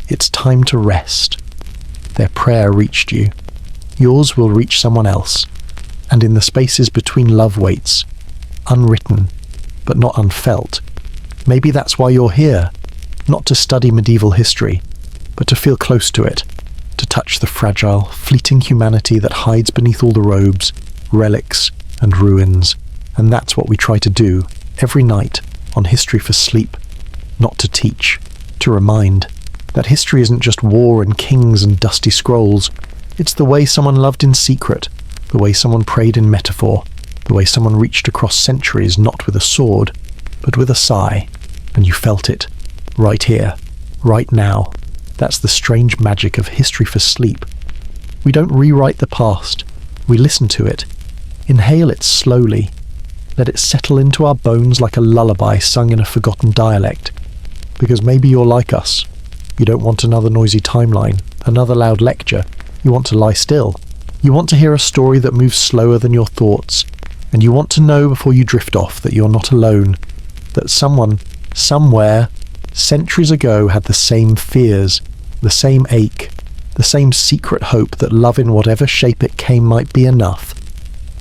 it's time to rest. Their prayer reached you. Yours will reach someone else. And in the spaces between love waits, unwritten, but not unfelt, maybe that's why you're here, not to study medieval history, but to feel close to it, to touch the fragile, fleeting humanity that hides beneath all the robes, relics, and ruins. And that's what we try to do every night on History for Sleep. Not to teach, to remind that history isn't just war and kings and dusty scrolls. It's the way someone loved in secret, the way someone prayed in metaphor, the way someone reached across centuries not with a sword, but with a sigh, and you felt it, right here, right now. That's the strange magic of History for Sleep. We don't rewrite the past, we listen to it, inhale it slowly, let it settle into our bones like a lullaby sung in a forgotten dialect. Because maybe you're like us. You don't want another noisy timeline, another loud lecture. You want to lie still. You want to hear a story that moves slower than your thoughts. And you want to know before you drift off that you're not alone. That someone, somewhere, centuries ago had the same fears, the same ache, the same secret hope that love in whatever shape it came might be enough.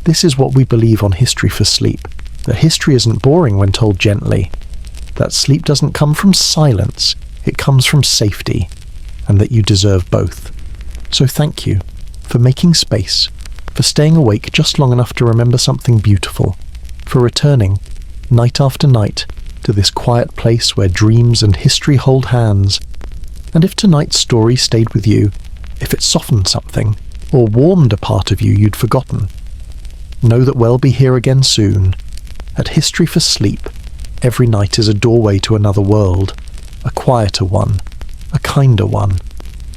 This is what we believe on History for Sleep. That history isn't boring when told gently. That sleep doesn't come from silence, it comes from safety, and that you deserve both. So thank you for making space, for staying awake just long enough to remember something beautiful, for returning, night after night, to this quiet place where dreams and history hold hands. And if tonight's story stayed with you, if it softened something, or warmed a part of you you'd forgotten, know that we'll be here again soon. At History for Sleep, every night is a doorway to another world, a quieter one, a kinder one,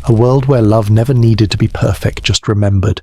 a world where love never needed to be perfect, just remembered.